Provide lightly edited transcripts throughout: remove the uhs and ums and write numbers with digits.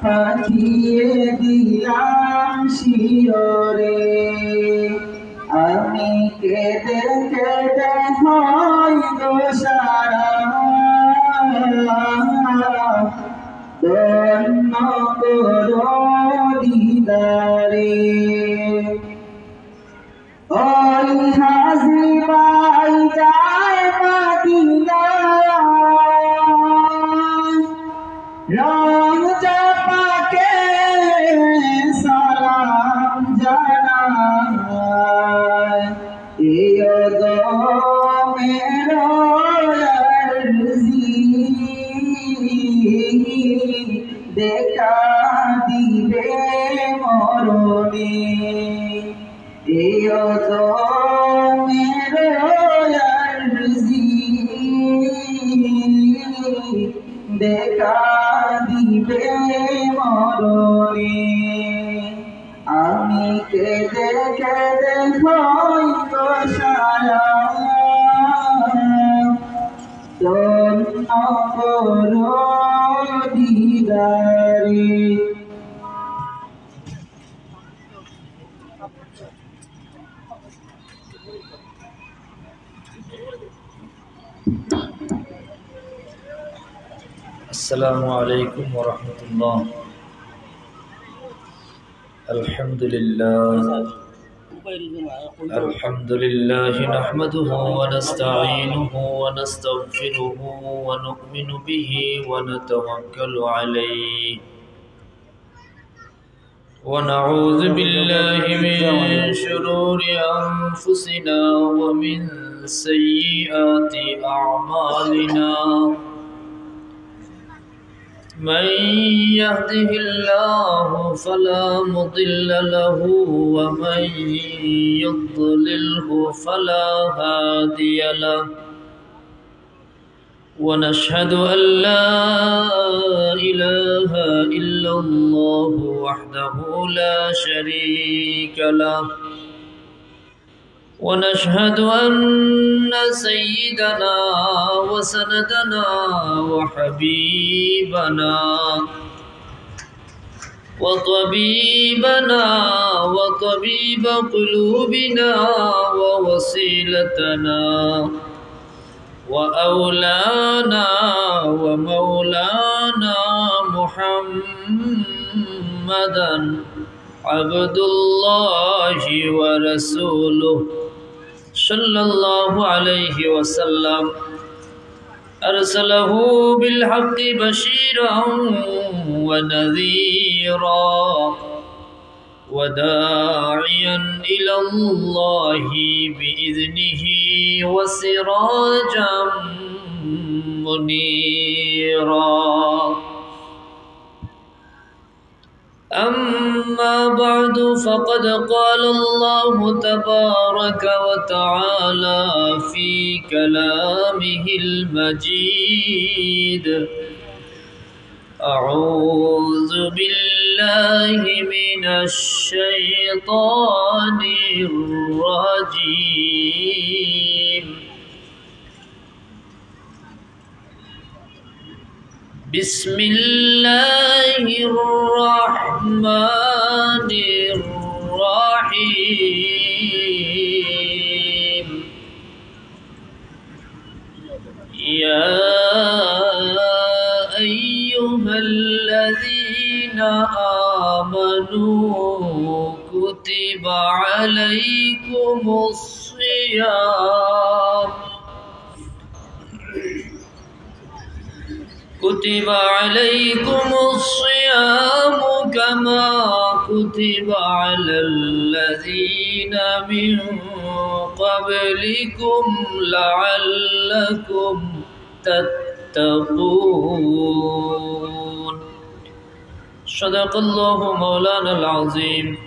পাঠিয়ে দিলাম শিয়রে আমি কেঁদে কেঁদে হয় দোষারা ধন্য করো দিদারে ওই হাসি পাই যায় মদিনায় রং চাপাকে সালাম জানায় এও দো মেরো আরজি দেখা দিবে মরণে এও দো মেরো আরজি দেখা দিবে মরণে আমি কেঁদে কেঁদে হইতো সারা ধন্য করো দিদারে السلام عليكم ورحمة الله. الحمد لله نحمده ونستعينه ونستغفره ونؤمن به ونتوكل عليه ونعوذ بالله من شرور أنفسنا ومن سيئات أعمالنا من يهده الله فلا مضل له ومن يضلله فلا هادي له ونشهد أن لا إله إلا الله وحده لا شريك له ونشهد أن سيدنا وسندنا وحبيبنا وطبيبنا وطبيب قلوبنا ووسيلتنا وأولانا ومولانا محمدا عبد الله ورسوله صلى الله عليه وسلم أرسله بالحق بشيرا ونذيرا وداعيا إلى الله بإذنه وسراجا منيرا أما بعد فقد قال الله تبارك وتعالى في كلامه المجيد أعوذ بالله من الشيطان الرجيم بسم الله الرحمن الرحيم يا أيها الذين آمنوا كتب عليكم الصيام كتب عليكم الصيام كما كتب على الذين من قبلكم لعلكم تتقون صدق الله مولانا العظيم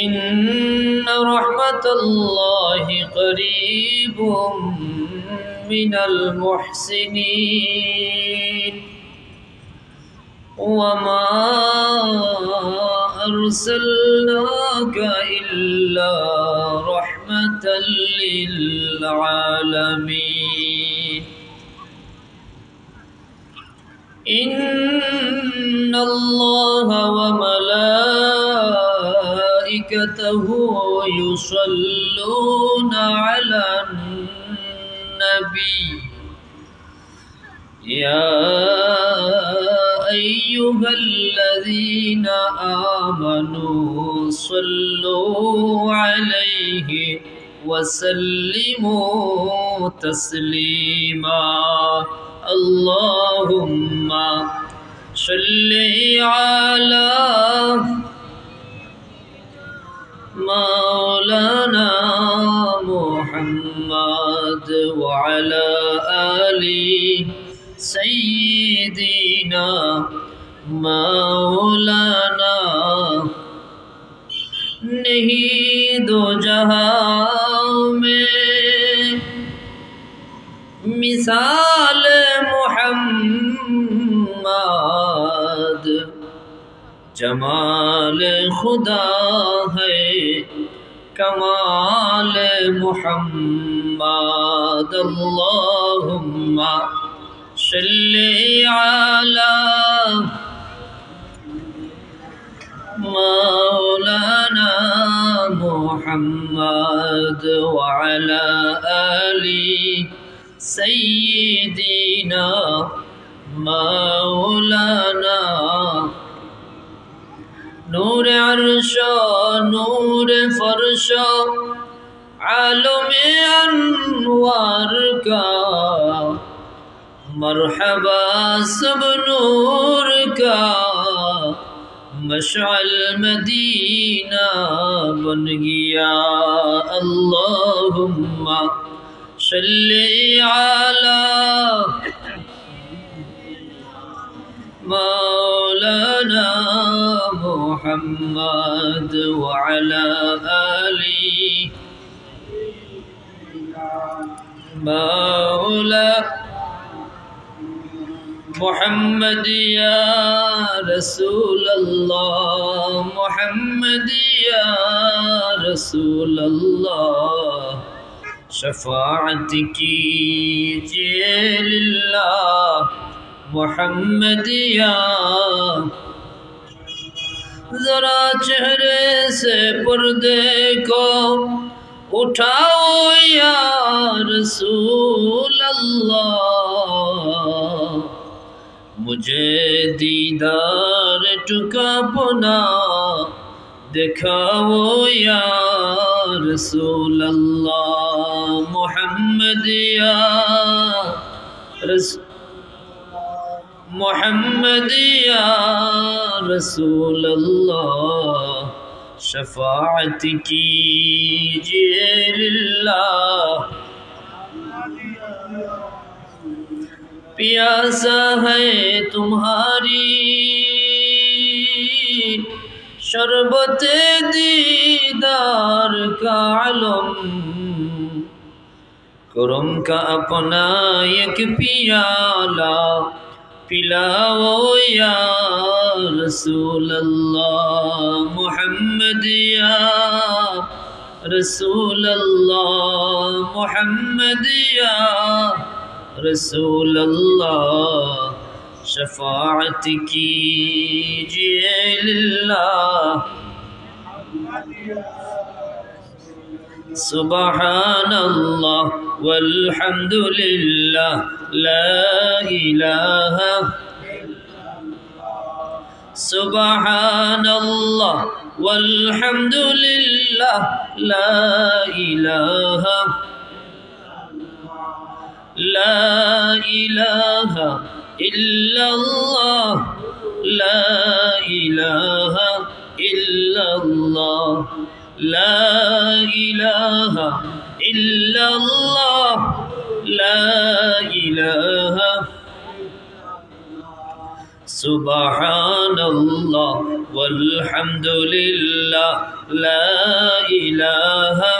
إن رحمة الله قريب من المحسنين وما أرسلناك إلا رحمة للعالمين إن الله وملائكته يصلون على النبي يا أيها الذين آمنوا صلوا عليه وسلموا تسليما اللهم صل على مولانا محمد وعلى آل سيدنا مولانا नहीं दो जहां में मिसाल मुहम्मद जमाल खुदा है कमाल मुहम्मद अल्लाहुम्मा सल्ली अला मौलाना मुहम्मद वअला आलि सय्यिदिना मौलाना नूर अर्श नूर फर्श आलम अनवार का मरहबा सब नूर का मशअल मदीना बन गया अल्लाहुम्मा सल्ली अला मौलाना मुहम्मद वअला आलि मौला मुहम्मद या रसूल अल्लाह मुहम्मद या रसूल अल्लाह शफाअत कीजिए लिल्लाह मुहम्मद या जरा चेहरे से पर्दे को उठाओ या रसूल अल्लाह मुझे दीदार टुका पुना दिखाओ या रसूल अल्लाह मुहम्मद या मुहम्मद या रसूल अल्लाह शफाअत कीजिए लिल्लाह प्यासा है तुम्हारी शरबत दीदार का आलम करम का अपना एक पियाला पिलाओ या रसूल अल्लाह मुहम्मद या रसूल अल्लाह मुहम्मद या रसूल अल्लाह शफाअत कीजिए लिल्लाह सुबहानल्लाह वल्हम्दुलिल्लाह ला इलाहा सुबहानल्लाह वल्हम्दुलिल्लाह ला इलाहा इल्लल्लाह ला इलाहा इल्लल्लाह ला इलाहा इल्लल्लाह ला इलाहा सुबहानल्लाह वल्हम्दुलिल्लाह ला इलाहा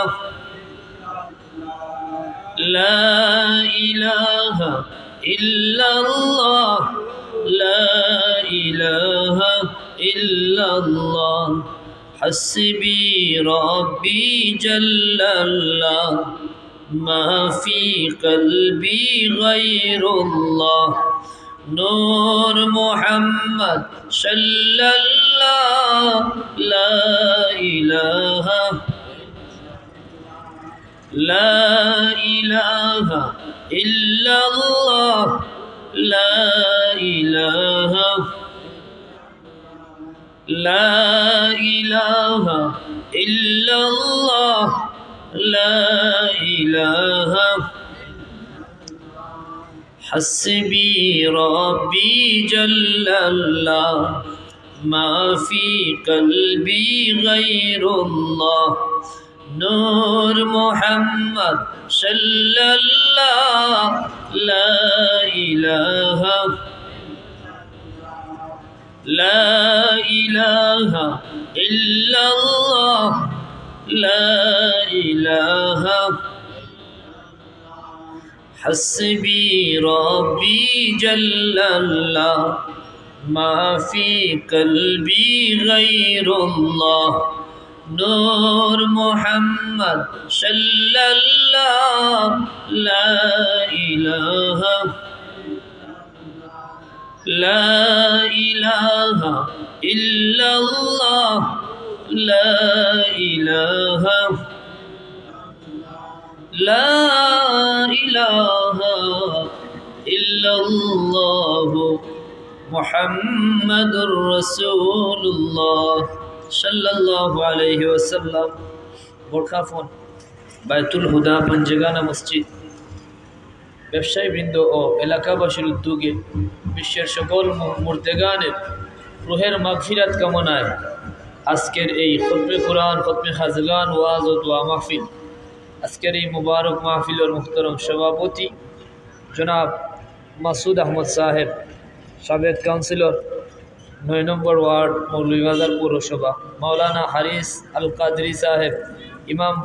इल्लल्लाह ला इलाहा إلا الله حسبي ربي جل الله ما في قلبي غير الله نور محمد صلى الله لا إله إلا الله لا إله إلا الله لا إله حسبي ربي جل الله ما في قلبي غير الله نور محمد صلى الله لا إله إلا الله لا إله حسبي ربي جل الله ما في قلبي غير الله نور محمد صلى الله لا إله إلا الله لا إله إلا الله محمد رسول الله صلى الله عليه وسلم বোরখাফোন বায়তুল হুদা পঞ্জগানা মসজিদ ব্যবসায়ী বৃন্দ ও এলাকাবাসীর উদ্যোগে বিশ্বের সকল মুর্দেগানের রুহের মাগফিরাত কামনায় আজকের এই খতমে কোরআন খতমে খাজগান ওয়াজ ও দোয়া মাহফিল আজকের এই মুবারক মাহফিলের মুহতারম সভাপতি জনাব মাসুদ আহমদ সাহেব সাবেক কাউন্সিলর 9 নম্বর ওয়ার্ড মৌলভীবাজার পৌরসভা মাওলানা হারিস আল কাদরি সাহেব ইমাম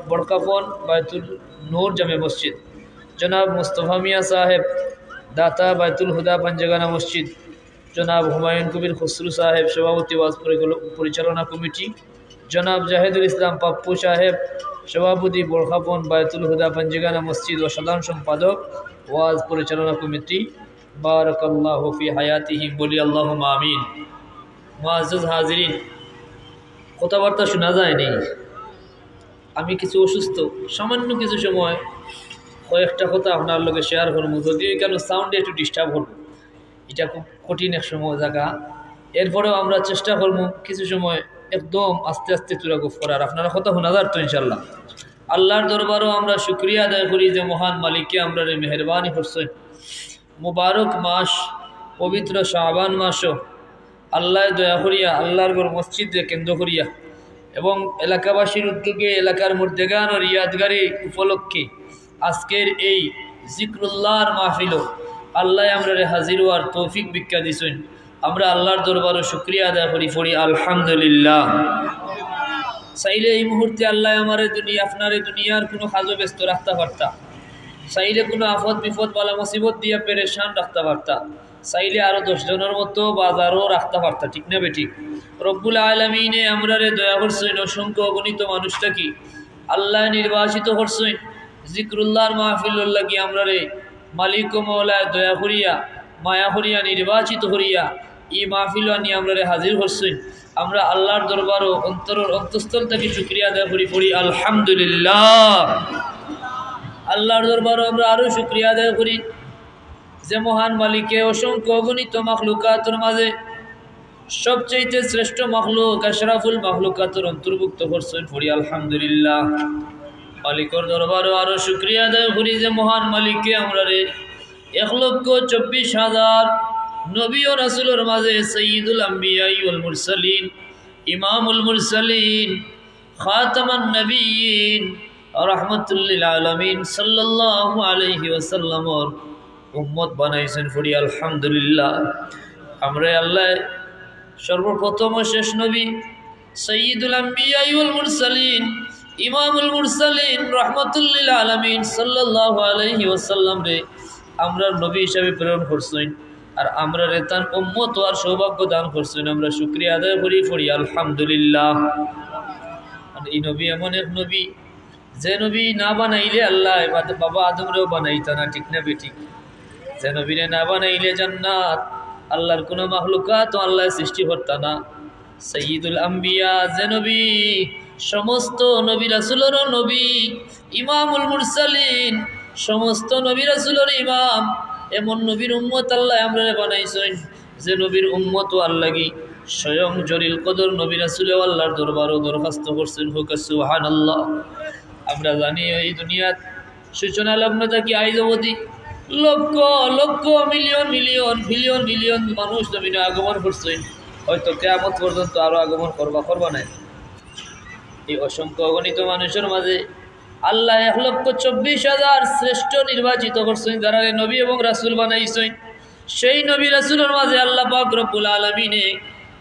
বরকাফোন বায়তুল নূর জামে মসজিদ জনাব মুস্তফা মিয়া সাহেব দাতা বায়তুল হুদা পঞ্জগানা মসজিদ জনাব হুমায়ুন কবির খসরু সাহেব সভাপতি ওয়াজ পরিচালনা কমিটি জনাব জাহিদুল ইসলাম পাপ্পু সাহেব সভাপতি বোরখাপন বায়তুল হুদা পঞ্জগানা মসজিদ ও সাধারণ সম্পাদক ওয়াজ পরিচালনা কমিটি বারাকাল্লাহু ফি হায়াতিহিম বলি আল্লাহুম্মা আমিন। মুআজ্জাজ হাজিরিন, কথাবার্তা শোনা যায়নি, আমি কিছু অসুস্থ, সামান্য কিছু সময় কয়েকটা কথা আপনার লগে শেয়ার করবো, যদিও কেন সাউন্ডে একটু ডিস্টার্ব করবো, এটা খুব কঠিন এক সময় জায়গা। এরপরেও আমরা চেষ্টা করবো কিছু সময় একদম আস্তে আস্তে চূড়াগুফ করার, আপনারা কথা শোনা যার তো ইনশাল্লাহ। আল্লাহর দরবারও আমরা শুক্রিয়া আদায় করি যে মহান মালিককে আমরা মেহরবানি করছেন। মুবারক মাস, পবিত্র শাবান মাসও আল্লাহ দয়া করিয়া আল্লাহর ঘর মসজিদে কেন্দ্র করিয়া এবং এলাকাবাসীর উদ্যোগে এলাকার মুর্দেগান ও রিয়াদগারি উপলক্ষে আজকের এই জিক্রুল্লাহর মাহফিল আল্লাহ আমরা হাজির হওয়ার তৌফিক ভিক্ষা দিছেন। আমরা আল্লাহর দরবারও শুক্রিয়া আদায় করি পড়ি আলহামদুলিল্লাহ। চাইলে এই মুহূর্তে আল্লাহ আমার আপনার দুনিয়ার কোনো কাজও ব্যস্ত রাখতে পারতা, চাইলে কোনো আফত বিপদ বালা মুসিবত দিয়া পেরেশান রাখতে পারতা, চাইলে আরো 10 জনের মতো বাজারও রাখতে পারতা, ঠিক না বেঠিক? রব্বুল আলামিনে আমরারে দয়া করছেন, অসংখ্য অগণিত মানুষটাকে আল্লাহ নির্বাচিত করছেন জিক্রুল্লাহর মাহফিলুল লাগি আমরারে মালিক ও মওলায় দয়া করিয়া মায়া করিয়া নির্বাচিত করিয়া এই মাহফিল আনি আমরারে হাজির করছেন। আমরা আল্লাহর দরবারও অন্তরের অন্তঃস্থল থেকে শুকরিয়া আদায় করি পড়ি আলহামদুলিল্লাহ। আল্লাহর দরবারও আমরা আরও শুকরিয়া আদায় করি যে মহান মালিকে অসংখ্য অগণিত মাখলুকাতের মাঝে সবচেয়ে শ্রেষ্ঠ মাখলুক আশরাফুল মাখলুকাতের অন্তর্ভুক্ত করছেন পড়ি আলহামদুলিল্লাহ। মালিকের দরবারও আরও শুকরিয়া আদায় করি যে মহান মালিককে আমরা 1,24,000 নবী ও রাসূলের মাঝে সাইয়্যিদুল আম্বিয়া ওয়াল মুরসালিন, ইমামুল মুরসালিন, খাতামান নবিয়্যিন, রাহমাতুল লিল আলামিন সাল্লাল্লাহু আলাইহি ওয়াসাল্লামর উম্মত বানাইছেন পড়ি আলহামদুলিল্লাহ। আমরা আল্লাহ সর্বপ্রথম ও শেষ নবী সাইয়্যিদুল আম্বিয়া ওয়াল মুরসালিন, ইমামুল মুরসালিন, রাহমাতুল লিল আলামিন সাল্লাল্লাহু আলাইহি ওয়াসাল্লাম রে আমরা নবী হিসাবে প্রেরণ করছেন। আর আমরা তার উম্মত আর সৌভাগ্য দান করছেন। আমরা শুকরিয়া আদায় করি পড়ি আলহামদুলিল্লাহ। আর এই নবী এমন এক নবী, যে নবী না বানাইলে আল্লাহ বাবা আদমরেও বানাইতা না, ঠিক না বেঠিক? যে নবীরে না বানাইলে জান্নাত আল্লাহর কোনো মাখলুকাত আল্লাহ সৃষ্টি করতা না। সাইয়্যিদুল আম্বিয়া, যে নবী সমস্ত নবী রাসূলেরও নবী, ইমামুল মুরসালিন, সমস্ত নবী রাসূলের ইমাম, এমন নবীর উম্মত আল্লাহ আমরা বানাইছেন। যে নবীর উম্মত আল্লাহকে স্বয়ং জলিল কদর নবী রাসূলে আল্লাহর দরবারও দরখাস্ত করছেন, হোক সুবহানাল্লাহ। আমরা জানি এই দুনিয়াত সূচনা লগ্ন থাকি আইজ অবধি lakh lakh million million billion billion মানুষ নবীনে আগমন করছেন। হয়তো কিয়ামত পর্যন্ত আরও আগমন করবা নাই। এই অসংখ্য অগণিত মানুষের মাঝে আল্লাহ 1,24,000 শ্রেষ্ঠ নির্বাচিত করছেন, যারা নবী এবং রাসূল বানাইছেন। সেই নবী রাসূলের মাঝে আল্লাহ পাক রব্বুল আলামিনে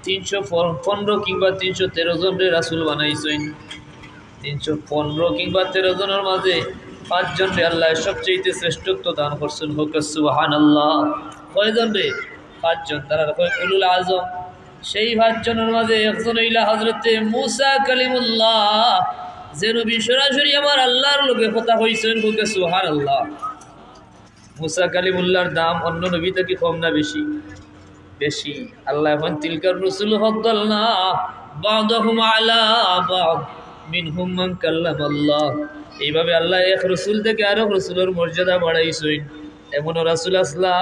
315 কিংবা 313 জনের রাসূল বানাইছেন। 315 কিংবা 13 জনের মাঝে 5 জনরে আল্লাহ সবচেয়ে শ্রেষ্ঠত্ব দান করছেন, হোক সুবহানাল্লাহ। কয়জন রে? 5 জন। তারা উলুল আজম। সেই 5 জনের মাঝে একজন হইলা হযরতে মূসা কালিমুল্লাহ, যে নবী সরাসরি আমার আল্লাহর লগে কথা কইছেন, হোক সুবহানাল্লাহ। মূসা কালিমুল্লাহর দাম অন্য নবী থেকে কম না বেশি? বেশি। আল্লাহ এখন তিলকার রসুল ফাদ্দালনা বা'দাহুম আলা বা'দ মিনহুম মান কাল্লামাল্লাহ। এইভাবে আল্লাহ এক রসুল থেকে আরেক রসুলের মর্যাদা বাড়াইছেন। এমন রাসূল আসলা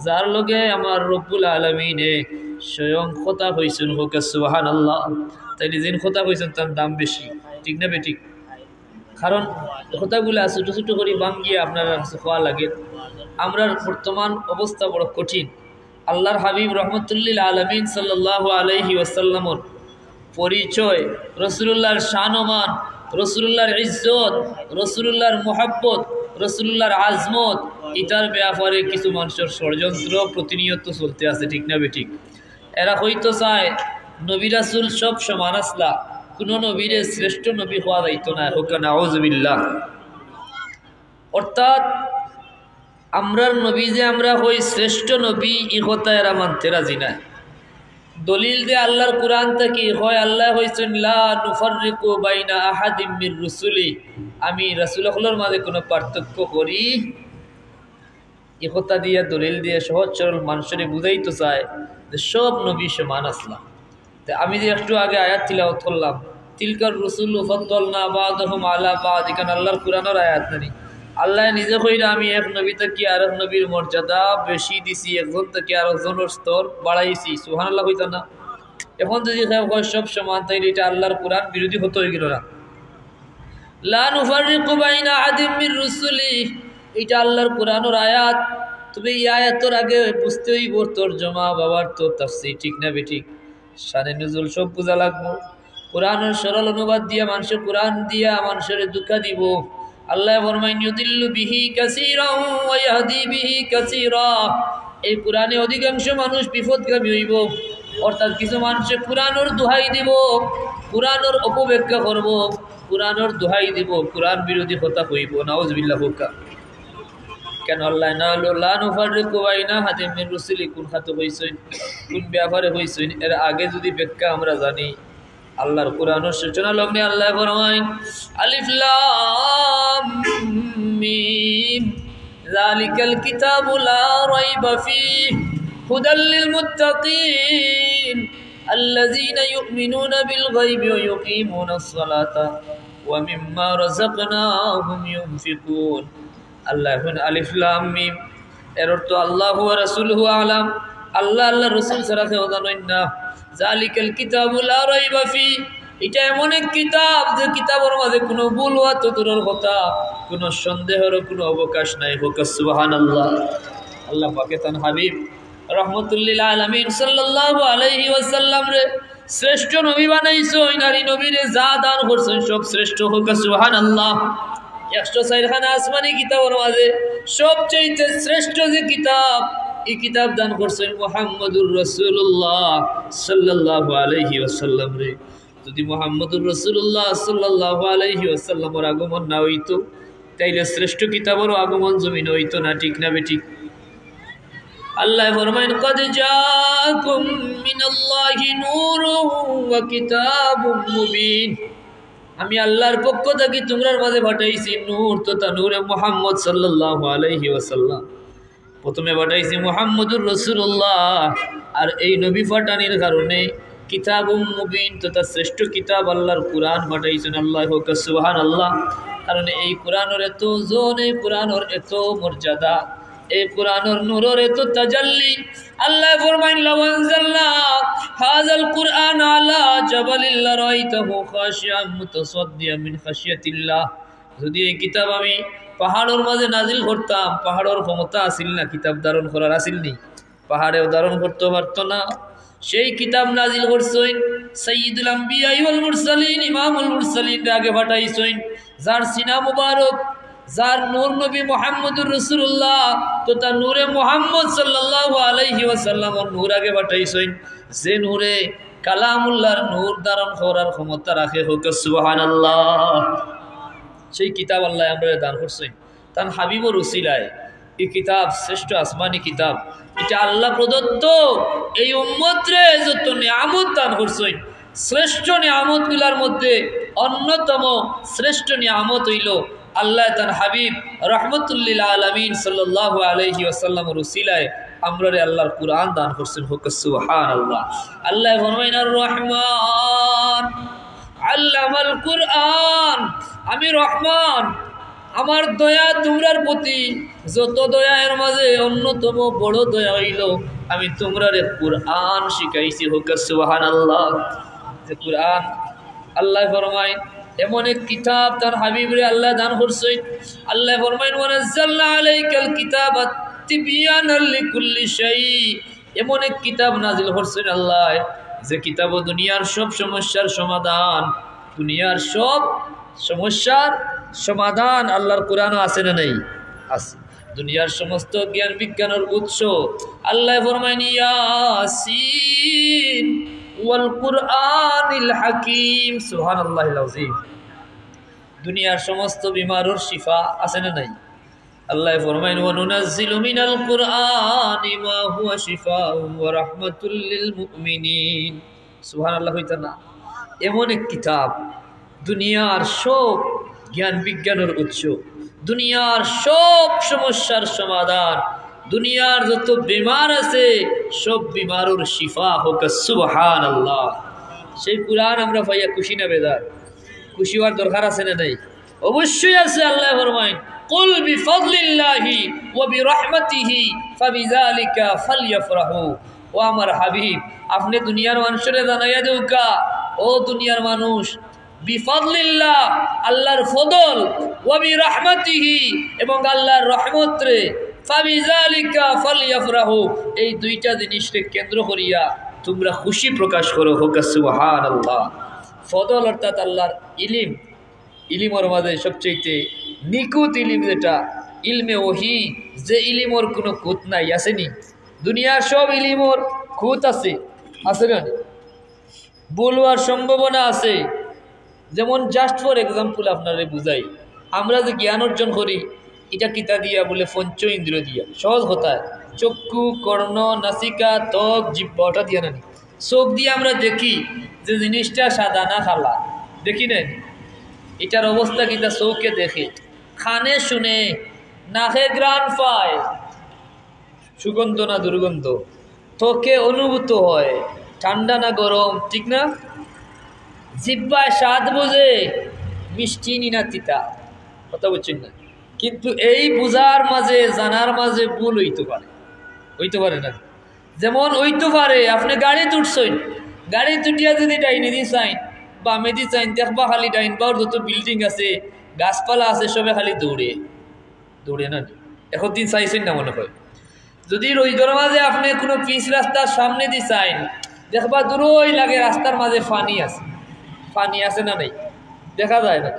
যার লগে আমার রব্বুল আলামিনে স্বয়ং কথা কইছেন, হোক সুবহানাল্লাহ। তাইলে যেন কথা কইছেন তার দাম বেশি, ঠিক না বেঠিক? কারণ কথাগুলা ছোটো ছোটো করে বাঙ্গিয়ে আপনারা খোয়া লাগে। আমরা বর্তমান অবস্থা বড় কঠিন। আল্লাহর হাবিব রহমতুল্লিল আলমিন সাল্লাল্লাহু আলাইহি ওয়াসাল্লামর পরিচয়, রসুলুল্লাহর শানমান, রসুলুল্লাহর ইজ্জত, রসুলুল্লাহর মোহাব্বত, রসুলুল্লাহর আজমত, এটার ব্যাপারে কিছু মানুষের ষড়যন্ত্র প্রতিনিয়ত চলতে আছে, ঠিক না বেঠিক? এরা হয়তো চায় নবী রাসূল সব সমান আসলা, কোনো নবীরে শ্রেষ্ঠ নবী হওয়া যাইতো না, হোক নাউযুবিল্লাহ। অর্থাৎ আমরার নবী যে আমরা হই শ্রেষ্ঠ নবী, ই কথা এরা মানতে রাজি না। দলিল যে আল্লাহর কুরআন থেকে হয়, আল্লাহ হইছেন লা নুফাররিকু বাইনা আহাদিম মির রুসুলি, আমি রাসূলুল্লাহর মাঝে কোনো পার্থক্য করি, এ কথা দিয়ে দলিল দিয়ে সহজ সরল মানুষের বুঝাইতে চায় যে সব নবী সমান আসলাম। তো আমি যে একটু আগে আয়াত তিলাওয়াত করলাম, তিলকার রসুল ফাদ্দালনা বা'দাহুম আলা বা'দ, এখানে আল্লাহর কুরআনের আয়াত নানি। আল্লাহ নিজে কইরা আমি এক নবী থেকে আরেক নবীর মর্যাদা বেশি দিছি, একজন থেকে আরেকজনের স্তর বাড়াইছি, সুবহানাল্লাহ কইতা না? এখন যদি সব সমান, তাইলে এটা আল্লাহর কুরআন বিরোধী হতে হয়ে গেল না? লা নুফাররিকু বাইনা আহাদিম মির রুসুলি, এটা আল্লাহর কুরআনের আয়াত। তবে এই আয়াতের আগে বুঝতে হইব তরজমা, বাবার তো তাফসীর, ঠিক না বেঠিক? শানে নুজুল সব বোঝা লাগবো। কুরআনের সরল অনুবাদ দিয়া মানুষের কুরআন দিয়া মানুষের দুঃখা দিব। আল্লাহ ফরমাইন ইউদিল্লু বিহি কাসীরা ওয়া ইয়াহদি বিহি কাসীরা, এই কুরআনে অধিকাংশ মানুষ বিপদগামী হইব। অর্থাৎ কিছু মানুষে কুরআনের দোহাই দিব, কুরআনের অপব্যাখ্যা করব, কুরআনের দোহাই দিব, কুরআন বিরোধী কথা কইব, নাউযুবিল্লাহ। হোকা কেন আল্লাহ না লা নুফাররিকু বাইনা আহাদিম মির রুসুলি, কোন খাতে হইছেন, কোন ব্যাপারে হইছেন, এর আগে যদি ব্যাখ্যা আমরা জানি। আল্লাহর কুরআনের সূচনা লগ্নে আল্লাহ ফরমায় আলিফ লাম মিম যালিকাল কিতাবু লা রাইবা ফীহি হুদাল লিল মুত্তাকিন আল্লাযীনা ইউমিনুনা বিল গায়বি ওয়া ইউকিমুনাস সালাতা ওয়া মিম্মা রাযাকনাহুম ইউনফিকুন। আল্লাহ এখন আলিফ লাম মিম, এর অর্থ আল্লাহু ওয়া রাসূলুহু আলাম, আল্লাহ আল্লাহ রসুল ছাড়া কেউ জানেন না। জালিকাল কিতাবু লা রাইবা ফি, এটা এমন এক কিতাব যে কিতাবের মাঝে কোনো ভুল হওয়া তো দূরের কথা, কোনো সন্দেহেরও কোনো অবকাশ নাই, হোক সুবহানাল্লাহ। আল্লাহ পাকে তান হাবিব রহমতুল্লিল আলামিন সাল্লাল্লাহু আলাইহি ওয়াসাল্লাম রে শ্রেষ্ঠ নবী বানাইছেন, নারী নবীরে যা দান করছেন সব শ্রেষ্ঠ, হোক সুবহানাল্লাহ। 104 খানা আসমানি কিতাবের মাঝে সবচেয়ে শ্রেষ্ঠ যে কিতাব, এই কিতাব দান করছেন মুহাম্মদুর রাসূলুল্লাহ সাল্লাল্লাহু আলাইহি ওয়াসাল্লাম রে। যদি মুহাম্মদুর রাসূলুল্লাহ সাল্লাল্লাহু আলাইহি ওয়াসাল্লামের আগমন না হইতো, তাইলে শ্রেষ্ঠ কিতাবেরও আগমন জমিন হইতো না, ঠিক না বেঠিক? আল্লাহ ফরমাইন কদ জাআকুম মিনাল্লাহি নূরুন ওয়া কিতাবুম মুবিন। আমি আল্লাহর পক্ষ থেকে তোমরার মাঝে পাঠাইছি নূর তথা নূরে মুহাম্মদ সাল্লাল্লাহু আলাইহি ওয়াসাল্লাম। প্রথমে পাঠাইছি মুহাম্মদুর রাসূলুল্লাহ, আর এই নবী পাঠানির কারণে কিতাবুম মুবিন তথা শ্রেষ্ঠ কিতাব আল্লাহর কুরআন পাঠাইছেন। আল্লাহ হোক সুবহানাল্লাহ। কারণ এই কুরআনের এত ওজন, এই কুরআনের এত মর্যাদা, এই কুরআনের নূরের এত তাজাল্লি। আল্লাহ ফরমাইন লাউ আনজালনা হাযাল কুরআন আলা জাবালিল লারাইতাহু খাশিয়াম মুতাসাদ্দিয়াম মিন খাশিয়াতিল্লাহ। যদি এই কিতাব আমি পাহাড়ের মাঝে নাজিল করতাম, পাহাড়ের ক্ষমতা আসিল না কিতাব ধারণ করার, আসিল নি? পাহাড়েও ধারণ করতে পারতো না। সেই কিতাব নাজিল করছেন সাইয়্যিদুল আম্বিয়া ওয়াল মুরসালিন, ইমামুল মুরসালিন আগে পাঠাইছেন, যার সিনা মুবারক, যার নূর নবী মুহাম্মদুর রাসূলুল্লাহ তথা নূরে মুহাম্মদ সাল্লাল্লাহু আলাইহি ওয়াসাল্লামের নূর আগে পাঠাইছেন, যে নূরে কালামুল্লাহর নূর ধারণ করার ক্ষমতা রাখে। হোক সুবহানাল্লাহ। সেই কিতাব আল্লাহ আমরা দান করছেন তার হাবিবুর উসিলায়। এই কিতাব শ্রেষ্ঠ আসমানি কিতাব, এটা আল্লাহ প্রদত্ত। এই উম্মতরে যত নিয়ামত দান করছেন, শ্রেষ্ঠ নিয়ামতগুলোর মধ্যে অন্যতম শ্রেষ্ঠ নিয়ামত হইল আল্লাহ তার হাবিব রহমতুল্লিল আলামিন সাল্লাল্লাহু আলাইহি ওয়াসাল্লামের উসিলায় আমরারে আল্লাহর কুরআন দান করছেন। হোক সুবহানাল্লাহ। আল্লাহ ফরমাইন আর রহমান আল্লামাল কুরআন, আমি রহমান, আমার দয়া তোমরার প্রতি যত দয়ার মাঝে অন্যতম বড় দয়া হইল আমি তোমরারে কুরআন শিখাইছি। হোক সুবহানাল্লাহ। যে কুরআন আল্লাহ ফরমাইন এমন এক কিতাব তার হাবিবরে আল্লাহ দান করছেন। আল্লাহ ফরমাইন ওয়া নাযালনা আলাইকাল কিতাবা তিবয়ানাল লিকুল্লি শাই। এমন এক কিতাব নাজিল করছেন আল্লাহ, যে কিতাব দুনিয়ার সব সমস্যার সমাধান, দুনিয়ার সব সমস্যার সমাধান আল্লাহর কোরআনও আছে না নেই? আছে। দুনিয়ার সমস্ত জ্ঞান বিজ্ঞানের উৎস। আল্লাহ ফরমাইন ইয়াসিন ওয়াল কুরআনিল হাকিম। সুবহানাল্লাহিল আযীম। দুনিয়ার সমস্ত বিমারের শিফা আছে না নাই? আল্লাহ ফরমাইন ওয়া নুনাজ্জিলু মিনাল কুরআনি মা হুয়া শিফাউন ওয়া রাহমাতুল লিল মুমিনিন। সুবহানাল্লাহ হইতা না? এমন এক কিতাব, দুনিয়ার সব জ্ঞান বিজ্ঞানের উৎস, দুনিয়ার সব সমস্যার সমাধান, দুনিয়ার যত বিমার আছে সব বিমারের শিফা। হোক সুবহানাল্লাহ। সেই কুরআন আমরা পাইয়া খুশি না বেজার? খুশি হওয়ার দরকার আছে না নাই? অবশ্যই আছে। আল্লাহ ফরমাইন কুল বিফাদলিল্লাহি ওয়া বিরহমাতিহি ফাবিযালিকা ফালইফরাহু। ও আমার হাবিব, আপনি দুনিয়ার মানুষের জানাইয়া দেউকা, ও দুনিয়ার মানুষ, বিফাদলিল্লাহ আল্লাহর ফদল, ওয়া বিরহমাতিহি এবং আল্লাহর রহমত রে, ফাবিযালিকা ফালইফরাহু, এই দুইটা জিনিসকে কেন্দ্র করিয়া তোমরা খুশি প্রকাশ করো। হোক সুবহানাল্লাহ। ফদল অর্থাৎ আল্লাহর ইলিম, ইলিমর মাঝে সবচেয়ে নিকুত ইলিম যেটা ইলমে ওহি, যে ইলিমর কোনো খুঁত নাই, আসেনি? দুনিয়ার সব ইলিমর খুঁত আছে, আছে না? বলবার সম্ভাবনা আছে। যেমন জাস্ট ফর এক্সাম্পল আপনারা বুঝাই, আমরা যে জ্ঞান অর্জন করি এটা কিতা দিয়া বলে পঞ্চ ইন্দ্রিয় দিয়া, সহজ কথায় চক্ষু, কর্ণ, নাসিকা, ত্বক, জিহ্বা, ওটা দিয়া না। চোখ দিয়ে আমরা দেখি যে জিনিসটা সাদা না খালা, দেখি না? এটার অবস্থা কিতা চৌকে দেখে, কানে শুনে, নাকে গ্রান পায়, সুগন্ধ না দুর্গন্ধ, ত্বকে অনুভূত হয় ঠান্ডা না গরম, ঠিক না? জিহ্বায় স্বাদ বোঝে মিষ্টি না তিতা, কথা বলছেন না? কিন্তু এই বুঝার মাঝে জানার মাঝে ভুল হইতে পারে না। যেমন হইতে পারে আপনি গাড়ি তুটছেন, গাড়ি তুটিয়া যদি ডাইনে দি চাইন বামে দি চাইন, দেখবা খালি ডাইন পাওয়ার যত বিল্ডিং আছে গাছপালা আছে সবে খালি দৌড়ে না। এখন দিন চাইছেন না মনে হয়? যদি রোজগার মাঝে আপনি কোনো পিচ রাস্তার সামনে দি চাইন, দেখবা দূরই লাগে রাস্তার মাঝে পানি আছে না নাই? দেখা যায় না।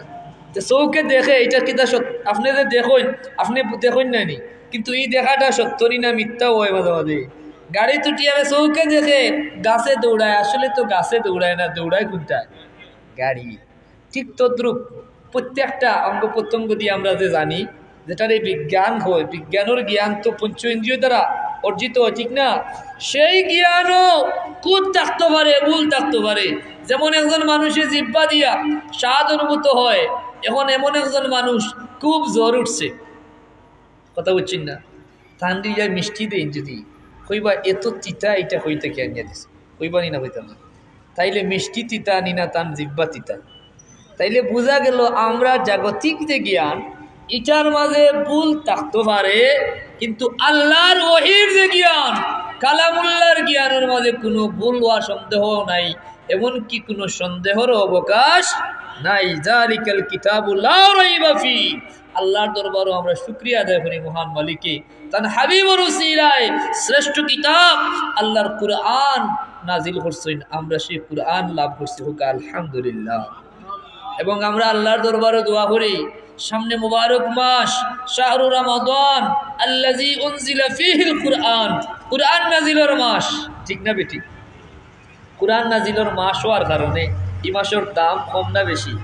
চৌকে দেখে এটা কিতা আপনি যে দেখুন, আপনি দেখুন নানি, কিন্তু এই দেখাটা সত্যরই না মিথ্যা হয় মাঝে মাঝে। গাড়ি তুটিয়ে চৌকে দেখে গাছে দৌড়ায়, আসলে তো গাছে দৌড়ায় না, দৌড়ায় কোনটায়? গাড়ি। ঠিক তদ্রূপ প্রত্যেকটা অঙ্গ প্রত্যঙ্গ দিয়ে আমরা যে জানি, যেটার এই বিজ্ঞান হয়, বিজ্ঞানের জ্ঞান তো পঞ্চ ইন্দ্রিয় দ্বারা অর্জিত হয়, ঠিক না? সেই জ্ঞানও খুদ থাকতে পারে, ভুল থাকতে পারে। যেমন একজন মানুষের জিহ্বা দিয়া স্বাদ অনুভূত হয়, এখন এমন একজন মানুষ খুব জ্বর উঠছে, কথা বুঝছেন না, তান দিয়ে মিষ্টি দেন যদি, কইবা এত তিতা এটা হইতে কে আনিয়া দিছে, কইবা নি না হইতাম না, তাইলে মিষ্টি তিতা আনি না তান জিহ্বা তিতা। তাইলে বোঝা গেল আমরা জাগতিক যে জ্ঞান এটার মাঝে ভুল থাকতে পারে, কিন্তু আল্লাহর ওহীর যে জ্ঞান, কালামুল্লাহর জ্ঞানের মাঝে কোনো ভুল হওয়ার সন্দেহ নাই, এমনকি কোনো সন্দেহেরও অবকাশ নাই। যালিকাল কিতাবু লা রাইবা ফি। আল্লাহর দরবারও আমরা শুকরিয়া আদায় করি মহান মালিকে, তান হাবিবুর উসিলায় শ্রেষ্ঠ কিতাব আল্লাহর কুরআন নাজিল করছেন, আমরা সেই কুরআন লাভ করছি, হোক আলহামদুলিল্লাহ। এবং আমরা আল্লাহর দরবারে দোয়া করি, সামনে মুবারক মাস শাহরু রমাদান আল্লাযী উনজিলা ফীহিল কুরআন, কুরআন নাজিলের মাস, ঠিক না বেটি? কুরআন নাজিলের মাস হওয়ার কারণে এই মাসের দাম কম না বেশি?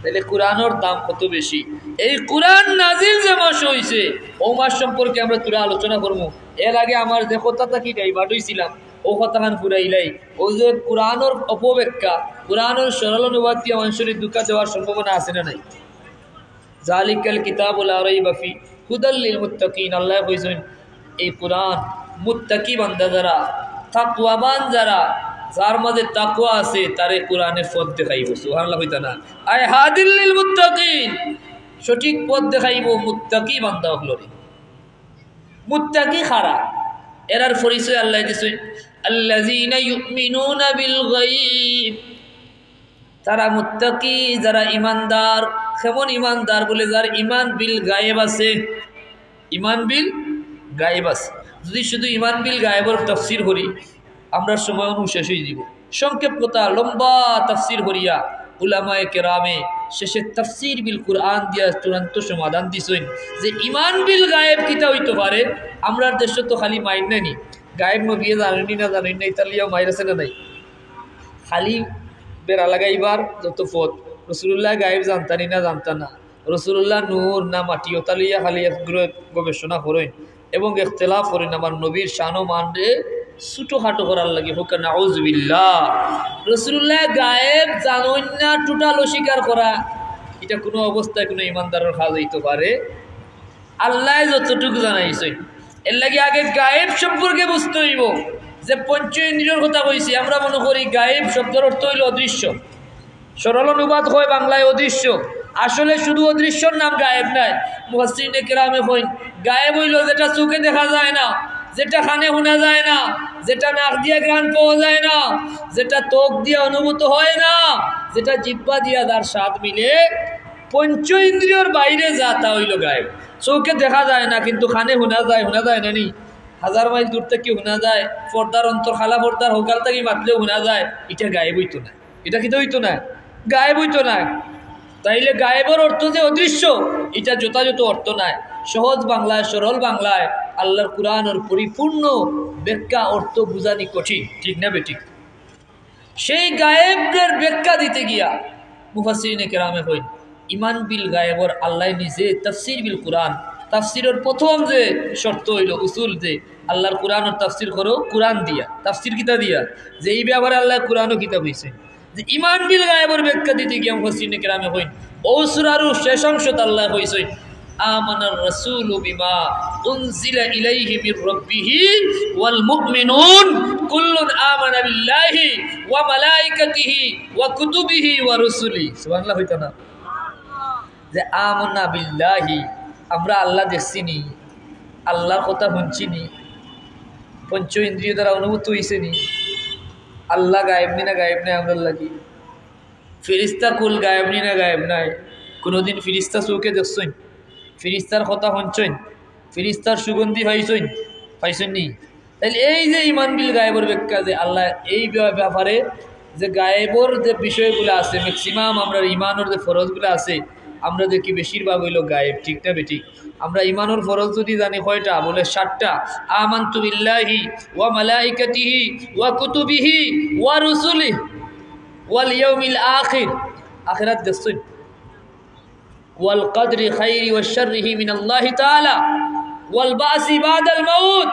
তাহলে কুরআনের দাম কত বেশি? এই কুরআন নাজিল যে মাস হয়েছে ও মাস সম্পর্কে আমরা তুলে আলোচনা করবো। এর আগে আমার যে কথাটা কি গাইবা হয়েছিলাম ও কথাখান ফুরাইলাই, ও যে কুরআনের অপব্যাখ্যা, কুরআনের সরল অনুবাদ দিয়ে মানুষের দুঃখা দেওয়ার সম্ভাবনা আছে না নাই? যালিকাল কিতাবু লা রাইবা ফি হুদাল লিল মুত্তাকিন, আল্লাহ কইছেন এই কুরআন মুত্তাকি বান্দা যারা, তাকওয়াবান যারা, যার মাঝে তাকওয়া আছে তারে কুরআনের পথ দেখাইব। সুবহানাল্লাহ কইতা না? আয় হাদিল লিল মুত্তাকিন, সঠিক পথ দেখাইব মুত্তাকি বান্দা হলরে। মুত্তাকি খারা, এরার পরিচয় আল্লাহ দিছেন আল্লাযীনা ইউমিনুনা বিল গায়ব, তারা মুত্তাকি যারা ইমানদার। কেমন ইমানদার? বলে যার ইমান বিল গায়েব আছে, ইমান বিল গায়েব আছে। যদি শুধু ইমান বিল গায়েবের তাফসীর করি আমরা সময় শেষ হয়ে যাব। সংক্ষেপ কথা, লম্বা তাফসীর করিয়া উলামায়ে কেরামে শেষে তাফসীর বিল কুরআন দিয়া চূড়ান্ত সমাধান দিছেন যে ইমান বিল গায়েব কিতা হইতে পারে। আমরা দেশে তো খালি মাইন নানি গায়েব নবিয়ে জানেনি না জানেন না, ইতালিয়াও মাইর আছে না নাই? খালি বেড়া লাগাইবার যত পথ, রসুল্লাহ গায়েব জানতানি না জানতা না, রসুল্লাহ নূর না মাটি, ওতালিয়া খালি গবেষণা করেন এবং ইখতিলাফ করেন আমার নবীর শান ও মান রে ছোটোখাটো করার লাগে। হোক নাউজুবিল্লাহ। রসুল্লাহ গায়েব জানেন না টোটাল অস্বীকার করা, এটা কোনো অবস্থায় কোনো ইমানদারের কাজ হইতে পারে? আল্লাহ যতটুকু জানাইছেন, এর লাগে আগে গায়েব সম্পর্কে বুঝতে হইব যে পঞ্চ ইন্দ্রিয়র কথা কইছি। আমরা মনে করি গায়েব শব্দের অর্থ হইল অদৃশ্য, সরল অনুবাদ হয় বাংলায় অদৃশ্য, আসলে শুধু অদৃশ্যর নাম গায়েব নাই। মুফাসসিরিনে কেরামে কইন গায়েব হইল যেটা চোখে দেখা যায় না, যেটা কানে শোনা যায় না, যেটা নাক দিয়ে ঘ্রাণ পাওয়া যায় না, যেটা ত্বক দিয়ে অনুভূত হয় না, যেটা জিহ্বা দিয়া তার স্বাদ মিলে, পঞ্চ ইন্দ্রিয়র বাইরে যা তা হইল গায়েব। চোখে দেখা যায় না কিন্তু কানে শোনা যায়, শোনা যায় না নি? 1000 মাইল দূর থেকে শোনা যায়, পর্দার অন্তর খালা পর্দার হোকাল থেকে মাতলেও শোনা যায়, এটা গায়েব হইতো না। এটা কি হইতো না? গায়েব হইতো না। তাইলে গায়েবের অর্থ যে অদৃশ্য, এটা যথাযথ অর্থ নাই। সহজ বাংলায়, সরল বাংলায় আল্লাহর কুরআনের পরিপূর্ণ ব্যাখ্যা অর্থ বুঝানি কঠিন, ঠিক না বেঠিক? সেই গায়েবের ব্যাখ্যা দিতে গিয়া মুফাসসিরিনে কেরামে কইন ইমান বিল গায়েবর আল্লাহ নিজে তাফসীর বিল কুরআন, তাফসীরের প্রথম যে শর্ত হইল উসুল যে আল্লাহর কুরআনের তাফসীর করো কুরআন দিয়া, তাফসীর কিতা দিয়া, যে এই ব্যাপারে আল্লাহ কুরআনও কিতাব হইছে। যে ইমান বিল গায়েবের ব্যাখ্যা দিতে গিয়া মুফাসসিরিনে কেরামে কইন ও সূরার শেষ অংশতে আল্লাহ কইছেন আমানার রাসূলু বিমা উনজিলা ইলাইহি মির রাব্বিহি ওয়াল মুমিনুন কুল্লুন আমানা বিল্লাহি ওয়া মালাইকাতিহি ওয়া কুতুবিহি ওয়া রুসুলি। সুবহানাল্লাহ হইতো না? যে আমানা বিল্লাহি, আমরা আল্লাহ দেখছিনি, আল্লাহর কথা শুনছিনি, পঞ্চ ইন্দ্রিয় দ্বারা অনুভূত হইছে নি, আল্লাহ গায়েব নি না গায়েব নাই আমরা লাগি, ফিরিস্তা কুল গায়েব নি না গায়েব নাই, কোনোদিন ফিরিস্তা চৌকে দেখছেন, ফিরিস্তার কথা শুনছেন, ফিরিস্তার সুগন্ধি পাইছেন নি? তাইলে এই যে ইমান বিল গায়েবর ব্যাখ্যা যে আল্লাহ এই ব্যাপারে যে গায়েবর যে বিষয়গুলো আছে, ম্যাক্সিমাম আমরা ইমানের যে ফরজগুলো আছে আমরা দেখি বেশিরভাগ হইল গায়েব, ঠিক না বেঠিক? আমরা ইমানের ফরজ যদি জানি কয়টা? বলে 7টা। আমানতু বিল্লাহি ওয়া মালাইকাতিহি ওয়া কুতুবিহি ওয়া রুসুলিহি ওয়াল ইয়াউমিল আখির, আখিরাত দেখছেন, ওয়াল কদরি খাইরি ওয়াশ শাররিহি মিনাল্লাহি তাআলা ওয়াল বাসি বাদাল মাউত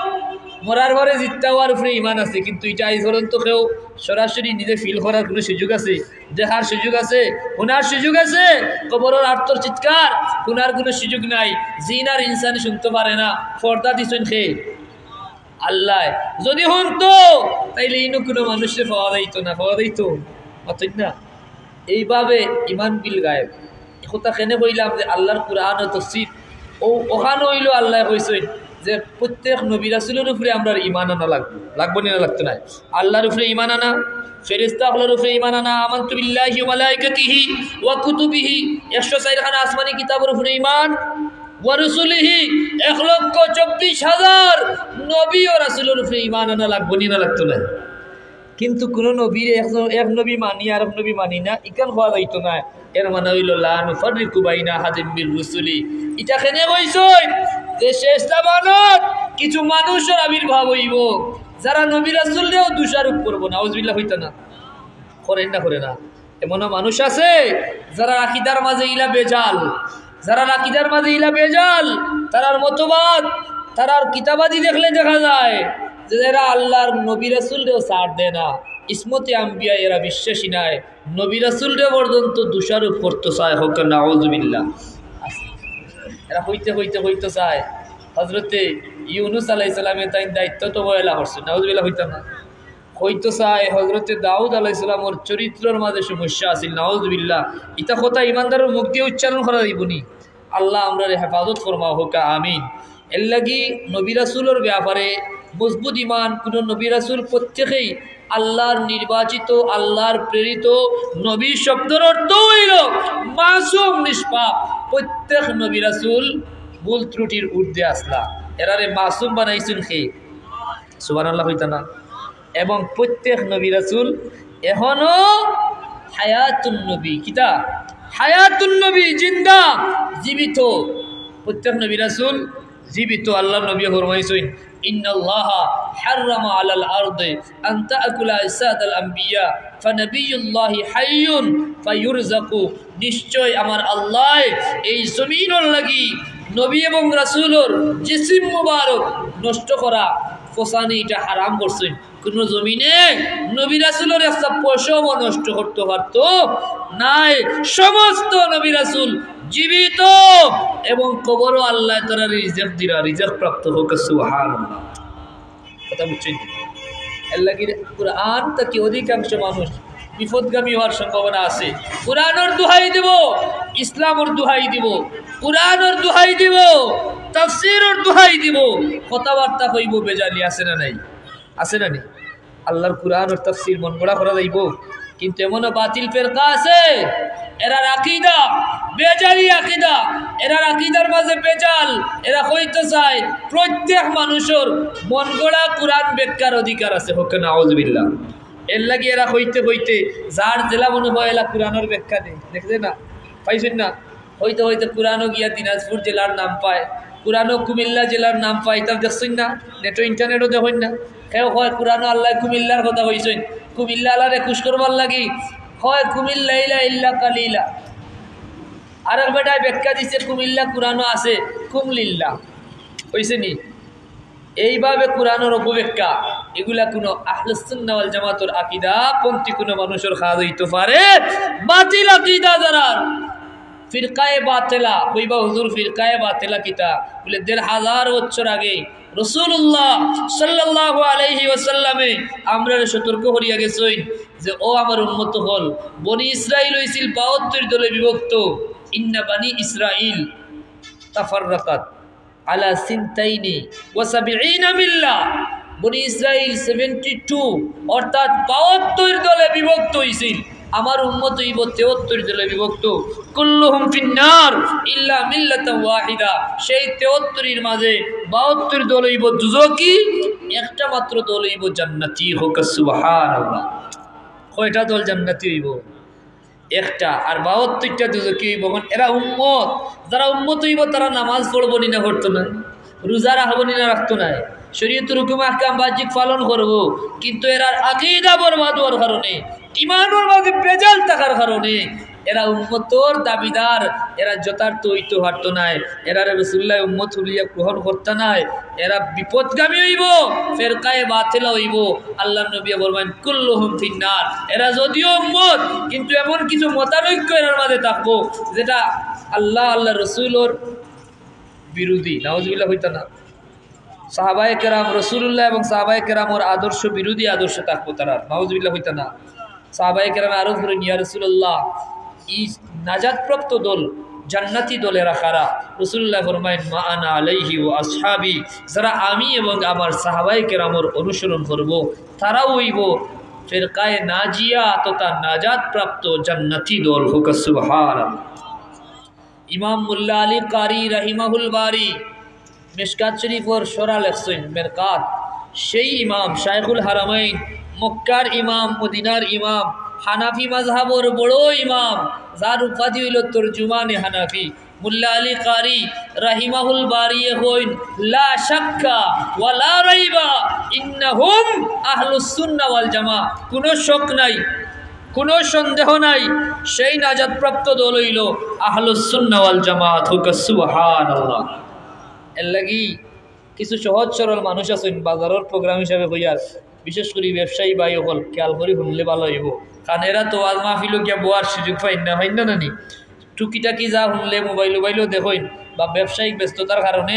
মরার পরে জিতটা হওয়ার উপরে ইমান আছে, কিন্তু এটা এই পর্যন্ত কেউ সরাসরি নিজে ফিল করার কোনো সুযোগ আছে? দেখার সুযোগ আছে? শোনার সুযোগ আছে? কবরের আর্তর চিৎকার শোনার কোনো সুযোগ নাই। জিন আর ইনসানি শুনতে পারে না। পর্দা দিছেন খেয়ে আল্লাহ। যদি শুনতো তাইলে ইনো কোনো মানুষের পাওয়া যাইতো না, পাওয়া যাইতো অতই না। এইভাবে ইমান বিল গায়েব কথা কেনে কইলাম যে আল্লাহর কুরআন ও তাফসীর ও ওখানে হইল আল্লাহ কইছেন যে প্রত্যেক নবী রাসূলের উপরে আমরা ঈমান আনা লাগবো না লাগতো না। আল্লাহর উপরে ঈমান আনা, ফেরেশতাগুলোর উপরে ঈমান আনা, আমানতু বিল্লাহি ওয়া মালাইকাতিহি ওয়া কুতুবিহি 104 খানা আসমানি কিতাবের উপরে ঈমান, ওয়া রাসূলিহি 1,24,000 নবী ও রাসূলের উপরে ঈমান আনা লাগবো না লাগতো না। কিন্তু কোন নবীর এক নবী মানি আর এক নবী মানি না, ইকান হওয়া যাইতো না। এর মানে হইল লা নুফাররিকু বাইনা আহাদিন মির রুসুলি। এটা কেনে কইছই যে শেষ জামানত কিছু মানুষের আবির্ভাব হইব যারা নবী রাসূলরেও দোষারোপ করব না, আউযুবিল্লাহ হইতো না, করেন না করে না। এমন মানুষ আছে যারা আকীদার মাঝে ইলা বেজাল, যারা আকীদার মাঝে ইলা বেজাল, তারার মতবাদ তারার কিতাবাদি দেখলে দেখা যায় যে এরা আল্লাহর নবী রাসূলরেও ছাড় দেয় না, ইসমতে আম্বিয়া এরা বিশ্বাসী নাই, নবী রাসূলরে পর্যন্ত দোষারোপ করতে চায়। হোক না আউযুবিল্লাহ। এরা হইতে হইতে হইতে চায় হযরতে ইউনুস আলাইহিস সালামের তাই দায়িত্ব তো বয়লা করছে, নাউযুবিল্লাহ হইতো না। হইতো চায় হযরতে দাউদ আলাইহিস সালামের চরিত্রের মাঝে সমস্যা আছিল, নাউযুবিল্লাহ। ইটা কথা ইমানদারের মুখ দিয়ে উচ্চারণ করা যাইবনি। আল্লাহ আমরার হেফাজত ফরমাও, হোক আমিন। এর লাগি নবী রাসূলের ব্যাপারে মজবুত ইমান। কোন নবী রাসূল প্রত্যেকেই আল্লাহর নির্বাচিত, আল্লাহর প্রেরিত। নবী শব্দের অর্থ হইল মাসুম, নিষ্পাপ। প্রত্যেক নবী রাসূল ভুল ত্রুটির ঊর্ধ্বে আসলা, এরারে মাসুম বানাইছেন কে? সুবহানাল্লাহ হইতা না। এবং প্রত্যেক নবী রাসূল এখনো হায়াতুন নবী, কিতা হায়াতুন নবী, জিন্দা, জীবিত। প্রত্যেক নবী রাসূল জীবিত। আল্লাহ নবী ফরমাইছেন ইন্নাল্লাহা হাররামা আলাল আরদি আন তাকুলা আজসাদাল আম্বিয়া ফানাবিয়ুল্লাহি হাইয়ুন ফায়ুরযাকু। নিশ্চয় আমার আল্লাহ এই জমিনের লাগি নবী এবং রাসূলের জিসিম মুবারক নষ্ট করা, ফসানি, এটা হারাম করছেন। কোন জমিনে নবী রাসূলের একটা পশমও নষ্ট করতে পারতো নাই। সমস্ত নবী রাসূল জীবিত এবং কবরও আল্লাহ তাআলা রিজক দিরা, রিজক প্রাপ্ত হোক। সুবহানাল্লাহ। কথা বুঝছেন? এর লাগি কুরআন থেকে অধিকাংশ মানুষ বিপদগামী হওয়ার সম্ভাবনা আছে। কুরআনের দোহাই দিব, ইসলামের দোহাই দিব, কুরআনের দোহাই দিব, তাফসীরের দোহাই দিব, কথাবার্তা কইব বেজালি আছে না নাই? আছে না নেই? আল্লাহর কুরআন আর তাফসীর মন গড়া করা যাইব, কিন্তু এমনও বাতিল ফেরকা আছে এরার আকীদা বেজালি আকীদা, এরার আকীদার মাঝে বেজাল। এরা কইতে চায় প্রত্যেক মানুষের মন গড়া কুরআন ব্যাখ্যার অধিকার আছে। হোক না আউযুবিল্লাহ। এর লাগি এরা হইতে হইতে যার জেলা মনে হয় এলা কুরআনের ব্যাখ্যা নেই, দেখছেন না? পাইছেন না? হইতে হইতে কুরআনও গিয়া দিনাজপুর জেলার নাম পায়, কুরআনও কুমিল্লা জেলার নাম পায়। তা দেখছেন না? নেটো ইন্টারনেটও দেখেন না? কেউ হয় কুরআনও আল্লাহ কুমিল্লার কথা কইছেন, কুমিল্লা আল্লাহরে খুশ করবার লাগি হয় কুমিল্লা ইলা ইল্লা কালিলা। আর এক বেটায় ব্যাখ্যা দিচ্ছে কুমিল্লা কুরআনও আছে কুমলিল্লা, হইছে নি? এইভাবে কুরআনের অপব্যাখ্যা, এগুলা কোনো আহলুস সুন্নাহ ওয়াল জামাতের আকীদা পন্থী কোনো মানুষের খাওয়া হইতে পারে। বাতিল আকীদা যারা ফিরকায়ে বাতিলা কইবা হুজুর ফিরকায়ে বাতিলা কিতা বলে ১৫০০ বছর আগে রাসূলুল্লাহ সাল্লাল্লাহু আলাইহি ওয়াসাল্লামে আমরা সতর্ক করিয়া গেছেন যে ও আমার উম্মত হল, বনি ইসরাইল হইছিল ৭২ দলে বিভক্ত। ইন্না বানি ইসরাইল তাফাররাকাত আলা সিনতাইনি ওয়া সাবঈনা মিল্লাহ। বনি ইসরাইল 72 অর্থাৎ ৭২ দলে বিভক্ত হইছিল। আমার উম্মত হইব ৭৩ দলে বিভক্ত। কুল্লুহুম ফিন্নার ইল্লা মিল্লাতান ওয়াহিদা। সেই ৭৩ মাঝে ৭২ দল হইব দুজকি, একটা মাত্র দল হইব জান্নাতি। হোক সুবহানাল্লাহ। কয়টা দল জান্নাতি হইব? একটা। আর ৭২টা দুজকি হইব। এরা উম্মত, যারা উম্মত হইব তারা নামাজ পড়বো নি না পড়তো না, রোজা রাখবো নি না রাখতো না, শরীয়তের হুকুম আহকাম বাহ্যিক পালন করব, কিন্তু এরা আকীদা বরবাদ হওয়ার কারণে, ঈমানের মাঝে বেজাল থাকার কারণে এরা উম্মতর দাবিদার, এরা যথার্থ হইতে পারত নাই, এরা রাসূলুল্লাহ উম্মত হলিয়া গ্রহণ করতে নাই, এরা বিপদগামী হইব, ফেরকায়ে বাতিলা হইব। আল্লাহ নবী বলবেন কুল্লুহুম ফিন্নার, এরা যদিও উম্মত কিন্তু এমন কিছু মতানৈক্য এর মাঝে থাকবো যেটা আল্লাহ আল্লাহ রসুলোর বিরোধী, নাউজুবিল্লাহ হইতা না। সাহাবায়ে কেরাম রাসূলুল্লাহ এবং সাহাবায়ে কেরামের আদর্শ বিরোধী আদর্শ থাকবো তারা, নাউজুবিল্লাহ হইতা না। সাহাবায়ে কেরাম আরো বলেন ইয়া রাসূলুল্লাহ, এই নাজাতপ্রাপ্ত দল জান্নাতি দলেরা কারা? রাসূলুল্লাহ ফরমায়েন মা আনা আলাইহি ওয়া আসহাবি, যারা আমি এবং আমার সাহাবায়ে কেরামের অনুসরণ করব তারাও হইব ফিরকায়ে নাজিয়া তথা নাজাতপ্রাপ্ত জান্নাতি দল। হোক সুবহানাল্লাহ। ইমাম মুল্লা আলী কারি রাহিমাহুল বারি মিশকাত শরীফর সরা লেখছেন মেরকাত, সেই ইমাম শাইখুল হারামাইন, মক্কার ইমাম, মদিনার ইমাম, হানাফি মাযহাবর বড় ইমাম, যার উপাধি হইল তরজুমানে হানাফি, মুল্লা আলী কারি রাহিমাহুল বারি হইন লা শাক্কা ওয়া লা রাইবা ইন্নাহুম আহলুস সুন্নাহ ওয়াল জামাআহ, কোনো শক নাই, কোনো সন্দেহ নাই, সেই নাজাতপ্রাপ্ত দল হইল আহলুস সুন্নাহ ওয়াল জামাআত। হোক সুবহানাল্লাহ। এর লাগি কিছু সহজ সরল মানুষ আছেন বাজারের প্রোগ্রাম হিসাবে হইয়ার, বিশেষ করে ব্যবসায়ী ভাই হল খেয়াল করে শুনলে ভালো হইব, কারণ এরা তো আজ মাহফিলও গিয়া বোয়ার সুযোগ পাইন না নানি, টুকিটাকি যা শুনলে মোবাইলও দেখইন বা ব্যবসায়িক ব্যস্ততার কারণে।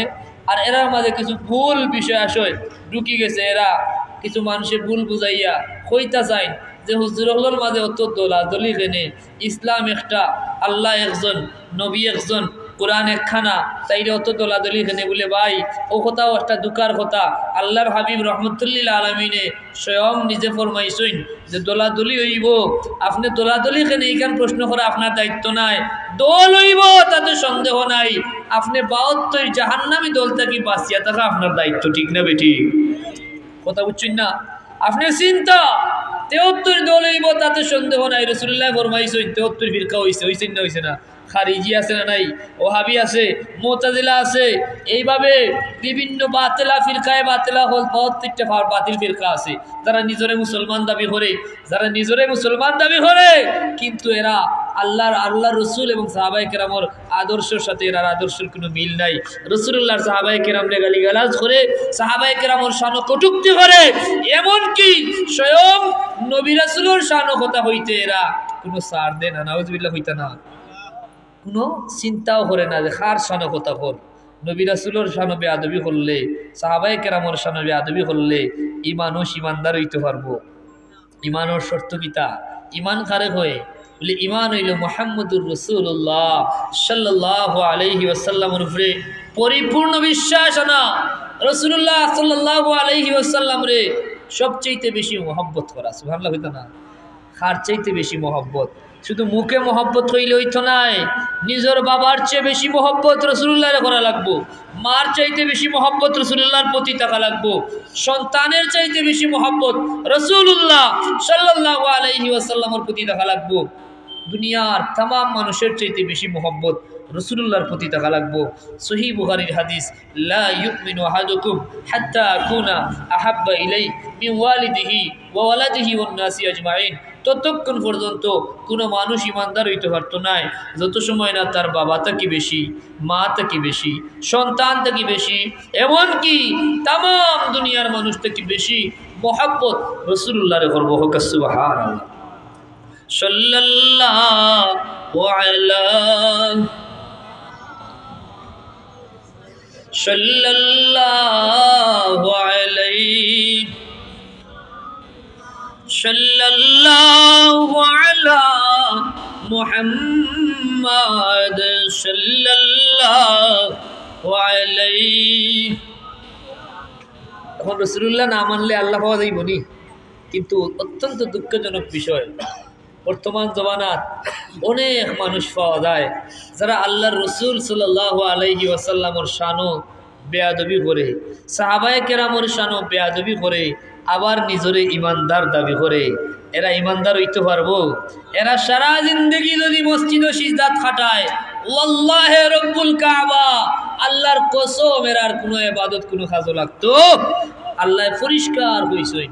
আর এরার মাঝে কিছু ভুল বিষয় আসয় ঢুকি গেছে, এরা কিছু মানুষের ভুল বুঝাইয়া কইতা চাইন যে হুজুরগুলোর মাঝে অত দলাদলি কেনে, ইসলাম একটা, আল্লাহ একজন, নবী একজন, কোরআন একখানা, তাইলে অত দলাদলি কেনে বলে। ভাই ও কথাও একটা দুঃখার কথা। আল্লাহর হাবিব রহমতুল্লিল আলমিনে স্বয়ং নিজে ফরমাইছেন যে দলাদলি হইব, আপনি দলাদলি কেনে এইখান প্রশ্ন করা আপনার দায়িত্ব নাই, দল হইব তাতে সন্দেহ নাই, আপনি ৭২ জাহান্নামী দল থেকে বাঁচিয়া থাকা আপনার দায়িত্ব, ঠিক না বেটি? কথা বুঝছেন না? আপনি চিন্তা ৭৩ দল হইব তাতে সন্দেহ নাই, রাসূলুল্লাহ ফরমাইছেন ৭৩ ফিরকা হইছেন না হইছে না? খারিজি আছে না নাই, ওহাবি আছে, মুতাজিলা আছে, এইভাবে বিভিন্ন বাতিলা ফিরকায় বাতিলা হল ৭২টা বাতিল ফিরকা আছে, যারা নিজরে মুসলমান দাবি করে, যারা নিজরে মুসলমান দাবি করে কিন্তু এরা আল্লাহ রসুল এবং সাহাবায়ে কেরামের আদর্শের সাথে এর আদর্শের কোনো মিল নাই। রাসূলুল্লাহর সাহাবায়ে কেরামরে গালিগালাজ করে, সাহাবায়ে কেরামের শান কটূক্তি করে, এমনকি স্বয়ং নবী রাসূলের শান কথা হইতে এরা কোনো সার দেয় না, নাউজুবিল্লাহ হইতা না, কোনো চিন্তাও করে না যে কার শান কথা হল। নবী রাসূলের শান বেয়াদবি করলে, সাহাবায়ে কেরামের শান বেয়াদবি করলে মানুষ ইমানদার হইতে পারবো। ইমানের শর্ত কিতা? ইমান কারে হয়ে বলে ইমান হইল মুহাম্মদুর রাসূলুল্লাহ সাল্লাল্লাহু আলাইহি ওয়াসাল্লামের উপরে পরিপূর্ণ বিশ্বাস আনা, রাসূলুল্লাহ সাল্লাল্লাহু আলাইহি ওয়াসাল্লাম রে সবচেয়ে বেশি মহব্বত করা। সুবহানাল্লাহ হইতো না? কার চাইতে বেশি মহব্বত? শুধু মুখে মহব্বত হইলে হইতো নাই, নিজের বাবার চেয়ে বেশি মহব্বত রাসূলুল্লাহর করা লাগবো, মার চাইতে বেশি মহব্বত রাসূলুল্লাহর প্রতি থাকা লাগবো, সন্তানের চাইতে বেশি মহব্বত রাসূলুল্লাহ সাল্লাল্লাহু আলাইহি ওয়াসাল্লামের প্রতি থাকা লাগবো, দুনিয়ার तमाम মানুষের চাইতে বেশি মহব্বত রাসূলুল্লাহর প্রতি থাকা লাগবো। সহিহ বুখারীর হাদিস, লা ইউমিনু আহাদুকুম হাত্তা আকুনা আহাব্বা ইলাই মিন ওয়ালিদিহি ওয়া ওয়ালাদিহি ওয়ান নাসি আজমাইন, ততক্ষণ পর্যন্ত কোনো মানুষ ইমানদার হইতে পারতো না যত সময় না তার বাবা থেকে বেশি, মা থেকে বেশি, সন্তান থেকে বেশি, এমনকি तमाम দুনিয়ার মানুষ থেকে বেশি মহব্বত রাসূলুল্লাহর করব। হোক সুবহানাল্লাহ। সাল্লাল্লাহু আলাইহি সাল্লাল্লাহু আলা মুহাম্মাদ সাল্লাল্লাহু আলাইহি। এখন রাসূলুল্লাহ না মানলে আল্লাহ পাওয়া যাইব নি? কিন্তু অত্যন্ত দুঃখজনক বিষয়, বর্তমান জমানাত অনেক মানুষ পাওয়া যায় যারা আল্লাহর রসুল সাল্লাল্লাহু আলাইহি ওয়াসাল্লামের শানও বেয়াদবি করে, সাহাবায়ে কেরামের শানও বেয়াদবি করে, আবার নিজরে ইমানদার দাবি করে। এরা ইমানদার হইতে পারবো? এরা সারা জিন্দগি যদি মসজিদ ও সিজদাত খাটায়, ওয়াল্লাহি রব্বুল কাবা, আল্লাহর কসম এরার কোনো ইবাদত কোনো কাজে লাগতো? আল্লাহ পরিষ্কার কইছেন,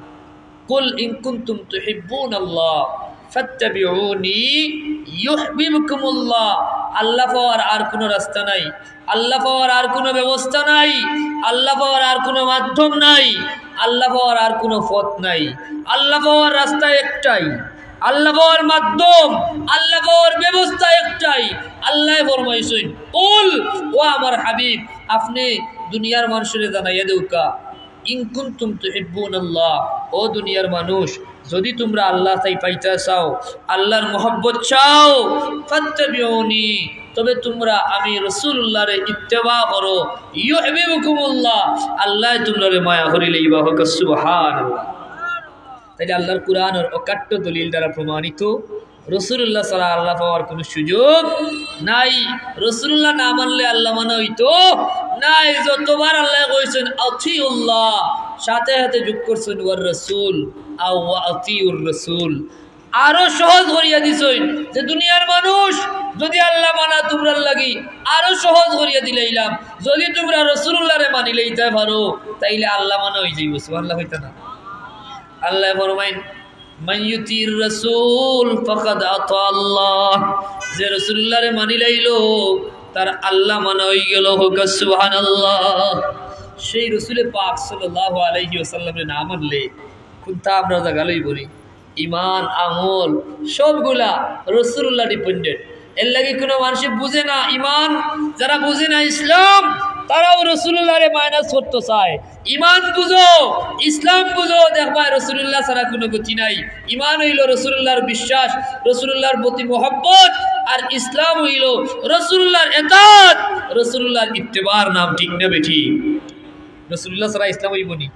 কুল ইন কুনতুম তুহিব্বুনাল্লাহ ফাত্তাবিউনি ইউহিব্বুকুমুল্লাহ। আল্লাহ পাওয়ার আর কোনো রাস্তা নাই, আল্লাহ পাওয়ার আর কোনো ব্যবস্থা নাই, আল্লাহ পাওয়ার আর কোনো মাধ্যম নাই, আল্লাহ পাওয়ার আর কোনো পথ নাই। আল্লাহ পাওয়ার রাস্তা একটাই, আল্লাহ পাওয়ার মাধ্যম, আল্লাহ পাওয়ার ব্যবস্থা একটাই। আল্লাহ ফরমাইছেন, কুল, ও আমার হাবিব, আপনি দুনিয়ার মানুষের জানাইয়া দেউকা, ইন কুনতুম তুহিব্বুনাল্লাহ, ও দুনিয়ার মানুষ, যদি তোমরা আল্লাহ তাই পাইতে চাও, আল্লাহর মহব্বত চাও, ফাত্তাবিউনি, তবে তোমরা আমি রাসূলুল্লাহর ইত্তেবা করো, ইউহিব্বুকুমুল্লাহ, আল্লাহ তোমরা মায়া করি লইবা। হোক সুবহানাল্লাহ। তাই আল্লাহর কুরআনের অকাট্য দলিল দ্বারা প্রমাণিত রাসূলুল্লাহ ছাড়া আল্লাহ পাওয়ার কোনো সুযোগ নাই। রাসূলুল্লাহ না মানলে আল্লাহ মানা হইতো নাই। যতবার আল্লাহ কইছেন আতিউল্লাহ, সাথে সাথে যোগ করছেন ওয়ার রাসূল, আও আতিউর রাসূল। আরো সহজ করিয়া দিছেন যে দুনিয়ার মানুষ, যদি আল্লাহ মানা তোমরা লাগি আরো সহজ করিয়া দিলাইলাম, যদি তোমরা রাসূলুল্লাহরে মানি লইতে পারো তাইলে আল্লাহ মানা হই যাইব। সুবহানাল্লাহ হইতা না? আল্লাহ ফরমাইন, মান ইউতির রাসূল ফাকাদ আতা আল্লাহ, যে রাসূলুল্লাহরে মানি লাইলো তার আল্লাহ মানা হই গেল। হোক সুবহানাল্লাহ। সেই রাসূলে পাক সাল্লাল্লাহু আলাইহি ওয়াসাল্লামের না মানলে কোনটা আমরা জাগালই বলি, ইমান আমল সবগুলা রাসূলুল্লাহ ডিপেন্ডেন্ট। এর লাগি কোনো মানুষ বুঝে না ইমান, যারা বুঝে না ইসলাম, তারাও রাসূলুল্লাহরে মাইনাস করতে চায়। ইমান বুঝো, ইসলাম বুঝো, দেখবা রাসূলুল্লাহ ছাড়া কোনো গতি নাই। ইমান হইল রাসূলুল্লাহর বিশ্বাস, রাসূলুল্লাহর প্রতি মহব্বত, আর ইসলাম হইল রাসূলুল্লাহর ইতাআত, রাসূলুল্লাহর ইত্তেবার নাম। ঠিক না বেঠি? রাসূলুল্লাহ ছাড়া ইসলাম হইব নি?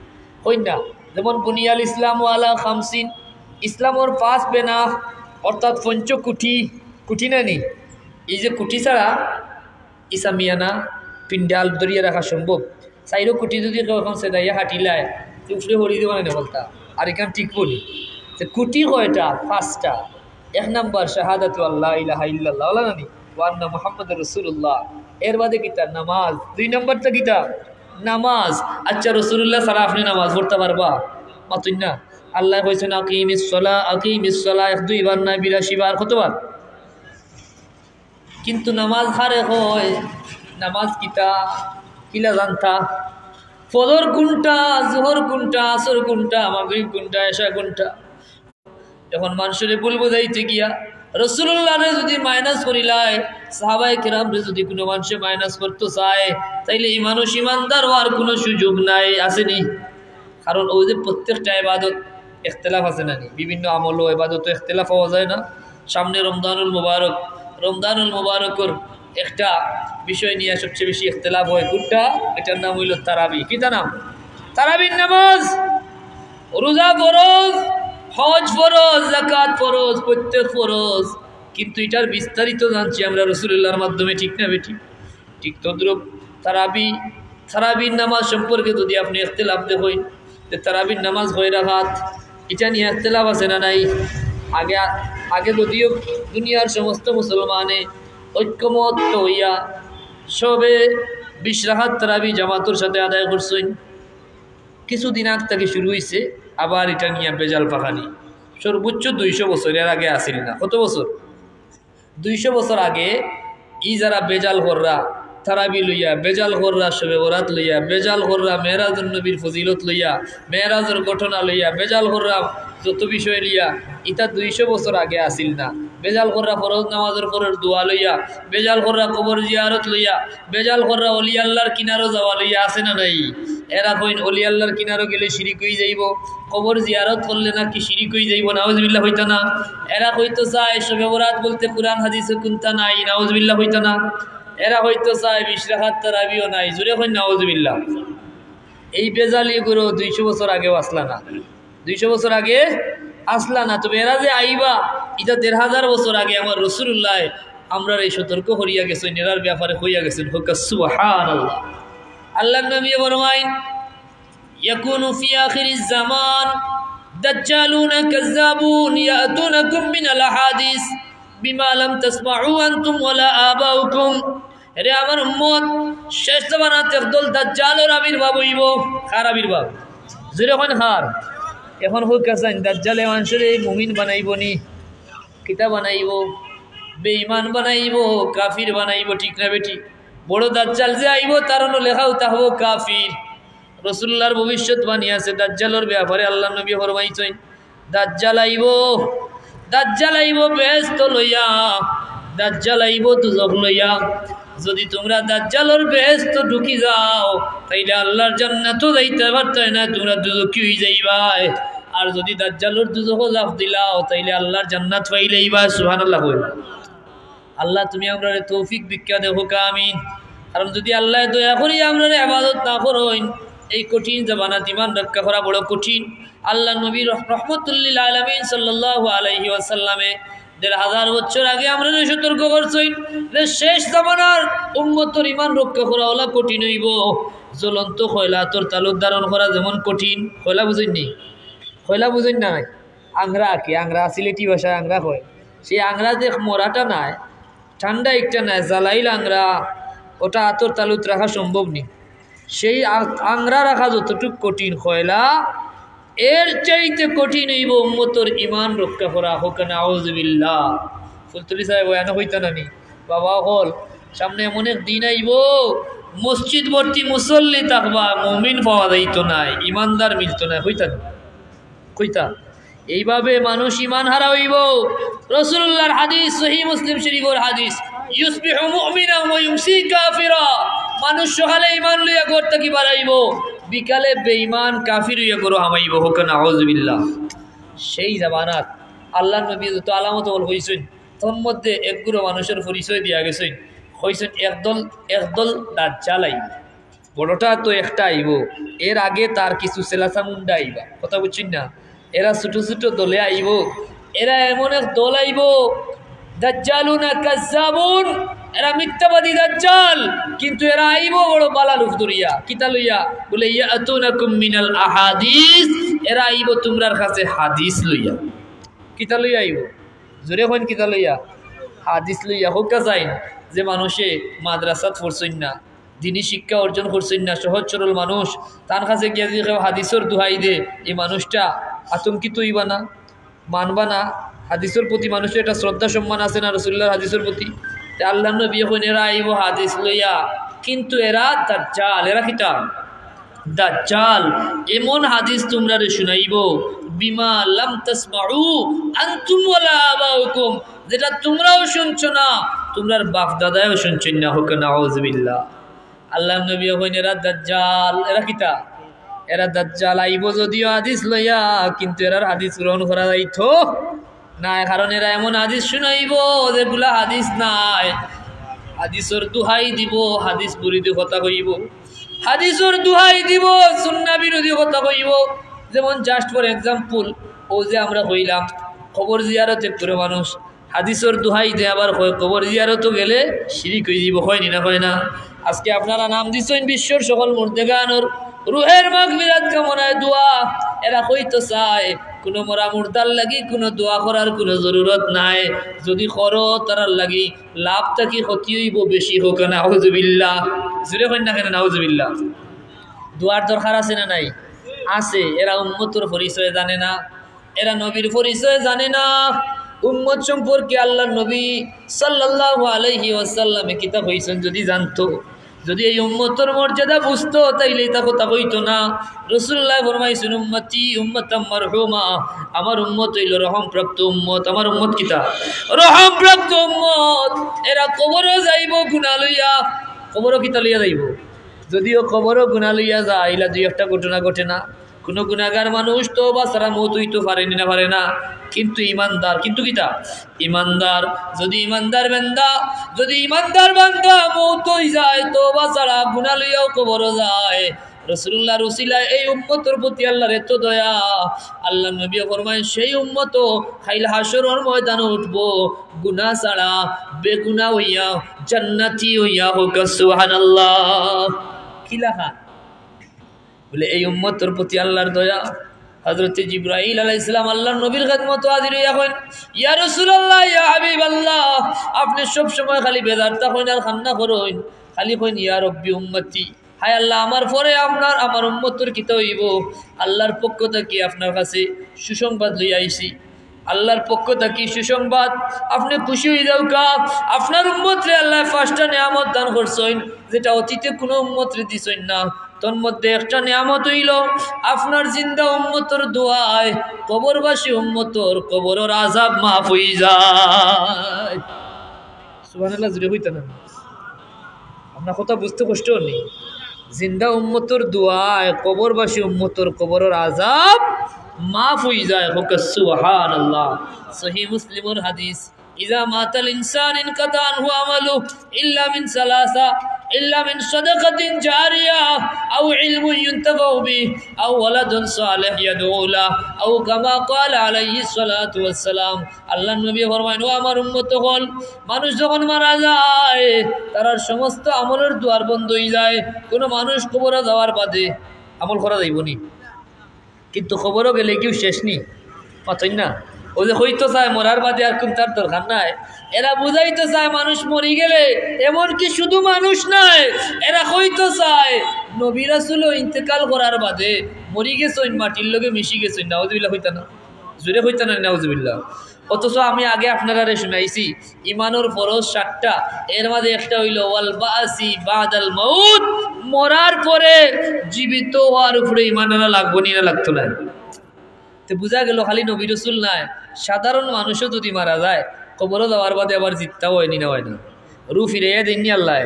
হই না। যেমন বুনিয়াল ইসলাম আলা খামসিন, ইসলামর 5 বেনা অর্থাৎ পঞ্চকুটি, কুটি না নি? এই যে কুটি ছাড়া ইসামিয়ানা পিন্ডাল ধরিয়া রাখা সম্ভব। 4 কোটি যদি কেউ এখন সেদাইয়া হাঁটিলায় উপরে হরি দেওয়া না বলতা, আর এখান ঠিক বলি যে কুটি কয়টা? 5টা। 1 নম্বর শাহাদাতু আল্লাহ ইলাহা ইল্লাল্লাহ, ওলা নানি, ওয়া আন্না মুহাম্মাদুর রাসূলুল্লাহ। এর বাদে কিতা? নামাজ। 2 নম্বরটা কিতা? নামাজ। আচ্ছা, রাসূলুল্লাহ ছাড়া আপনি নামাজ পড়তে পারবা? মাতুন না। আল্লাহ কইছেন আকিমিস সালাহ, আকিমিস সালাহ 1-2 বার না 82 বার, কতবার? কিন্তু নামাজ হারে হয়, নামাজ কিতা কিলা জানতা? ফজর কোনটা, জোহর কোনটা, আসর কোনটা, মাগরিব কোনটা, এশা কোনটা? এখন মানুষের ভুল বোঝাইতে গিয়া রাসূলুল্লাহরে যদি মাইনাস করিলায়, সাহাবায়ে কেরামরে যদি কোনো মানুষে মাইনাস করতে চায়, তাইলে এই মানুষ ইমানদার হওয়ার কোনো সুযোগ নাই। আসেনি? কারণ ওই যে প্রত্যেকটা ইবাদত ইখতিলাফ আছে না, বিভিন্ন আমল ও ইবাদত ইখতিলাফ হওয়া যায় না। সামনে রমজানুল মুবারক, রমজানুল মুবারকের একটা বিষয় নিয়ে সবচেয়ে বেশি ইখতিলাফ হয়। কোনটা? এটার নাম হইল তারাবি। কিতা নাম? তারাবির নামাজ। রোজা ফরজ, হজ ফরজ, যাকাত ফরজ, প্রত্যেক ফরজ, কিন্তু এটার বিস্তারিত জানছি আমরা রাসূলুল্লাহর মাধ্যমে। ঠিক না বেটি? ঠিক তদ্রুপ তারাবি, তারাবির নামাজ সম্পর্কে যদি আপনি ইখতিলাফ দেখেন যে তারাবির নামাজ হয় রাকাত, এটা নিয়ে ইখতিলাফ আছে না নাই? আগে আগে যদিও দুনিয়ার সমস্ত মুসলমানে ঐক্যমত হইয়া সবে 20 রাকাত তারাবি জামাতের সাথে আদায় করছেন। কিছুদিন আগ থেকে শুরু হয়েছে আবার এটা নিয়ে বেজাল পাখানি। সর্বোচ্চ 200 বছরের আগে আসিল না। কত বছর? 200 বছর আগে ই যারা বেজাল কররা তারাবি লইয়া, বেজাল কররা শবে বরাত লইয়া, বেজাল কররা মেরাজুন নবীর ফজিলত লইয়া, মেরাজের ঘটনা লইয়া, বেজাল কররা যত বিষয় লইয়া, ইটা 200 বছর আগে আসিল না। বেজাল কররা ফরজ নামাজের পরের দোয়া লইয়া, বেজাল কররা কবর জিয়ারত লইয়া, বেজাল কররা অলি আল্লাহর কিনারো যাওয়া লইয়া, আছে না নাই? এরা কইন অলি আল্লাহর কিনারো গেলে শিরিক হয়ে যাইব, কবর জিয়ারত করলে নাকি শিরিক হয়ে যাইব। নাউজুবিল্লাহ হইতা না? এরা হইতো চায় শবে বরাত বলতে কুরআন হাদিসে কোনটা নাই। নাউজুবিল্লাহ হইতা না? এরা হইতো চায় 20 রাকাত তারাবিও নাই। জুড়ে কইন নাউজুবিল্লাহ। এই বেজালি গুলো 200 বছর আগেও আসলা না, 200 বছর আগে আসলা না। তবে এরা যে আইবা এটা 1500 বছর আগে আমার রাসূলুল্লাহ আমরা এই সতর্ক করিয়া গেছেন, এরার ব্যাপারে হইয়া গেছেন। হোক সুবহানাল্লাহ। আল্লাহর নবী ফরমায়, ইয়াকুনু ফি আখিরিজ জামান দাজ্জালুনা কাযাবুন ইয়াতুনাকুম মিনাল আহাদিস বিমা লাম তাসমাউ আনতুম ওয়ালা আবাউকুম। রে আমার উম্মত, শেষ জামানাতে একদল দাজ্জালের আবির্ভাব হইব। কার আবির্ভাব? যেরকম হার এখন হোক আছেন দাজ্জালে মানুষের এই মুমিন বানাইব নি? কিতা বানাইব বেঈমান বানাইব কাফির বানাইব ঠিক না বেটি বড় দাজ্জাল যে আইব তার হলো লেখাও তাহব কাফির রাসূলুল্লাহর ভবিষ্যৎবাণী আছে দাজ্জালের ব্যাপারে আল্লাহ নবী ফরমাইছেন দাজ্জাল আইব বেহেশত লইয়া দাজ্জাল আইব দুজখ লইয়া যদি তোমরা দাজ্জালের বেহেশত ঢুকি যাও তাইলে আল্লাহর জান্নাতও যাইতে পারতে না তোমরা দুজখী হই যাইবাই আর যদি দাজ্জালের দুজখও জাফ দিলাও তাইলে আল্লাহর জান্নাত পাইলেইবা সুবহানাল্লাহ কই আল্লাহ তুমি আমরারে তৌফিক ভিক্ষা দেও আমিন কারণ যদি আল্লাহ দয়া করি আমরারে ইবাদত না করইন এই কঠিন জামানাত ঈমান রক্ষা করা বড় কঠিন আল্লাহ নবী রাহমাতুল লিল আলামিন সাল্লাল্লাহু আলাইহি ওয়াসাল্লামে ১৫০০ বছর আগে আমরারে সতর্ক করছেন যে শেষ জামানার উম্মতের ঈমান রক্ষা করা হলো কঠিন হইব জ্বলন্ত খয়লাতর তালুক ধারণ করা যেমন কঠিন খয়লা বুঝেননি খয়লা বুঝেন না নাই আংরা কি আংরা সিলেটি ভাষায় আংরা হয় সেই আংরা যে মরাটা নাই ঠান্ডা একটা নাই জ্বালাইল আংরা ওটা আতর তালুত রাখা সম্ভব নেই সেই আংরা রাখা যতটুকু কঠিন খয়লা এর চাইতে কঠিন হইব উম্মতর ঈমান রক্ষা করা হোক না আউযুবিল্লাহ ফুলতুলি সাহেব বয়ান হইতা নানি বাবা হল সামনে এমন এক দিন আইব মসজিদ ভর্তি মুসল্লি থাকবা মুমিন পাওয়া যাইতো নাই ঈমানদার মিলতো না কইতা এইভাবে মানুষ ঈমান হারা হইব রাসূলুল্লাহর হাদিস সহিহ মুসলিম শরীফের হাদিস ইউসবিহু মুমিনা ওয়া ইউমসি কাফিরা মানুষ সকালে ঈমান লইয়া ঘর থেকে বাড়াইব বিকালে বেঈমান কাফির হইয়া গরো হামাইব হোক না আউযুবিল্লাহ সেই জামানাত আল্লাহর নবী যত আলামত হইছেন তোর মধ্যে একগুলো মানুষের পরিচয় দিয়া গেছেন হইছেন একদল দাজ্জাল আইব বড়টা তো একটা আইব এর আগে তার কিছু সেলাসামুন্ডা আইবা কথা বুঝছেন না এরা ছোট ছোট দলে আইব এরা এমন এক দল আইব দাজ্জালুনা কাজ্জাবুন এরা মিথ্যাবাদী দাজ্জাল কিন্তু এরা আইব বড় বালা লুফ দরিয়া কিতা লইয়া বলে ইয়াতুনাকুম মিনাল আহাদিস এরা আইব তোমরার কাছে হাদিস লইয়া কিতা লইয়া আইব জোরে কোন কিতা লইয়া হাদিস লইয়া হোক যাইন যে মানুষে মাদ্রাসাত পড়ছেন না দিনী শিক্ষা অর্জন করছেন না সহজ সরল মানুষ তার কাছে গিয়ে যদি কেউ হাদিসের দোহাই দে এই মানুষটা আতঙ্কিত হইবা না মানবা না হাদিসের প্রতি মানুষের একটা শ্রদ্ধা সম্মান আছে না রাসূলুল্লাহর হাদিসের প্রতি আল্লাহ নবী এখন এরা আইব হাদিস লইয়া কিন্তু এরা দাজ্জাল এরা কিতা দাজ্জাল এমন হাদিস তোমরা শুনাইব বিমা লাম তাসমাউ আনতুম ওয়ালা আবাউকুম যেটা তোমরাও শুনছো না তোমরার বাপ দাদাও শুনছেন না হোক না আউযুবিল্লাহ আল্লাহ নবী এখন এরা দাজ্জাল এরা কিতা এরা দাজ্জাল আইব যদিও হাদিস লইয়া কিন্তু এরার হাদিস গ্রহণ করা যাইতো না কারণ এরা এমন হাদিস শুনাইব যেগুলা হাদিস নাই হাদিসের দোহাই দিব হাদিস বিরোধী কথা কইব হাদিসের দোহাই দিব সুন্নাহ বিরোধী কথা কইব যেমন জাস্ট ফর এক্সাম্পল ও যে আমরা কইলাম কবর জিয়ারতে করে মানুষ হাদিসের দোহাই দে আবার কবর জিয়ারতও গেলে শিরিক হয়ে দিব হয়নি না হয় না আজকে আপনারা নাম দিচ্ছেন বিশ্বর সকল মুর্দেগানোর রুহের মাগফিরাত কামনায় দোয়া এরা কইতো চায় কোনো মরা মুর্দার লাগি কোনো দোয়া করার কোনো জরুরত নাই যদি করো তারার লাগি লাভটা কি ক্ষতি হইব বেশি হোক না আউযুবিল্লাহ জুড়ে কই না কেন আউযুবিল্লাহ দোয়ার দরকার আছে না নাই আছে এরা উম্মতের পরিচয় জানে না এরা নবীর পরিচয় জানে না উম্মত সম্পর্কে আল্লাহর নবী সাল্লাল্লাহু আলাইহি ওয়াসাল্লামে কিতাব হইছেন যদি জানতো যদি এই উম্মতের মর্যাদা বুঝতো তাইলে তা কথা কইতো না রাসূলুল্লাহ ফরমাইছেন উম্মতি উম্মাতাম মারহুমা আমার উম্মত হইল রহমপ্রাপ্ত উম্মত আমার উম্মত কিতা রহমপ্রাপ্ত উম্মত এরা কবরও যাইব গুনাহ লইয়া কবরও কিতা লইয়া যাইব যদিও কবরও গুনাহ লইয়া যায় ইলা দুই একটা ঘটনা ঘটে না কোনো গুনাহগার মানুষ তো বা সারা মত হইতো পারেনি না পারে না কিন্তু ইমানদার কিন্তু কিতা ইমানদার যদি ইমানদার বান্দা মত হই যায় তওবা ছাড়া গুনাহ লইয়াও কবর যায় রাসূলুল্লাহর উসিলায় এই উম্মতের প্রতি আল্লাহর এত দয়া আল্লাহ নবী ফরমায় সেই উম্মত খাইল হাশরের ময়দানে উঠবো গুনাহ ছাড়া বেগুনাহ হইয়া জান্নাতি হইয়া হোক সুবহানাল্লাহ কি লেখা বলে এই উম্মতের প্রতি আল্লাহর দয়া হযরত জিবরাইল আলাইহিস সালাম আল্লাহর নবীর খিদমতে হাজির হইয়া কইন ইয়া রাসূলুল্লাহ ইয়া হাবিবাল্লাহ আপনি সব সময় খালি বেজার থাকেন আর কান্না করেন খালি কইন ইয়া রব্বি উম্মতি হায় আল্লাহ আমার পরে আমার উম্মতের কিতা হইব আল্লাহর পক্ষ থেকে আপনার কাছে সুসংবাদ লইয়া আইছি আল্লাহর পক্ষ থেকে সুসংবাদ, আপনি খুশি হয়ে যাও কা। আপনার উম্মতরে আল্লাহ ফার্স্টটা নিয়ামত দান করছেন যেটা অতীতে কোনো উম্মতরে দিছেন না। তোর মধ্যে একটা নিয়ামত হইল আপনার জিন্দা উম্মতর দোয়ায় কবরবাসী উম্মতর কবরের আযাব মাফ হয়ে যায়। সুবহানাল্লাহ জুড়ে হইতে না, আপনার কথা বুঝতে কষ্ট নেই। জিন্দা উম্মতর দোয়ায় কবরবাসী উম্মতর কবরের আযাব মাফ হয়ে যায়। সুবহানাল্লাহ। সহিহ মুসলিমের হাদিস, ইযা মাতাল ইনসান ইনকাতা আনহু আমালু ইল্লা মিন সালাসা ইল্লা মিন সাদাকাতিন জারিয়া আও ইলমুন ইউনতাফাউ বিহি আও ওয়ালাদুন সালিহ ইয়াদউ লাহু আও কামা ক্বালা আলাইহিস সালাতু ওয়াস সালাম। আল্লাহর নবী ফরমায়, ও আমার উম্মত হল, মানুষ যখন মারা যায় তার সমস্ত আমলের দুয়ার বন্ধ হয়ে যায়। কোনো মানুষ কবরে যাওয়ার বাদে আমল করা যাইবনি, কিন্তু খবরও গেলে কেউ শেষ নি পাতই না। ও যে হইতো চায় মরার বাদে আর কোন তার দরকার নাই। এরা বুঝাইতে চায় মানুষ মরি গেলে, এমনকি শুধু মানুষ নাই, এরা হইতো চায় নবী রাসূল ইন্তেকাল করার বাদে মরি গেছেন মাটির লগে মিশি গেছেন। নাউজুবিল্লাহ হইতা না, জোরে হইতা না নাউজুবিল্লাহ। অথচ আমি আগে আপনারা শুনাইছি ইমানের ফরজ 7টা, এর মাঝে একটা হইল ওয়াল বাসি বাদাল মাউত, মরার পরে জীবিত হওয়ার উপরে ইমান আনা লাগবো নি না লাগতো না। তো বোঝা গেল খালি নবী রাসূল নাই, সাধারণ মানুষও যদি মারা যায় কবরে যাওয়ার বাদে আবার জিততাও হয় নি না হয় না, রু ফিরে দেননি আল্লাহ।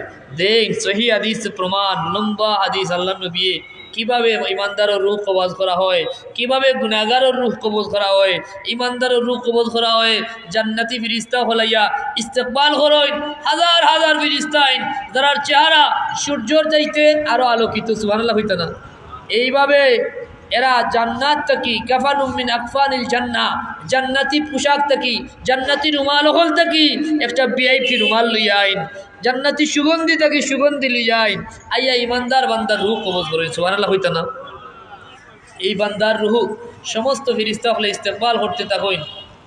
দেখ সহি হাদিস প্রমাণ, লম্বা হাদিস আল্লাহ নবী কিভাবে ইমানদারের রূহ কবজ করা হয়, কিভাবে গুনাহগারের রূহ কবজ করা হয়। ইমানদারের রূহ কবজ করা হয় জান্নাতি ফেরেশতা হলাইয়া ইস্তেকবাল করেন হাজার হাজার ফেরেশতা, যার চেহারা সূর্যের চাইতে আরো আলোকিত। সুবহানাল্লাহ হইতা না। এইভাবে এরা জান্নাত থেকে কাফানুম মিন আকফানিল জান্নাহ, জান্নাতি পোশাক থেকে, জান্নাতি রুমাল হল থেকে একটা ভিআইপি রুমাল লইয়া আইন, জান্নাতি সুগন্ধি থেকে সুগন্ধি লইয়া আইন, আইয়া ইমানদার বান্দার রূহ কবজ করেন। সুবহানাল্লাহ হইতা না। এই বান্দার রূহ সমস্ত ফেরেশতা হলে ইস্তেকবাল করতে থাকেন,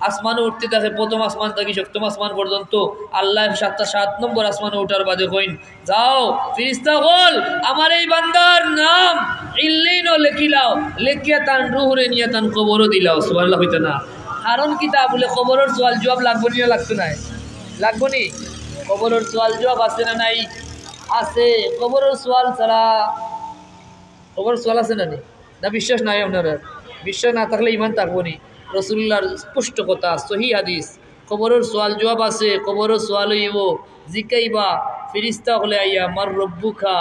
আসমানে উঠতে থাকে, প্রথম আসমান থেকে সপ্তম আসমান পর্যন্ত। আল্লাহ 7 নম্বর আসমানে ওঠার বাদে কইন, যাও ফেরেশতা হল আমার এই বান্দার নাম ইল্লিনও লেখিলাও, লেখিয়া তান রুহরে নিয়ে তান কবরও দিলাও। সুবহানাল্লাহ হইতা না। কারণ কি তা বলে কবরের সওয়াল জবাব লাগবো নি না লাগতো না? লাগবো নি। কবরের সওয়াল জবাব আছে না নাই? আছে। কবরের সওয়াল ছাড়া, কবরের সওয়াল আছে না নি? না বিশ্বাস নাই আপনারা? বিশ্বাস না থাকলে ইমান থাকবো নি। রাসূলুল্লাহর স্পষ্ট কথা, সহি হাদিস, কবরের সওয়াল জবাব আছে। কবরের সওয়াল হইব, জিকাইবা ফেরেশতা হলে আইয়া মার রব্বুকা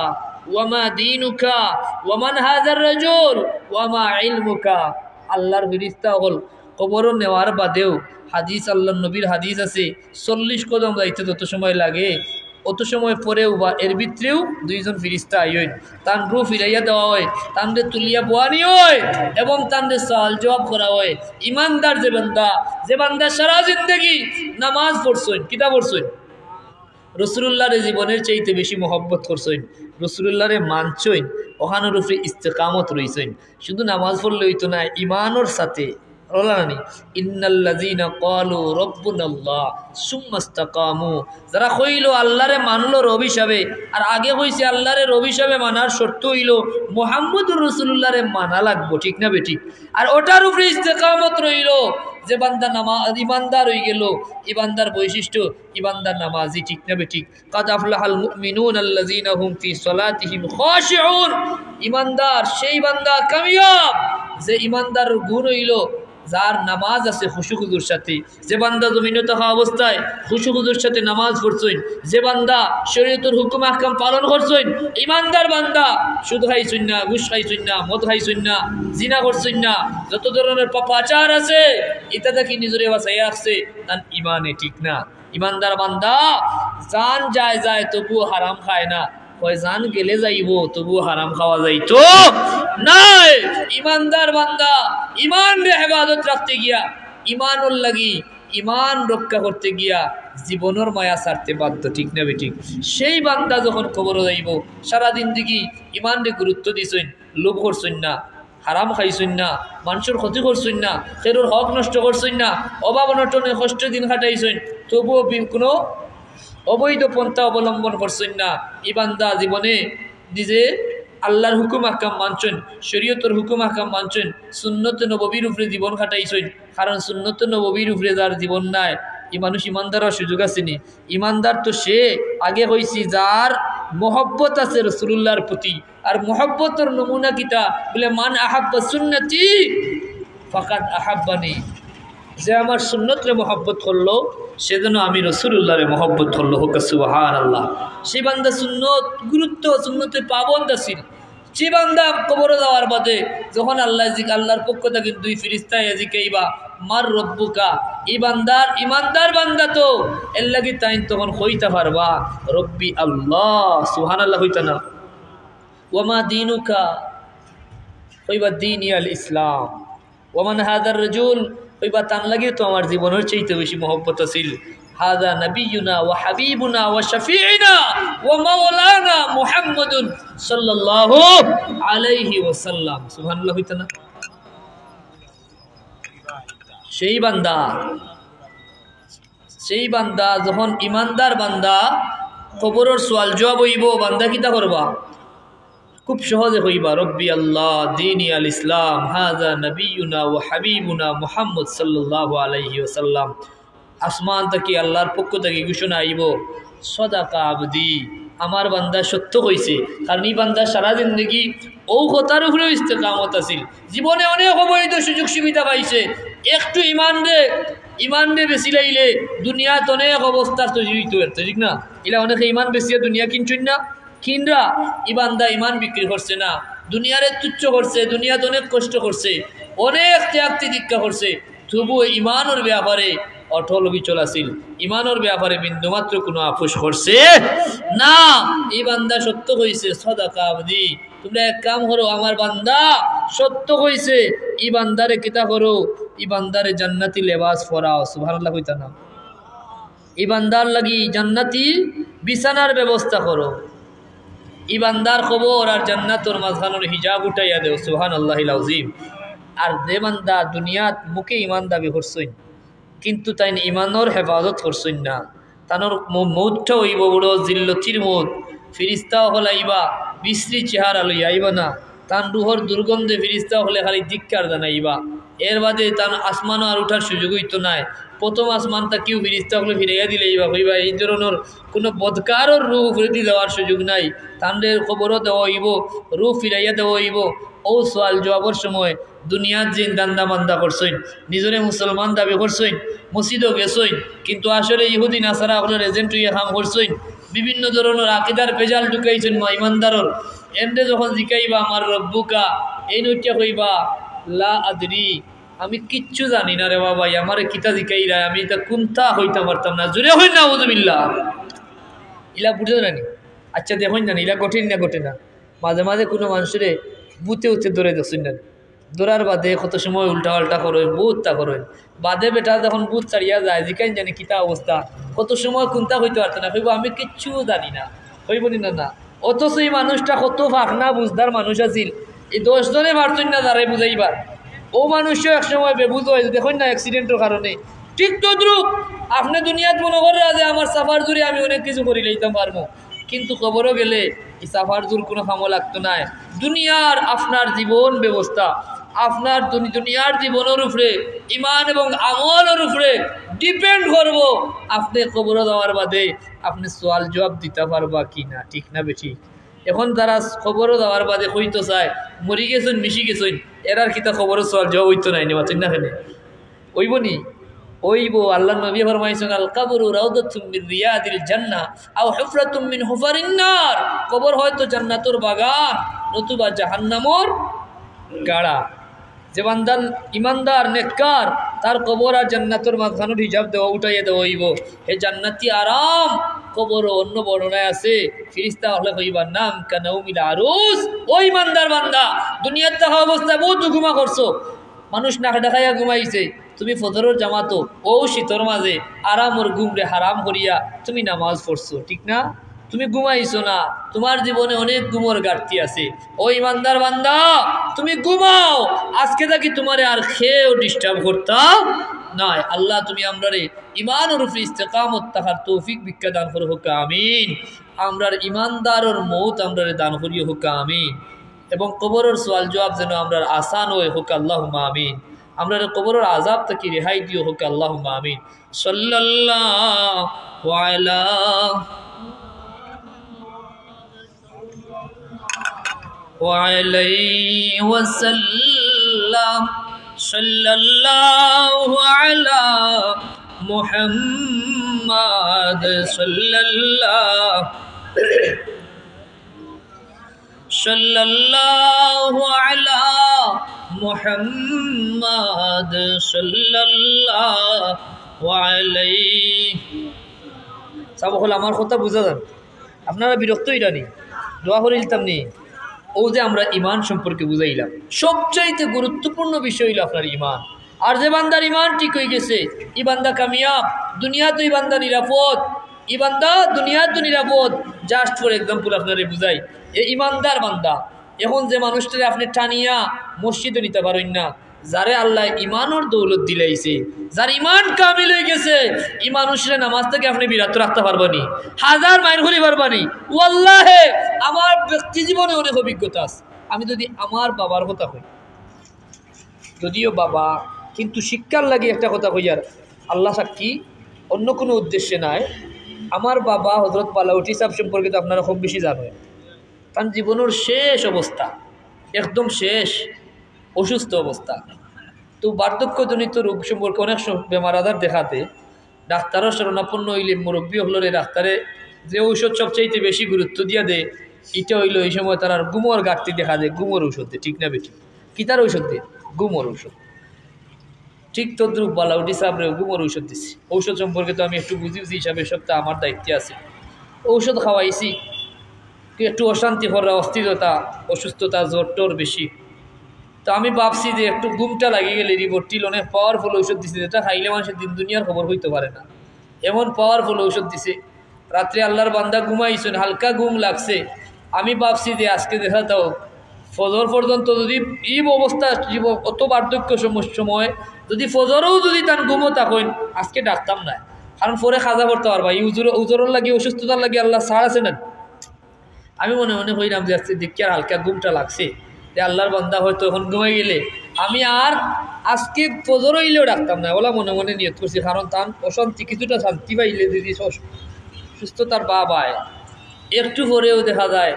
ওয়ামা দীনুকা ওয়ামান হাযার রাজুল ওয়ামা ইলমুকা। আল্লাহর ফেরেশতা হল কবর নেওয়ার বাদেও হাদিস, আল্লাহর নবীর হাদিস আছে 40 কদম যাইতে যত সময় লাগে অত সময় পরেও বা এর ভিতরেও 2 জন ফেরেশতা আইন, তান রূহ ফিরাইয়া দেওয়া হয়, তানরে তুলিয়া বোয়ানি হয় এবং তানরে সওয়াল জবাব করা হয়। ইমানদার যে বান্দা সারা জিন্দেগি নামাজ পড়ছেন, কিতাব পড়ছেন, রাসূলুল্লাহর জীবনের চাইতে বেশি মহব্বত করছেন, রাসূলুল্লাহরে মানছেন, ওখানের উপরে ইস্তেকামত রইছেন, শুধু নামাজ পড়লে হইতো না, ইমানের সাথে রলানি। ইন্নাল্লাযীনা ক্বালু রাব্বুনাল্লাহ সুম্মা ইসতাকামু, যারা কইল আল্লাহরে মানলো রব হিসাবে, আর আগে কইছে আল্লাহরে রব হিসাবে মানার শর্ত হইল মুহাম্মদুর রাসূলুল্লাহরে মানা লাগবো, ঠিক না বেঠিক? আর ওটার উপরে ইস্তেকামত রইল। যে বান্দা ইমানদার হয়ে গেল, ইমানদার বৈশিষ্ট্য ইমানদার নামাজি, ঠিক না বেঠিক? কাদ আফলাহাল মুমিনুন আল্লাযীনা হুম ফি সালাতিহিম খাশিউন। ইমানদার সেই বান্দা কামিয়াব যে ইমানদার গুণ হইল যার নামাজ আছে খুশুখুজুর সাথে। যে বান্দা জমিনে থাকা অবস্থায় খুশুখুজুর সাথে নামাজ পড়ছেন, যে বান্দা শরীয়তের হুকুম আহকাম পালন করছেন, ইমানদার বান্দা সুদ খাইছেন না, ঘুষ খাইছেন না, মদ খাইছেন না, জিনা করছেন না, যত ধরনের পাপাচার আছে এটা থেকে নিজের বাঁচাই রাখছে, তার ইমানে ঠিক না। ইমানদার বান্দা জান যায় তবুও হারাম খায় না, জান গেলে যাইব তবুও হারাম খাওয়া যাইতো নাই। ইমানদার বান্দা ইমান রে হেফাজত রাখতে গিয়া, ইমানুল লাগি ইমান রক্ষা করতে গিয়া জীবনের মায়া ছাড়তে বাধ্য, ঠিক না বেঠিক? সেই বান্দা যখন কবরে যাইব, সারাদিন দিকে ইমান রে গুরুত্ব দিছেন, লোভ করছেন না, হারাম খাইছেন না, মানুষের ক্ষতি করছেন না, খেরোর হক নষ্ট করছেন না, অভাব অনটনে কষ্ট দিন কাটাইছেন, তবুও কোনো অবৈধ পন্থা অবলম্বন করছেন না। এই বান্দা জীবনে নিজে আল্লাহর হুকুম আহকাম মানছেন, শরীয়তের হুকুম আহকাম মানছেন, সুন্নতে নববীর উপরে জীবন কাটাইছেন। কারণ সুন্নতে নববীর উপরে যার জীবন নাই এই মানুষ ইমানদার হওয়ার সুযোগ আসেনি। ইমানদার তো সে আগে হয়েছি যার মহব্বত আছে রসুলুল্লাহর প্রতি। আর মহব্বতর নমুনা কিতা বলে, মান আহাব্বা সুন্নতি ফাকাদ আহাব্বানি, যে আমার সুন্নতরে মহব্বত করলো সেজন্য আমি রসুলুল্লাহরে মহব্বত করলো। হোক সুবহানাল্লাহ। সেই বান্দা সুন্নত গুরুত্ব, সুন্নতে পাবন্দ ছিল। যে বান্দা কবরে যাওয়ার বাদে যখন আল্লাহর পক্ষ থেকে দুই ফিরিস্তায় জিকাইবা মার রব্বুকা, এই বান্দার ইমানদার বান্দা তো এর লাগি তাই তখন হইতে পারবা রব্বি আল্লাহ, সুবহানাল্লাহ হইতা না। ওয়ামা দিনুকা হইবা দিন ইয়াল ইসলাম, ওমান হাদার রাজুল হইবা তান লাগে তো আমার জীবনের চাইতে বেশি মহব্বত আছিল। হাদা নবিয়ুনা ওয়া হাবিবুনা ওয়া শাফিউনা ওয়া মাওলানা মুহাম্মাদুন সাল্লাল্লাহু আলাইহি ওয়াসাল্লাম, সুবহানাল্লাহ হইতা না। সেই বান্দা যখন ইমানদার বান্দা কবরের সওয়াল জবাব হইব, বান্দা কিতা করবা? খুব সহজে হইবা রব্বি আল্লাহ দীনি আল ইসলাম হাযা নবিয়ুনা ওয়া হাবিবুনা মুহাম্মদ সাল্লাল্লাহু আলাইহি ওয়াসাল্লাম। আসমান থেকে আল্লাহর পক্ষ থেকে ঘোষণা আইব, সদাকা আবদি, আমার বান্দা সত্য কইছে। কারণ এই বান্দা সারা জিন্দগি ও কথার উপরে ইস্তেকামত আছিল, জীবনে অনেক অবৈধ সুযোগ সুবিধা পাইছে। একটু ইমান রে বেশি লাইলে দুনিয়াত অনেক অবস্থার তৈরি হইতে পারতো, ঠিক না? এলা অনেকে ইমান বেশিয়া দুনিয়া কিনছেন না, কিনরা ইবান্দা ইমান বিক্রি করছে না, দুনিয়ারে তুচ্ছ করছে, দুনিয়াতে অনেক কষ্ট করছে, অনেক ত্যাগ তিতিক্ষা করছে, তবুও ইমানের ব্যাপারে অটল বিচল আছিল, ইমানের ব্যাপারে বিন্দুমাত্র কোনো আপোষ করছে না। এই বান্দা সত্য কইছে, সদাকা আবদি, তোমরা এক কাম করো, আমার বান্দা সত্য কইছে, এই বান্দারে কিতা করো, এই বান্দারে জান্নাতি লেবাস পরাও, সুবহানাল্লাহ কইতা না। এই বান্দার লাগি জান্নাতি বিছানার ব্যবস্থা করো, ইবান্দার খবর আর জান্নাতর মাঝখানোর হিজাব উঠাইয়া দেও, সুবহানাল্লাহিল আযীম। আর যে বান্দা দুনিয়াত মুখে ইমান দাবি করছইন কিন্তু তাই ইমানোর হেফাজত করছইন না, তানোর মৌতটা হইব বড় জিল্লতির মৌত। ফিরিস্তা হল আইবা বিশ্রী চেহারা লইয়া আইবা না, তান রুহর দুর্গন্ধে ফিরিস্তা হলে খালি ধিক্কার জানাইবা। এর বাদে তান আসমানও আর উঠার সুযোগ হইতো নাই। প্রথম আসমানটা কেউ ফিরিস্তা হলে ফিরাইয়া দিলেইবা, হইবা এই ধরনের কোনো বদকারর রূহ ফিরে দেওয়ার সুযোগ নাই। তানদের খবরও দেওয়া হইব, রূহ ফিরাইয়া দেওয়া হইব। ও সোয়াল জবাবের সময় দুনিয়ার যে দান্দা মান্দা করছইন, নিজরে মুসলমান দাবি করছইন, মসজিদও গেছইন, কিন্তু আসলে ইহুদি নাসারা আপনার এজেন্ট হইয়া কাম করছইন, বিভিন্ন ধরনের আকিদার পেজাল ঢুকাইছেন মা ইমানদারর। এমনি যখন জিকাইবা আমার রব্বুকা, এই নইটা কইবা লা আদরি, আমি কিচ্ছু জানি না রে বাবা, আমার কিতা জিকাইরা, আমি এটা কুন্থা হইতে পারতাম না। জুড়ে হই না আউযুবিল্লাহ, ইলা বুঝে জানি। আচ্ছা দেখুন জানি ইলা কঠিন না ঘটে না। মাঝে মাঝে কোনো মানুষের বুতে উঠে ধরে দেখছেন না, দৌড়ার বাদে কত সময় উল্টা পাল্টা করেন, বুথটা করেন, বাদে বেটা যখন বুথ ছাড়িয়া যায় জিকাইন জানি কিতা অবস্থা, কত সময় কুন্তা হইতে পারতো না, হইব আমি কিচ্ছু জানি না, হইব না। অথচ এই মানুষটা কত ফাঁকনা বুঝদার মানুষ আছিল, এই 10 জনে পারছেন না যারাই বুঝাইবার। ও মানুষও একসময় বেবুঝ হয়েছে, দেখুন না অ্যাক্সিডেন্টের কারণে। ঠিক তদ্রুপ আপনি দুনিয়াত মনে করেন যে আমার সাফার জুড়ে আমি অনেক কিছু করে লইতাম পারবো, কিন্তু খবরও গেলে এই সাফার জুর কোনো কামও লাগতো না। দুনিয়ার আপনার জীবন ব্যবস্থা, আপনার দুনিয়ার জীবনের উপরে ইমান এবং আমলের উপরে ডিপেন্ড করব আপনি খবরও দেওয়ার বাদে আপনি সওয়াল জবাব দিতে পারবা কি না, ঠিক না বেঠিক? এখন তারা খবরও দেওয়ার বাদে হইতো চায় মরি গেছেন মিশি গেছেন, এরার কিতা খবরও সওয়াল জবাব হইতো নাই নেওয়া, ঠিক না? কেন ওইব নি? ওইব। আল্লাহ নবী ফরমাইছেন আল কবরু রাউদাতুম মিন রিয়াদিল জান্নাহ আও হুফরাতুম মিন হুফারিন নার, কবর হয়তো জান্নাতের বাগান নতুবা জাহান্নামের গাড়া। যে বান্দার ইমানদার নেককার তার কবর আর জান্নাতের মাঝখানোর হিজাব দেওয়া উঠাইয়া দেওয়া হইব, হে জান্নাতি আরাম। কবর অন্য বর্ণনায় আছে ফিরিস্তা হলে হইবার নাম কানাউমিল আরুস। ওই ইমানদার বান্দা দুনিয়ার থাকা অবস্থায় বহুত ঘুমা করছো, মানুষ নাক দেখাইয়া ঘুমাইছে, তুমি ফজরের জামাতো ও শীতর মাঝে আরামর ঘুমরে হারাম করিয়া তুমি নামাজ পড়ছো, ঠিক না? তুমি ঘুমাইছো না, তোমার জীবনে অনেক ঘুমোর ঘাটতি আছে। ও ইমানদার বান্দা তুমি ঘুমাও, আজকে থাকি তোমারে আর খেয়েও ডিস্টার্ব করতাম নাই। আল্লাহ তুমি আমরা রে ইমানের উপরে ইস্তেকামত থাকার তৌফিক ভিক্ষা দান করো, হোক আমিন। আমরার ইমানদারর মৌত আমরারে দান করিও হোক আমিন এবং কবরের সওয়াল জবাব যেন আমরার আসান হয়ে হোক আল্লাহুম্মা আমিন আমরারে কবরের আযাব থেকে রেহাই দিও হোক আল্লাহুম্মা আমিন সাল্লাল্লাহু আলা وعليه وسلم صلى الله على محمد صلى الله على محمد صلى الله عليه সব হল আমার কথা বুঝা যান আপনারা বিরক্ত হইরানি দোয়া করে দিতাম নি ও যে আমরা ইমান সম্পর্কে বুঝাইলাম সবচাইতে গুরুত্বপূর্ণ বিষয় হইল আপনার ইমান আর যে বান্দার ইমান ঠিক হয়ে গেছে ই বান্দা কামিয়াব দুনিয়া তো ই বান্দা নিরাপদ ই বান্দা দুনিয়া তো নিরাপদ জাস্ট ফর এক্সাম্পল আপনারে বুঝাই এ ইমানদার বান্দা এখন যে মানুষটারে আপনি টানিয়া মসজিদে নিতে পারেন না যারে আল্লাহ ইমানের দৌলত দিলাইছে যার ইমান কামিল হয়ে গেছে এই মানুষের নামাজ থেকে আপনি বিরত রাখতে পারবানি হাজার মাইল হলে পারবানি ওয়াল্লাহে আমার ব্যক্তি জীবনে অনেক অভিজ্ঞতা আছে আমি যদি আমার বাবার কথা কই যদিও বাবা কিন্তু শিক্ষার লাগে একটা কথা কই আর আল্লাহ সাক্ষী অন্য কোনো উদ্দেশ্যে নাই আমার বাবা হযরত বালাউটি সাহেব সম্পর্কে তো আপনারা খুব বেশি জানেন তার জীবনের শেষ অবস্থা একদম শেষ অসুস্থ অবস্থা তো বার্ধক্যজনিত রোগ সম্পর্কে অনেক বেমার আজার দেখাতে ডাক্তারও শরণাপন্ন হইলে মুরব্বী হলরে ডাক্তারে যে ঔষধ সবচাইতে বেশি গুরুত্ব দিয়া দেয় এটা হইল এই সময় তার আর গুমর ঘাটতি দেখা দেয় গুমর ঔষধ দেয় ঠিক না বেটি কি তার ঔষধ দেয় গুমর ঔষধ ঠিক তদ্রুপ বালাউটি সাহেবরে গুমর ঔষধ দিচ্ছি ঔষধ সম্পর্কে তো আমি একটু বুঝি হিসাবে সবটা আমার দায়িত্বে আছে ঔষধ খাওয়াইছি একটু অশান্তি করা অস্থিরতা অসুস্থতা জ্বর টর বেশি তো আমি ভাবছি যে একটু ঘুমটা লাগিয়ে গেলে রিবোর্টিল অনেক পাওয়ারফুল ঔষধ দিছে যেটা খাইলে মানুষের দিন দুনিয়ার খবর হইতে পারে না এমন পাওয়ারফুল ঔষধ দিছে রাত্রে আল্লাহর বান্দা ঘুমাইছেন হালকা ঘুম লাগছে আমি ভাবছি যে আজকে দেখা দাও ফজর পর্যন্ত যদি এই অবস্থা অত বার্ধক্য সময় যদি ফজরেও যদি তার ঘুমও থাকেন আজকে ডাকতাম না কারণ পরে খাজা করতে পারবা এই উজোরের লাগে অসুস্থতার লাগে আল্লাহ ছাড় আছে না আমি মনে মনে হইলাম যে আজকে দেখি আর হালকা ঘুমটা লাগছে যে আল্লাহর বান্দা হয়তো এখন ঘুমাই গেলে আমি আর আজকে ফজর হইলেও ডাকতাম না ওলা মনে মনে নিয়ত করছি কারণ তার অশান্তি কিছুটা শান্তি পাইলে যদি সুস্থতার বাবায় একটু পরেও দেখা যায়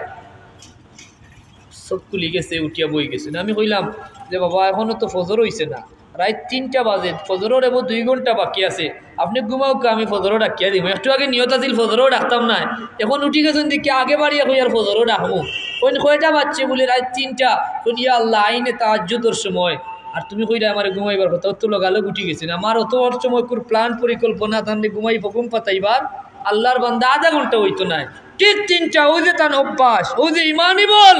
সব খুলি গেছে উঠিয়া বই গেছে আমি কইলাম যে বাবা এখনও তো ফজর হইছে না রাত 3টা বাজে ফজরের এবার 2 ঘন্টা বাকি আছে আপনি ঘুমাও আমি ফজরও ডাকিয়া দিব একটু আগে নিয়ত আছিল ফজরও ডাকতাম না এখন উঠি গেছেন দেখি আগে বাড়িয়া কই আর ফজরও ডাকবো কোন কয়টা বাচ্চে বলে রাত 3টা ইয়া আল্লাহ আইনে তাহাজ্জুদের সময় আর তুমি কইরা আমার ঘুমাইবার কথা তো লগালো উঠি গেছেন আমার অত সময় কোন প্ল্যান পরিকল্পনা তাহলে ঘুমাইব ঘুম পাতাইবার আল্লাহর বান্দা আধা ঘন্টা হইতো না ঠিক 3টা ওই যে তার অভ্যাস ওই যে ইমানই বল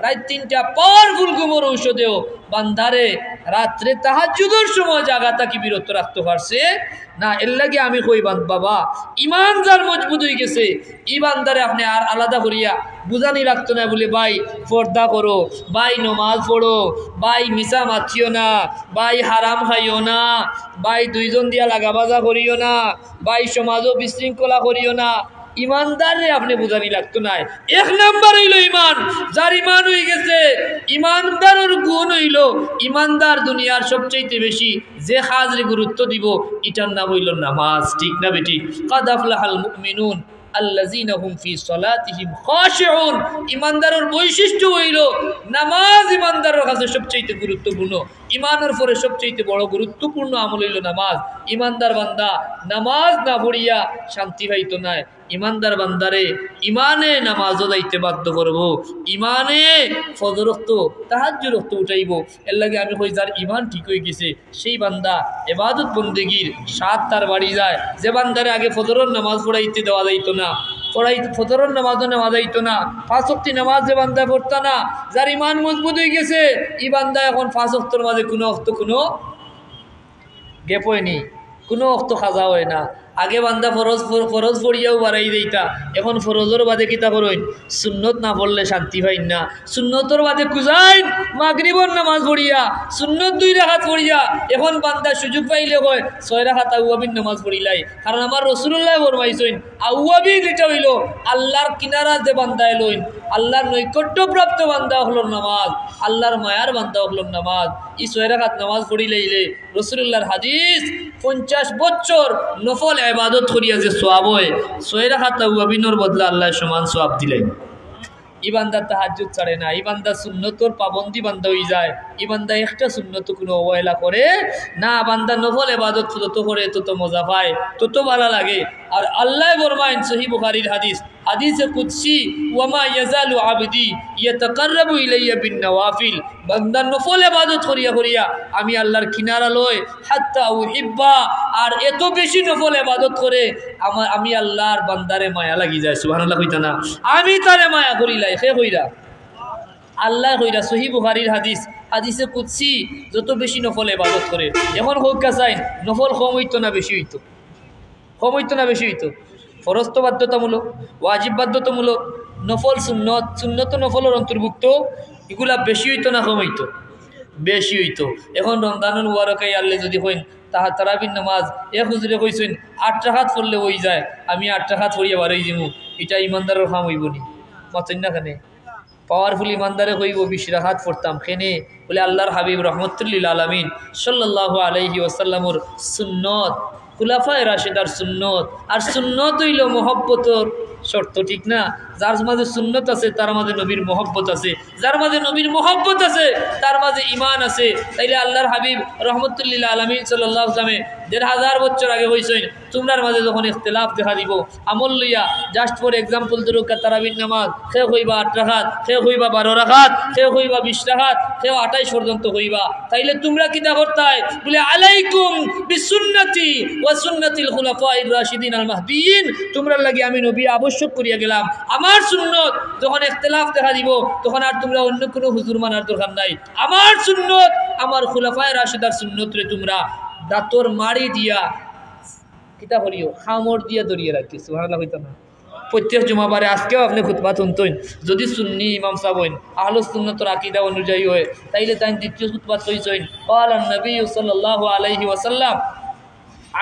রাত 3টা পাওয়ারফুল ঘুমের ঔষধেও বান্দারে রাত্রে তাহাজ্জুদের সময় জাগাতা কি বিরত রাখতে পারছে না এর লাগে আমি কই বাবা ইমান যার মজবুত হয়ে গেছে ইমানদারে আপনি আর আলাদা করিয়া বুঝানি রাখতো না বলে ভাই পর্দা করো ভাই নমাজ পড়ো ভাই মিশা মাছিও না ভাই হারাম খাইও না ভাই দুইজন দিয়া লাগাবাজা করিও না ভাই সমাজও বিশৃঙ্খলা করিও না ইমানদারে আপনি বুঝানি লাগতো না এক নাম্বার হইল ইমান যার ইমান হয়ে গেছে ইমানদারের গুণ হইল ইমানদার দুনিয়ার সবচাইতে বেশি যে কাজে গুরুত্ব দিব এটার নাম হইল নামাজ ঠিক না বেটি কাদ আফলাহাল মুমিনুন আল্লাযীনা হুম ফি সালাতিহিম খাশিউন ইমানদারের বৈশিষ্ট্য হইল নামাজ ইমানদারের কাছে সবচাইতে গুরুত্বপূর্ণ ইমানের পরে সবচাইতে বড় গুরুত্বপূর্ণ আমল হইল নামাজ ইমানদার বান্দা নামাজ না পড়িয়া শান্তি পাইতো না ইমানদার বান্দারে ইমানে নামাজও যাইতে বাধ্য করব ইমানে ফজর রক্ত তাহাজ্জুদ রক্ত উঠাইব এর লাগে আমি কই যার ইমান ঠিক হয়ে গেছে সেই বান্দা ইবাদত বন্দেগীর স্বাদ তার বাড়ি যায় যে বান্দারে আগে ফজরের নামাজ পড়াইতে দেওয়া যাইতো না ফজরের নামাজও নেওয়া যাইতো না 5 ওয়াক্ত নামাজ যে বান্দা পড়তো না যার ইমান মজবুত হয়ে গেছে এই বান্দা এখন 5 ওয়াক্তের মাঝে কোনো গ্যাপ হয়নি কোনো অক্ত খাজা হয় না আগে বান্দা ফরজ পড়িয়াও বাড়াই দেইতা, এখন ফরজের বাদে কিতা করইন, সুন্নত না পড়লে শান্তি পাইন না। সুন্নতর বাদে কুজাইন মাগরিবর নামাজ পড়িয়া, সুন্নত 2 রাকাত পড়িয়া, এখন বান্দা সুযোগ পাইলে কয় 6 রাকাত আউয়াবিন নামাজ পড়িলাই। কারণ আমার রাসূলুল্লাহ ফরমাইছেন আউয়াবিন এটা হইল আল্লাহর কিনারা যে বান্দা এলইন, আল্লাহর নৈকট্যপ্রাপ্ত বান্দা হলো নামাজ, আল্লাহর মায়ার বান্দা হলো নামাজ। এই 6 রাকাত নামাজ পড়িলাইলে রাসূলুল্লাহর হাদিস 50 বছর নফল ইবাদত করিয়া যে সওয়াব হয়, 6 রাকাত আউয়াবিনের বদলা আল্লাহ সমান সওয়াব দিলেন। ই বান্দা তাহাজ্জুদ ছাড়ে না, ই বান্দা সুন্নতর পাবন্দি বান্দা হয়ে যায়, ই বান্দা একটা সুন্নত কোনো অবহেলা করে না। বান্দা নফল ইবাদত যত করে তত মজা পায়, তত ভালো লাগে। আর আল্লাহ ফরমায়েন সহিহ বুখারীর হাদিস, হাদিসে কুদসি, ওয়ামা ইয়াজালু আবদি ইয়াতাকাররাবু ইলাইয়া বিন নওয়াফিল, বান্দা নফল ইবাদত করিয়া করিয়া আমি আল্লাহর কিনারা লই হাত্তা উহিব্বা, আর এত বেশি নফল ইবাদত করে আমি আল্লাহর বান্দারে মায়া লাগি যায়। সুবহানাল্লাহ কইতা না, আমি তারে মায়া করিলাই সে কইরা আল্লাহ কইরা। সহিহ বুখারীর হাদিস, হাদিসে কুদসি, যত বেশি নফল ইবাদত করে। এখন হোক চাই নফল কম হইতো না বেশি হইতো, কম হইতো না বেশি হইতো। ফরজ তো বাধ্যতামূলক, ওয়াজিব বাধ্যতামূলক, নফল সুন্নত, সুন্নত নফলের অন্তর্ভুক্ত, এগুলা বেশি হইতো না কম হইতো, বেশি হইতো। এখন রমজানুল মুবারকাই আল্লাহ যদি কইন তারাবির নামাজ এক হুজুরে কইছেন 8 রাকাত পড়লে হই যায়, আমি 8 রাকাত পড়িয়া বাড়াই যাবো, এটা ইমানদারের কাম হইব নি? মাতেন না খানে পাওয়ারফুল ইমানদারে কইব 20 রাকাত পড়তাম খেনে বলে আল্লাহর হাবিব রহমতুল্লিল আলামিন সাল্লাল্লাহু আলাইহি ওয়াসাল্লামর সুন্নত, খুলাফায়ে রাশিদার সুন্নত। আর সুন্নত হইল মহব্বতর শর্ত, ঠিক না? যার মাঝে সুন্নত আছে তার মাঝে নবীর মহব্বত আছে, যার মাঝে নবীর মহব্বত আছে তার মাঝে ঈমান আছে। তাইলে আল্লাহর হাবিব রহমতুল্লিল আলামিন সাল্লাল্লাহু আলাইহি ওয়াসাল্লাম 1500 বছর আগে হইছেন তোমরার মাঝে যখন ইখতিলাফ দেখা দিব আমল লইয়া, জাস্ট ফর এক্সাম্পল দুরুকা তারাবির নামাজ সে হইবা 8 রাকাত, সে হইবা 12 রাকাত, সে হইবা 20 রাকাত, সে 28 পর্যন্ত হইবা। তাইলে তোমরা কিতা করতাই বলে আলাইকুম বিসুন্নতি ওয়া সুন্নাতিল খুলাফায়ে রাশিদিন আল মাহদিয়িন, তোমরা লাগি আমি নবী আবশ্যক করিয়া গেলাম আমার সুন্নত। যখন ইখতিলাফ দেখা দিব তখন আর তোমরা অন্য কোনো হুজুর মানার দরকার নাই, আমার সুন্নত, আমার খুলাফায়ে রাশিদার সুন্নত রে তোমরা দাঁতর মারি দিয়া কিতা করিও, খামর দিয়া দরিয়ে রাখি। সুবহানাল্লাহ হইতো না? প্রত্যেক জুমাবারে আজকেও আপনি খুতবা শুনতেন, যদি সুন্নি ইমাম সাহেব হইন, আহলুস সুন্নাতের আকীদা অনুযায়ী হয়, তাইলে তাই দ্বিতীয় খুতবা কইছেন ক্বালা নবী সাল্লাল্লাহু আলাইহি ওয়াসাল্লাম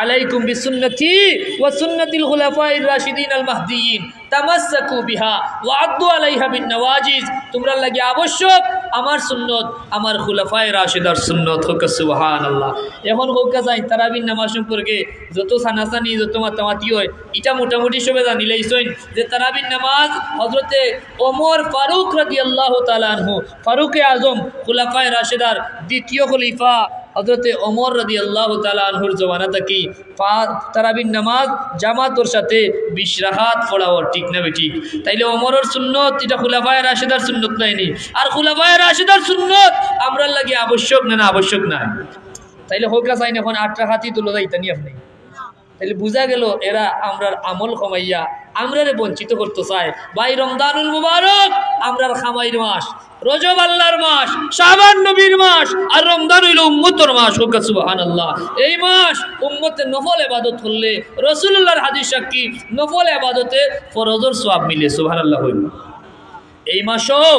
আলাইকুম বিসুন্নতি ওয়া সুন্নাতিল খুলাফায়ে রাশিদিন আল মাহদিয়িন তামাসসাকু বিহা ওয়া আদ্দু আলাইহা বিন নওয়াজিজ, তোমরা লাগি আবশ্যক আমার সুন্নত, আমার খুলাফায়ে রাশিদার সুন্নত। হোক সুবহানাল্লাহ। এখন হোক যাই তারাবির নামাজ সম্পর্কে যত সানাসানি যত মাতামাতি হয় এটা মোটামুটি সবে জানিলাইছেন যে তারাবির নামাজ হযরতে ওমর ফারুক রাদিয়াল্লাহু তাআলা আনহু, ফারুকে আজম খুলাফায়ে রাশিদার দ্বিতীয় খলিফা হযরতে ওমর রাদিয়াল্লাহু তাআলা আনহুর জমানা থেকে তারাবির নামাজ জামাতের সাথে 20 রাকাত পড়া ওর, ঠিক না বেঠিক? তাইলে ওমরের সুন্নত এটা খুলাফায়ে রাশিদার সুন্নত নাইনি, আর খুলাফায়ে রাশিদার সুন্নত আমরা লাগি আবশ্যক না? না আবশ্যক না। তাইলে হোক চাই এখন 8 রাকাতই তুলে যাইতানি আপনি। তাইলে বুঝা গেল এরা আমরার আমল কমাইয়া আমরারে বঞ্চিত করতে চায়। ভাই রমজানুল মুবারক আমরার খামাইর মাস, রজব আল্লাহর মাস, শাবান নবীর মাস, আর রমজান হইল উম্মতের মাস। হোক সুবহানাল্লাহ। এই মাস উম্মতে নফল ইবাদত করলে রাসূলুল্লাহর হাদিস সাক্ষী নফল ইবাদতে ফরজের সওয়াব মিলে। সুবহানাল্লাহ হইল। এই মাসও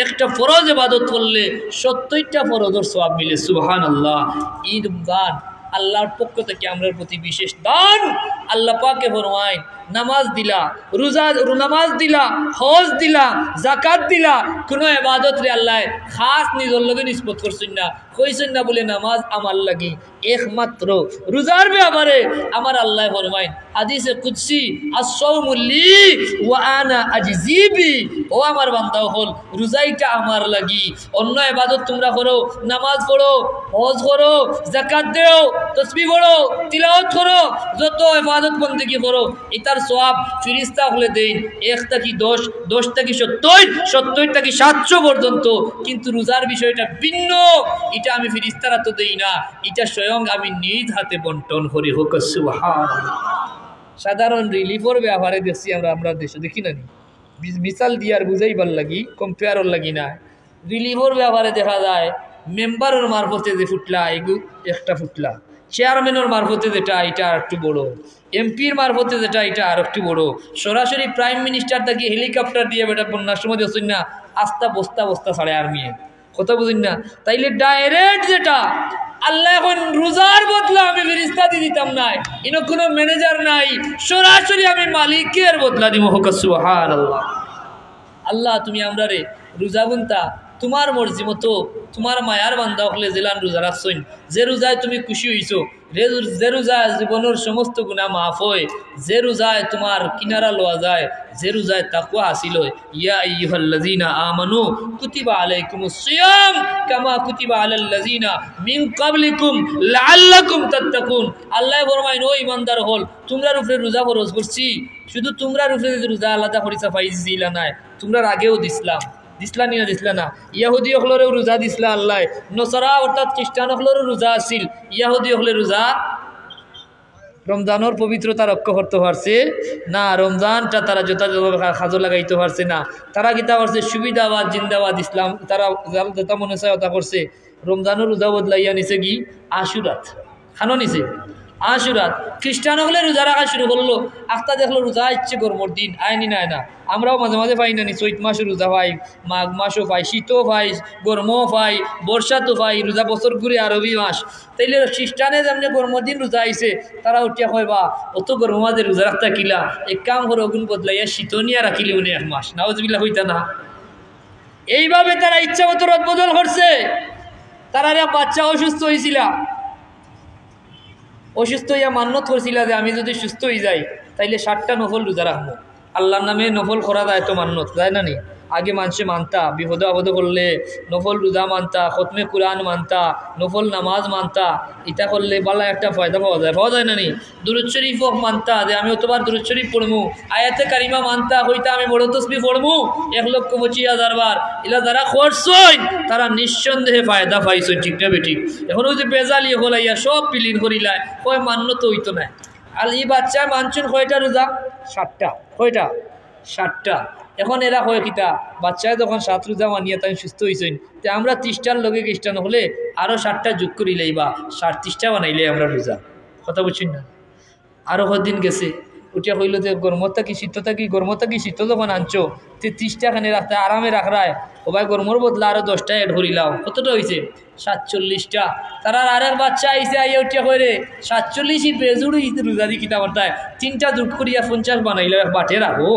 একটা ফরজ ইবাদত করলে 70টা ফরজের সওয়াব মিলে। সুবহানাল্লাহ। ঈদ রমজান আল্লাহর পক্ষ থেকে আমরার প্রতি বিশেষ দান। আল্লাহ পাকে ফরমায় নামাজ দিলা, রোজা নামাজ দিলা, হজ দিলা, যাকাত দিলা, কোনো ইবাদত রে আল্লাহ খাস নিজের লগে নিসবত করছেন না, কইছেন না বলে নামাজ আমার লাগি একমাত্র। রোজার ব্যাপারে আমার আল্লাহ ফরমায় হাদিসে কুদসি আস-সাওমু লি ওয়া আনা আজজি বি, ও আমার বান্দা হল রোজাইটা আমার লাগি, অন্য ইবাদত তোমরা করো, নামাজ পড়ো, হজ করো, যাকাত দাও, তাসবিহ পড়ো, তিলাওয়াত করো, যত ইবাদত বন্দেগী করো, এটার সওয়াব ফেরেশতা হলে দেন 1 থেকে 10, 10 থেকে 70, 70 থেকে 700 পর্যন্ত। কিন্তু রোজার বিষয়টা ভিন্ন, এটা আমি ফেরেশতারা তো দেই না, এটা স্বয়ং আমি নিজ হাতে বন্টন করি। হোক সুবহানাল্লাহ। সাধারণ রিলিফের ব্যাপারে দেখছি আমরা দেশে দেখি না, মিসাল দিয়ার বুঝাইবার লাগি, কম্পেয়ারর লাগি না। রিলিফের ব্যাপারে দেখা যায় মেম্বারের মারফতে যে ফুটলা এগু একটা ফুটলা, চেয়ারম্যানের মারফতে যেটা এটা আর একটু বড়, এমপির মারফতে যেটা এটা আর একটু বড়, সরাসরি প্রাইম মিনিস্টার থেকে হেলিকপ্টার দিয়ে বেটা বন্যার সময় দেখছেন না আস্তা বস্তা বস্তা ছাড়ে আর্মিয়ে, কথা বুঝুন না। তাইলে ডাইরেক্ট যেটা আল্লাহ এখন রোজার বদলা আমি ফেরেশতা দিয়ে দিতাম নাই, ইনো কোনো ম্যানেজার নাই, সরাসরি আমি মালিকের বদলা দিব। হোক সুবহানাল্লাহ। আল্লাহ তুমি আমরা রে রোজা গুনতা তোমার মর্জি মতো তোমার মায়ার বান্দা হলে জেলান রোজা রাখছইন, যে রোজায় তুমি খুশি হইছো, যে রোজায় জীবনের সমস্ত গুনাহ মাফ হয়, যে রোজায় তোমার কিনারা লওয়া যায়, যে রোজায় তাকওয়া হাসিল হয়। ইয়া আইয়ুহাল্লাযীনা আমানু কুতিবা আলাইকুমুস সিয়াম কামা কুতিবা আলাল্লাযীনা মিন ক্বাবলিকুম লাআল্লাকুম তাত্তাকুন। আল্লাহ ফরমায় ও ঈমানদার হল তোমরার উপরে রোজা ফরজ করছি, শুধু তোমরার উপরে রোজা আলাদা করিছা ফাইজ দিলা নাই, তোমরার আগেও দিছিলাম, দিসলা নি না দিসলা না। ইয়াহুদি হলেও রোজা দিসলা আল্লাহ, নসরা অর্থাৎ খ্রিস্টান হলেও রোজা আসিল, ইয়াহুদি হলে রোজা রমজানের পবিত্রতা রক্ষা করতে পারছে না, রমজানটা তারা যথাযথভাবে খাজো লাগাইতে পারছে না, তারা কিতা করছে সুবিধাবাদ জিন্দাবাদ ইসলাম, তারা যথা মনে চায় ওটা করছে, রমজানের রোজা বদলাইয়া নিছে কি আশুরাত খানো নিছে আশুরাত। খ্রিস্টান হলে রোজা রাখা শুরু করলো, আখতা দেখলো রোজা ইচ্ছে গরমর দিন আইনি নাই না, আমরাও মাঝে মাঝে পাই না নি, চৈত মাসে রোজা পাই, মাঘ মাসও পাই, শীতও পাই, গরমও পাই, বর্ষাতো পাই, রোজা বছর ঘুরে আরবি মাস। তাইলে খ্রিস্টানে যেমনি গরমের দিন রোজা আইছে, তারা উঠিয়া হয় বা অত গরম মাঝে রোজা রাখতা কিলা, এক কাম করে অগুন বদলাইয়া শীতনিয়া রাখিলে উনি এক মাস, নাউজুবিল্লাহ হইতা না। এইভাবে তারা ইচ্ছা মতো রদ বদল করছে। তারা বাচ্চা অসুস্থ হয়েছিল, অসুস্থ হইয়া মান্যত করছিল যে আমি যদি সুস্থ হয়ে যাই তাইলে 60টা নফল রোজা রাখবো, আল্লাহর নামে নফল করা যায় তো মান্যত যায় না নি। আগে মানুষে মানতা, বিপদ আপদ করলে নফল রোজা মানতা, খতমে কুরআন মানতা, নফল নামাজ মানতা, এটা করলে বালা একটা ফায়দা পাওয়া যায় না নি। দুরূদ শরীফ মানতা যে আমি অতবার দুরূদ শরীফ পড়মু, আয়াতে কারিমা মানতা হইতা আমি বড় তসবিহ পড়মু 1,25,000 বার। এলা যারা করছই তারা নিঃসন্দেহে ফায়দা পাইছ, ঠিক না বেঠিক? এখন ওই যে বেজালি হলাইয়া সব পিলিন করিলায় কয় মান্য তো হইতো না। আর এই বাচ্চা মানছুন কয়টা রোজা? 60টা। কয়টা? 60টা। এখন এরা হয় কিতা বাচ্চায় যখন 7 রোজা মানিয়া তাই সুস্থ হয়েছেন, তো আমরা 30টার লগে খ্রিস্টান হলে আরও 60টা যোগ করিলেই বা 30টা বানাইলে আমরা রোজা, কথা বুঝছেন না? আরও কদিন গেছে উঠিয়া হইল যে গরমতা কি শীত যখন আনছো তে 30টা খানে রাখতে আরামে রাখরায় ও ভাই গরমর বদলা আরও 10টা এড করিলাও, কতটা হয়েছে? 47টা। তারা আরেক বাচ্চা আইসে আইয়া উঠিয়া করে 47ই বেজুড়ি রোজা দি কিতা করতায় 3টা যোগ করিয়া 50 বানাইল বাটে রাখো,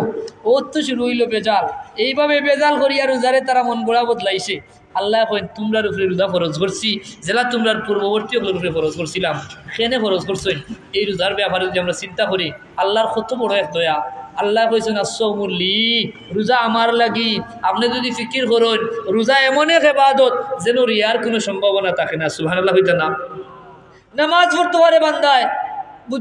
ও তো শুরু হইল বেজাল। এইভাবে বেজাল করিয়া রোজারে তারা মন গোড়া বদলাইছে। আল্লাহ কইন তোমরার উপরে রোজা ফরজ করছি, জেলা তোমরার পূর্ববর্তী ওগুলোর উপরে ফরজ করছিলাম, সেনে ফরজ করছেন। এই রোজার ব্যাপারে যদি আমরা চিন্তা করি আল্লাহর কত বড় এক দয়া। আল্লাহ কইছেন আসসাউমুল্লি, রোজা আমার লাগি। আপনি যদি ফিকির করেন রোজা এমন এক ইবাদত যেন রিয়ার কোনো সম্ভাবনা থাকে না, সুবহানাল্লাহ হইতা না। নামাজ পড়তে পারে বান্দায়,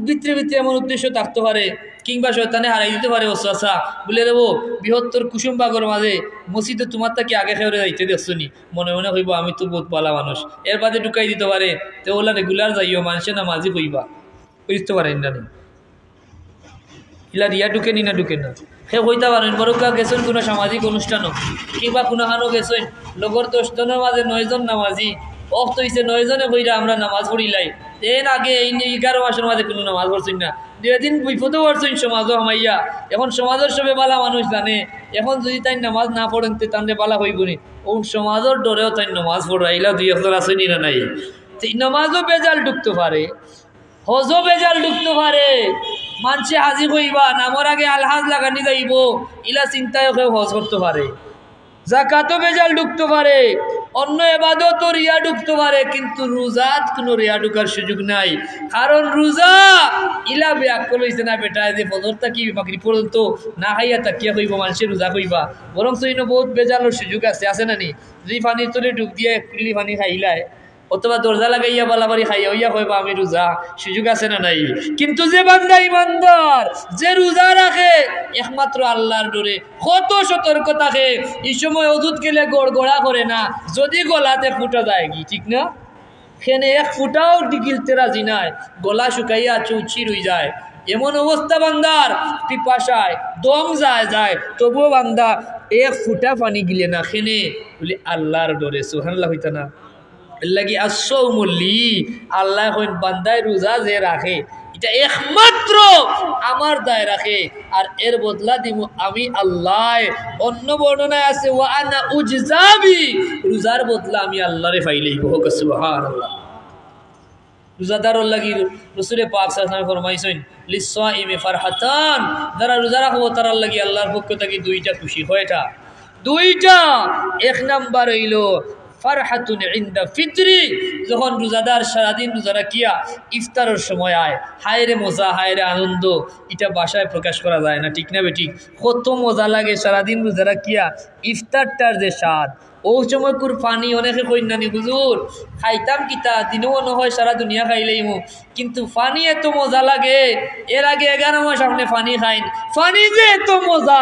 ভিতরে ভিতরে এমন উদ্দেশ্য থাকতে পারে কিংবা শয়তানে হারাই দিতে পারে ওসওয়াসা বলে দেবো বৃহত্তর কুসুমবাগর মাঝে মসজিদে তোমার তাকে আগে খেয়ে যাইতে দেখছো নি, মনে মনে হইব আমি তো বহুত ভালো মানুষ, এর বাদে ঢুকাই দিতে পারে তো ওলা রেগুলার যাইও মানুষের নামাজি হইবা, বুঝতে পারেন না ইলা রিয়া ঢুকে নি না ঢুকে না সে হইতে পারেন। বরকা গেছেন কোনো সামাজিক অনুষ্ঠানও কিংবা কোনোখানো গেছেন লগর 10 জনের মাঝে 9 জন নামাজি, অক্ত হয়েছে 9 জনে কইরা আমরা নামাজ পড়িলাই, এর আগে এই 11 মাসের মাঝে কোনো নামাজ পড়ছেন না, 2 দিন বিপদও পড়ছেন সমাজও হামাইয়া। এখন সমাজের সবে বালা মানুষ জানে, এখন যদি তাই নামাজ না পড়েন তে তান্ডে বালা হইব নি, ও সমাজের ডরেও তাই নামাজ পড়াইলা 2-1 আসেনি না নাই। নামাজও বেজাল ঢুকতে পারে, হজও বেজাল ঢুকতে পারে, মানছে হাজি হইবা নামর আগে আলহাজ লাগানি যাইব ইলা চিন্তায় কেউ হজ করতে পারে, যাকাতও বেজাল ঢুকতে পারে, অন্য এবাদত রিয়া ঢুকতে পারে, কিন্তু রোজাত কোনো রিয়া ঢুকার সুযোগ নাই। কারণ রোজা ইলা ব্যাকল হয়েছে না বেটায় যে ফজরটা কি বাকরি পর্যন্ত না খাইয়া তাকিয়া হইব মানুষের রোজা হইবা, বরং ইনো বহুত বেজালের সুযোগ আছে না নি? যদি পানির তলে ডুব দিয়ে 1 কুলি পানি খাইলায় অথবা দরজা লাগাইয়া বালাবাড়ি খাইয়া হইয়া হইবা আমি রোজা, সুযোগ আছে না নাই? কিন্তু যে বান্দা ইমানদার যে রোজা রাখে একমাত্র আল্লাহর ডরে কত সতর্ক থাকে, এই সময় অজুত গেলে গড়গড়া করে না, যদি গলাতে ফুটা যায় কি ঠিক না, সেনে 1 ফুটাও গিলতে রাজি নাই, গলা শুকাইয়া চৌচির হয়ে যায়, এমন অবস্থা বান্দার পিপাসায় দম যায় তবুও বান্দা 1 ফুটা পানি গিলে না, খেনে বলে আল্লাহর ডরে, সুবহানাল্লাহ হইতা না? লাগি আসৌমলি আল্লাহ কইন বান্দায় রোজা যে রাখে এটা একমাত্র আমার দায় রাখে আর এর বদলা দিব আমি আল্লাহ। অন্য বর্ণনায় আছে ওয়া আনা উজজাবি, রোজার বদলা আমি আল্লাহরে পাইলেই হোক সুবহানাল্লাহ। রোজাদারর লাগি রাসূল পাক সাল্লাল্লাহু আলাইহি ওয়াসাল্লাম ফরমাইছেন লিসাইমি ফারহাতান, যারা রোজা রাখবো তারার লাগি আল্লাহর পক্ষ থেকে দুইটা খুশি হয়টা দুইটা। এক নাম্বার হইল ফারহাতুন ইনদা ফিতরি, যখন রোজাদার সারাদিন রোজা রাখিয়া ইফতারের সময় আয়, হায়রে মজা হায়রে আনন্দ, এটা ভাষায় প্রকাশ করা যায় না, ঠিক না বেঠিক? কত মজা লাগে সারাদিন রোজা রাখিয়া ইফতারটার যে স্বাদ। ও সময় কুর পানি অনেকে কইনানি হুজুর খাইতাম কিতা দিনও নহয় সারা দুনিয়া খাইলেই মু, কিন্তু পানি এত মজা লাগে। এর আগে 11 মাস আপনি পানি খাইন, পানি যে এত মজা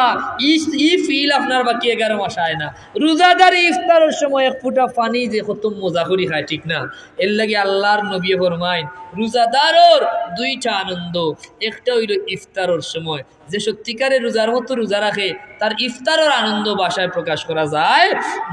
ই ফিল আপনার বাকি 11 মাস আয় না। রোজাদার ইফতারের সময় এক ফুটা পানি যে কত মজা করি খায়, ঠিক না? এর লাগে আল্লাহর নবী ফরমাইন রোজাদারর দুইটা আনন্দ, একটা হইল ইফতারের সময়, যে সত্যিকারে রোজার মতো রোজা রাখে তার ইফতারের আনন্দ ভাষায় প্রকাশ করা যায়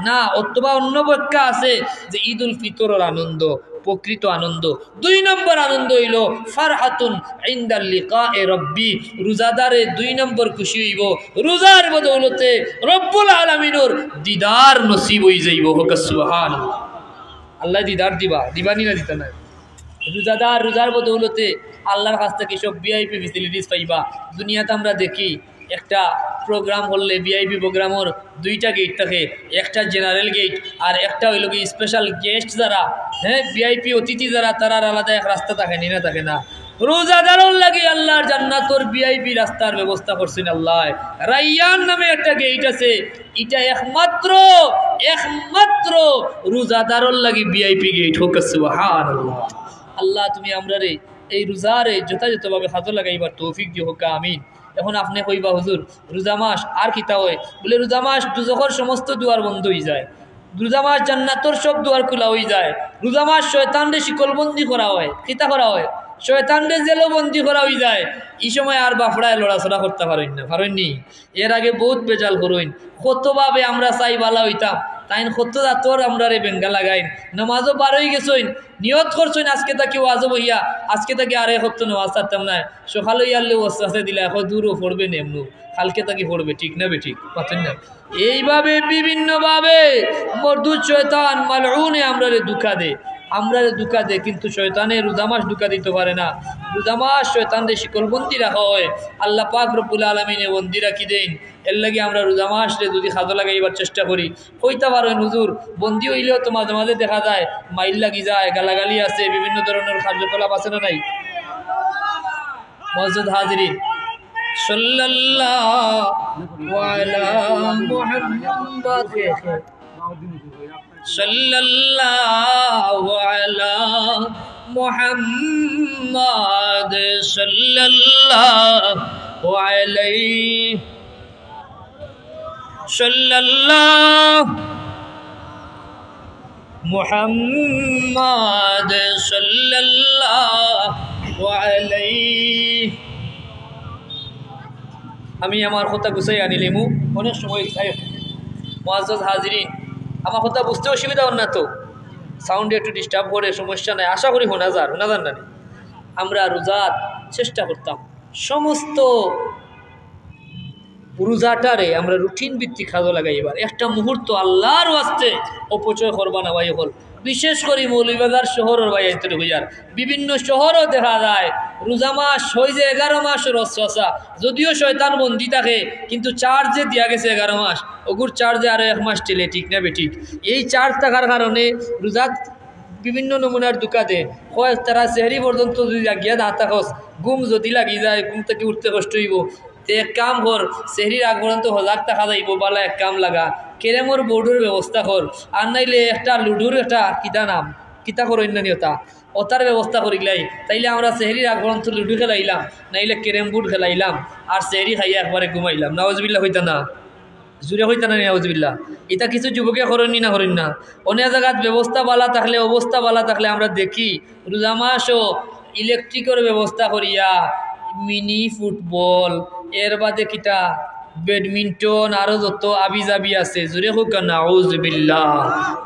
না। অথবা অন্য ব্যাখ্যা আছে যে ঈদুল ফিতরের আনন্দ, প্রকৃত আনন্দ। 2 নম্বর আনন্দ হইল ফারহাতুন ইনদাল লিকায়ে রব্বি, রোজাদারে 2 নম্বর খুশি হইব রোজার বদৌলতে রব্বুল আলামিনের দিদার নসিব হই যাইব। হোক সুবহানাল্লাহ। আল্লাহ দিদার দিবানি না দিতা না। রোজাদার রোজার বদৌলতে আল্লাহর কাছ থেকে সব ভিআইপি ফেসিলিটিস পাইবা। দুনিয়াতে আমরা দেখি একটা প্রোগ্রাম হলে ভিআইপি প্রোগ্রামের 2টা গেট থাকে, একটা জেনারেল গেট আর একটা হইল কি স্পেশাল গেস্ট যারা, হ্যাঁ ভিআইপি অতিথি যারা, তারার আলাদা এক রাস্তা থাকে না থাকে না। রোজাদারও লাগে আল্লাহর জান্নাতর ভিআইপি রাস্তার ব্যবস্থা করছেন আল্লাহ। রাইয়ান নামে একটা গেট আছে, এটা একমাত্র রোজাদারও লাগে ভিআইপি গেট। হোক সুবহানাল্লাহ। আল্লাহ তুমি আমরা রে এই রোজারে যথাযথভাবে হাজর লাগাইবার তৌফিক দিও, হোক আমিন। এখন আপনি কইবা হুজুর রোজা মাস আর কিতা হয়? বলে রোজা মাস দুজখর সমস্ত দুয়ার বন্ধ হয়ে যায়, রোজা মাস জান্নাতর সব দুয়ার খোলা হয়ে যায়, রোজা মাস শয়তানরে শিকলবন্দি করা হয়, কিতা করা হয়? শয়তানরে জেলবন্দি করা হয়ে যায়। এই সময় আর বাফড়ায় লড়াচড়া করতে পারেননি। এর আগে বহুত বেজাল করইন, কতভাবে আমরা চাই বালা হইতাম, তাইন কত জাতর আমরা রে বেঙ্গা লাগাইন। নামাজও পার হয়ে গেছইন, নিয়ত করছইন আজকে তাকে ওয়াজব হইয়া আজকে তাকে আরে হতো নামাজ ছাড়তাম না, সকালে ইয়ারলে ওয়াস্তাতে দিলে এখন দূরও পড়বে নেমনু, কালকে তাকে পড়বে, ঠিক না বে ঠিক পাচ্ছেন না? এইভাবে বিভিন্নভাবে মরদুদ শয়তান মালউনে আমরা রে দুঃখা দে, কিন্তু শয়তানে রোজা মাস দুঃখা দিতে পারে না। রোজা মাস শয়তানদের শিকলবন্দি রাখা হয়, আল্লাহ পাক রব্বুল আলামিনে বন্দি রাখি দেন। এর লাগে আমরা রোজা মাসে যদি খাদ্য লাগাইবার চেষ্টা করি, কইতে পারেন হুজুর বন্দি হইলেও তো মাঝে মাঝে দেখা যায় মাইল লাগি যায়, গালাগালি আছে, বিভিন্ন ধরনের কার্যকলাপ আছে না নাই? মসজিদ হাজিরিন সাল্লাল্লাহু আলা মুহাম্মাদ সাল্লাল্লাহু আলা মুহাম্মাদ সাল্লাল্লাহু আলাইহি সাল্লাল্লাহু মুহাম্মাদ সাল্লাল্লাহু আলাইহি। আমি আমার কথা গুছাই আনিলিমু, অনেক সময় মুআজ্জাজ হাজিরিন আমার কথা বুঝতে অসুবিধা হন না তো? সাউন্ড একটু ডিস্টার্ব করে, সমস্যা নাই, আশা করি শোনা যান না। আমরা রোজার চেষ্টা করতাম সমস্ত রোজাটারে আমরা রুটিন ভিত্তিক খাদ্য লাগাইবার, একটা মুহূর্ত আল্লাহর ওয়াস্তে অপচয় করবা না ভাই হল। বিশেষ করে মৌলভীবাজার শহরের বাইরে হইয়ার বিভিন্ন শহরও দেখা যায় রোজা মাস হয়ে যে 11 মাসের অশ্বাসা, যদিও শয়তান বন্দি থাকে কিন্তু চার্জে দিয়া গেছে 11 মাস, ওগুর চার্জে আরো 1 মাস টেলে, ঠিক না বেঠিক? এই চার্জ থাকার কারণে রোজা বিভিন্ন নমুনার দোকানে হয় তারা সেহরি পর্যন্ত যদি গিয়া না থাকস, ঘুম যদি লাগি যায়, ঘুম থেকে উঠতে কষ্ট হইব, তে এক কাম কর সেহরির আগ পর্যন্ত হজাক টাকা যাইব, বালা এক কাম লাগা কেরেমর বোর্ডের ব্যবস্থা কর, আর নাইলে একটা লুডুর একটা কিতা করেন না নিয়তা ওতার ব্যবস্থা করিলাই, তাইলে আমরা সেহরির আগ পর্যন্ত লুডু খেলাইলাম, নাইলে কেরেম বোর্ড খেলাইলাম, আর সেহরি খাইয়া একবারে ঘুমাইলাম। নাওয়াজবিল্লাহ হইতা না, জুড়ে হইতা না নাওয়াজবিল্লাহ। এটা কিছু যুবকে করেননি না করেন না। অনেক জায়গাত ব্যবস্থা বালা থাকলে, অবস্থা বালা থাকলে আমরা দেখি রোজা মাসও ইলেকট্রিকের ব্যবস্থা করিয়া মিনি ফুটবল, এর বাদে কিটা ব্যাডমিন্টন আরো যত আবিজাবি আছে জুড়ে হোক নাউজুবিল্লাহ।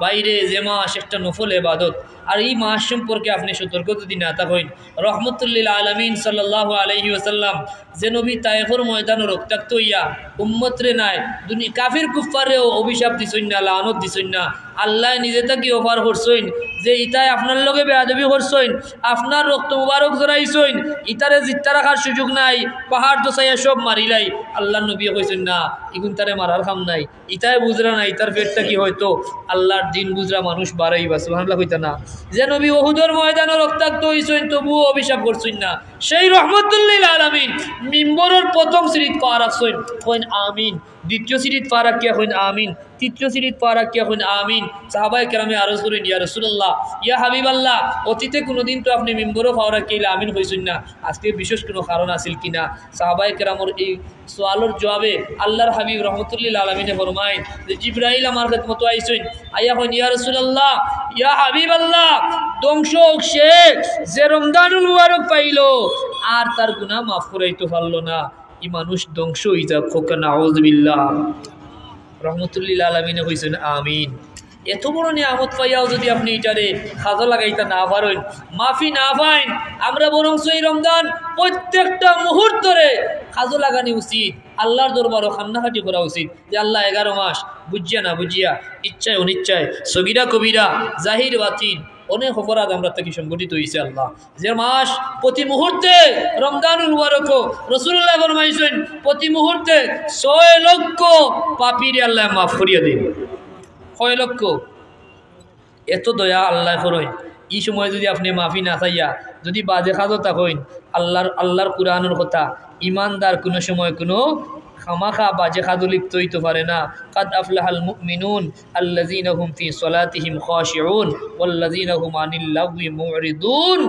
বাইরে যে মাস একটা নফল ইবাদত, আর এই মাস সম্পর্কে আপনি সতর্ক যদি না থাকেন, রহমতুল্লিল আলামিন সাল্লাল্লাহু আলাইহি ওয়াসাল্লাম যে নবী তায়েফের ময়দানে রক্তাক্ত হইয়া উম্মতরে নাই দুনিয়া কাফির কুফারেও অভিশাপ দিছইন না, লানত দিছইন না, আল্লাহ নিজে তাকে অফার করছইন যে ইতায় আপনার লগে বেয়াদবি করছইন, আপনার রক্ত মুবারক জড়াইছইন, ইতারে জিত্তা রাখার সুযোগ নাই, পাহাড় দোসাইয়া সব মারিলাই। আল্লাহ নবী কইছেন না ইগুন তারে মারার কাম নাই, ইতায় বুঝরা না, ইতার পেটটা কি হয়তো আল্লাহর দিন বুঝরা মানুষ বাড়াইবা। সুবহানাল্লাহ কইতা না যে নবী উহুদের ময়দানে রক্তাক্ত হইছইন তবুও অভিশাপ করছইন না, সেই রহমতুল্লিল আলামিন মিম্বরের প্রথম সিরিত পা রাখছইন, কইন আমিন, দ্বিতীয় সিরিত পা রাখিয়া কইন আমিন, তৃতীয় সিরিত পা রাখিয়া কইন আমিন। সাহাবায়ে কেরামে আরজ করেন ইয়া রাসূলুল্লাহ, ইয়া হাবিবাল্লাহ, অতীতে কোনোদিন তো আপনি মিম্বরও পা রাখিলে আমিন হইছইন না, আজকে বিশেষ কোনো কারণ আছিল কিনা? সাহাবায়ে কেরামের এই সোয়ালের জবাবে আল্লাহর হাবিব রহমতুল্লিল আলামিনে ফরমায় যে জিবরাইল আমার খেদমত আইছইন, আইয়া কইন ইয়া রাসূলুল্লাহ, ইয়া হাবিবাল্লাহ, ধ্বংস হোক সে যে রমজানুল মুবারক পাইল আর তার গুনাহ মাফ করাইতে পারলো না, ই মানুষ ধ্বংস হয়ে যাক, হোক নাউজুবিল্লাহ। রহমতুল্লিল আলামিনে কইছেন আমিন। এত বড় নিয়ামত পাইয়াও যদি আপনি এটারে খাজা লাগাইতে না পারেন, মাফি না পাইন, আমরা বরং এই রমজান প্রত্যেকটা মুহূর্তরে খাজা লাগানি উচিত, আল্লাহর দরবারও খান্নাখাটি করা উচিত যে আল্লাহ 11 মাস বুঝিয়া না বুঝিয়া, ইচ্ছায় অনিচ্ছায়, সগিরা কবিরা, জাহির বাতিন অনেক অপরাধ আমরা থেকে সংগঠিত হয়েছে। আল্লাহ যে মাস প্রতি মুহূর্তে রমজানুল মুবারক রাসূলুল্লাহ ফরমাইছেন প্রতি মুহূর্তে 6 লক্ষ পাপীরে আল্লাহ মাফ করিয়া দিন, 6 লক্ষ। এত দয়া আল্লাহ করেন। এই সময় যদি আপনি মাফি না চাইয়া যদি বাজে খাজো থাকেন, আল্লাহর কুরআনের কথা, ইমানদার কোনো সময় কোনো খামাখা বাজে খাদু লিপ্ত হইতে পারে না। কাদ আফলাহাল মুমিনুন আল্লাযীনা হুম ফি সলাতিহিম খাশিউন ওয়াল্লাযীনা হুম আনিল লাগবি মুরিদুন।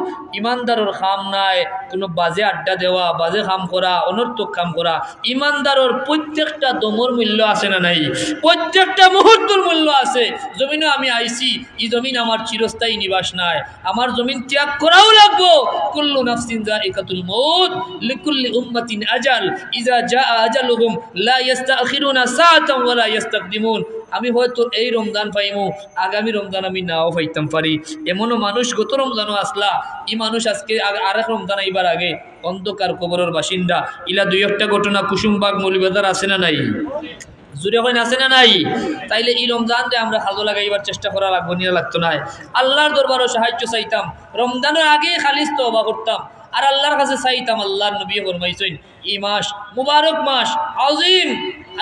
ইমানদারের কাম নাই কোনো বাজে আড্ডা দেওয়া, বাজে কাম করা, অনর্থক কাম করা। ইমানদারের প্রত্যেকটা দমর মূল্য আছে না নাই? প্রত্যেকটা মুহূর্তের মূল্য আছে। জমিনে আমি আইছি, এই জমিন আমার চিরস্থায়ী নিবাস নাই, আমার জমিন ত্যাগ করাও লাগবো। কুল্লু নাফসিন যায়িকাতুল মউত লিকুল্লি উম্মাতিন আজাল ইযা জা আজালুহুম লা ইস্তাখিরুনা সাআতান ওয়া লা ইস্তাকদিমুন। আমি হয়তো এই রমজান পাইমু, আগামী রমজান আমি নাও পাইতাম পারি। এমনও মানুষ গত রমজানও আসলা, এই মানুষ আজকে আরেক রমজান আইবার আগে অন্ধকার কবরের বাসিন্দা। ইলা 2-1টা ঘটনা কুসুমবাগ মৌলবাজার আছে না নাই? জুড়ে কইন আছে না নাই? তাইলে এই রমজানকে আমরা খাজো লাগাইবার চেষ্টা করা লাগবো, নিয়ে লাগতো নাই। আল্লাহর দরবারও সাহায্য চাইতাম, রমজানের আগে খালিস তওবা করতাম আর আল্লাহর কাছে চাইতাম। আল্লাহর নবী ফরমাইছেন এই মাস মুবারক মাস, আজিম,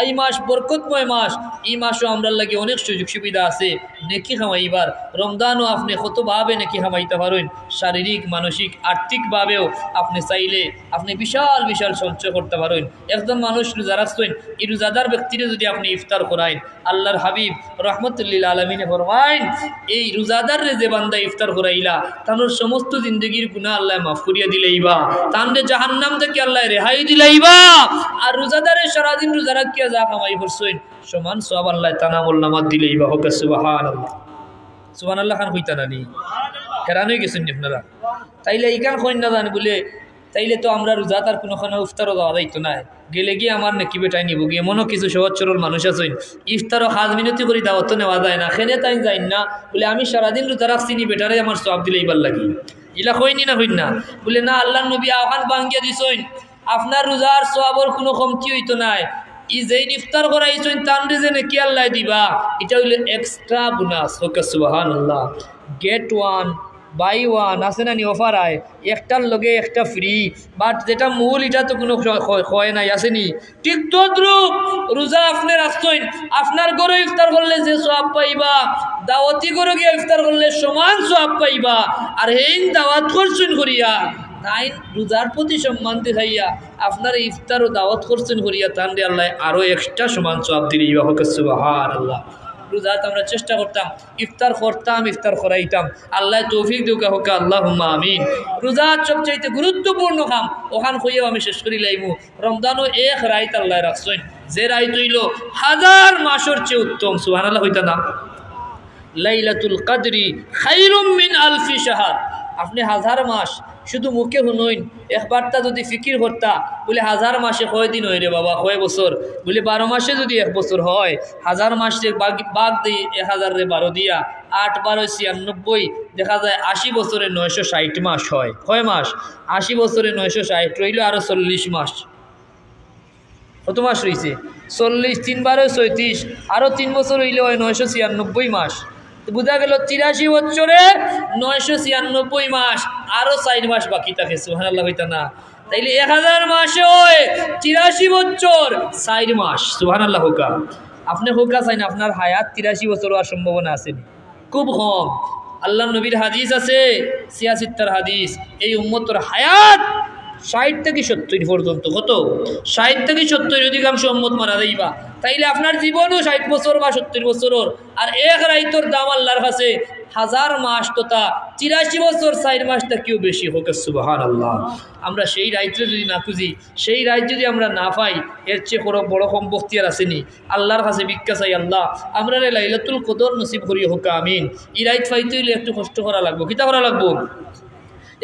এই মাস বরকতময় মাস, এই মাসও আমরা লাগে অনেক সুযোগ সুবিধা আছে নেকি খামাইবার। রমজানও আপনি কতভাবে নেকি খামাইতে পারেন, শারীরিক, মানসিক, আর্থিকভাবেও আপনি চাইলে আপনি বিশাল বিশাল সঞ্চয় করতে পারেন। একজন মানুষ রোজা রাখছেন, এই রোজাদার ব্যক্তিরে যদি আপনি ইফতার করাইন, আল্লাহর হাবিব রহমতুল্লিল আলামিনে ফরমাইন এই রোজাদারে যে বান্দা ইফতার করাইলা তার সমস্ত জিন্দগির গুনাহ আল্লাহ মাফ করিয়া দিলেইবা, তানরে জাহান্নাম থেকে আল্লাহ রেহাই দিলেইবা। আর রোজাদারে সারাদিন রোজা রাখিয়া যা কামাই করছেন সমান সওয়াব আল্লাহ তানামুল নামাত দিলেইবা। হোক সুবহানাল্লাহ। সুবহানাল্লাহ খান কইতা নানি হেরান হয়ে গেছেন আপনারা? তাইলে এইখান কইন না জান বলে তাইলে তো আমরা রোজা তার কোনোখানে ইফতারও দেওয়া যাইতো না, গেলে গিয়ে আমার নাকি বেটাই নিব গিয়ে। এমনও কিছু সহজ সরল মানুষ আছেন ইফতারও 5 মিনিটই করে দাওয়াত নেওয়া যায় না, খেনে তাই যাই না বলে আমি সারাদিন রোজা রাখছি নি বেটারে আমার সওয়াব দিলে এইবার লাগি। ইলা কইনি না হইন না বলে না আল্লাহর নবী আওয়ান ভাঙ্গিয়া দিছেন আপনার রোজার সওয়াবের কোনো কমতি হইতো নাই। ই যেই ইফতার করাইছেন তানরে যে নাকি আল্লাহ দিবা, এটা হইল এক্সট্রা বোনাস। হোক সুবহানাল্লাহ। গেট 1 বাই 1 আছে না নি অফার আয়, একটার লগে একটা ফ্রি, বাট যেটা মূল এটা তো কোনো হয় নাই, আসেনি? ঠিক তদ্রুপ রোজা আপনি রাখছেন, আপনার ঘরে ইফতার করলে যে সওয়াব পাইবা দাওয়াতি করে গিয়ে ইফতার করলে সমান সওয়াব পাইবা। আর এই দাওয়াত করছেন করিয়া তাই রোজার প্রতি সম্মান দেখাইয়া আপনার ইফতার ও দাওয়াত করছেন করিয়া তানরে আল্লাহ আরো এক্সট্রা সমান সওয়াব দিলেইবা। হোক সুবহানাল্লাহ। রোজাত আমরা চেষ্টা করতাম, ইফতার করতাম, ইফতার করাইতাম। আল্লাহ তৌফিক দিউকা। হোক আল্লাহুম্মা আমিন। রোজাত সবচাইতে গুরুত্বপূর্ণ কাম ওখান কইয়াও আমি শেষ করি লাইমু। রমজানও এক রাইত আল্লাহ রাখছেন, যে রাইত হইল 1000 মাসের চেয়ে উত্তম। সুবহানাল্লাহ হইতা না? লাইলাতুল কদরি খায়রুম মিন আলফি শাহর। আপনি 1000 মাস শুধু মুখে শুনইন একবারটা যদি ফিকির করতা বলে 1000 মাসে কয় দিন হয় রে বাবা, কয় বছর বলে 12 মাসে যদি 1 বছর হয়, 1000 মাসের বাঘ দিই 1000 রে 12 দিয়া 8 12 96, দেখা যায় 80 বছরে 960 মাস হয়। কয় মাস? 80 বছরে 960, রইল আরো 40 মাস। কত মাস রয়েছে? 40, 3 12 36, আরো 3 বছর হইলে হয় 996 মাস। বোঝা গেল 83 বছরে 996 মাস, আরো 4 মাস বাকি থাকে। সুবহানাল্লাহ হইতা না? তাইলে 1000 মাসে হয় 83 বছর 4 মাস। সুবহানাল্লাহ হোকা। আপনি হোকা চাইন আপনার হায়াত 83 বছর হওয়ার সম্ভাবনা আছে খুব কম। আল্লাহ নবীর হাদিস আছে, 86 হাদিস, এই উম্মতর হায়াত 60 থেকে 70 পর্যন্ত। কত? 60 থেকে 70 অধিকাংশ উম্মত মারা যাইবা। তাইলে আপনার জীবনও 60 বছর বা 70 বছরের, আর এক রাইতর দাম আল্লাহর কাছে 1000 মাস তথা 83 বছর 4 মাসটা কেউ বেশি হোক। সুবহানাল্লাহ। আমরা সেই রাইতে যদি না খুঁজি, সেই রাইত যদি আমরা না পাই, এর চেয়ে বড় সম্পত্তি আর আসেনি। আল্লাহর কাছে ভিক্ষা চাই, আল্লাহ আমরা লাইলাতুল কদর নসিব করিয়ে হোক, আমিন। এই রাইত পাইতে হইলে একটু কষ্ট করা লাগবো। কিতা করা লাগবো?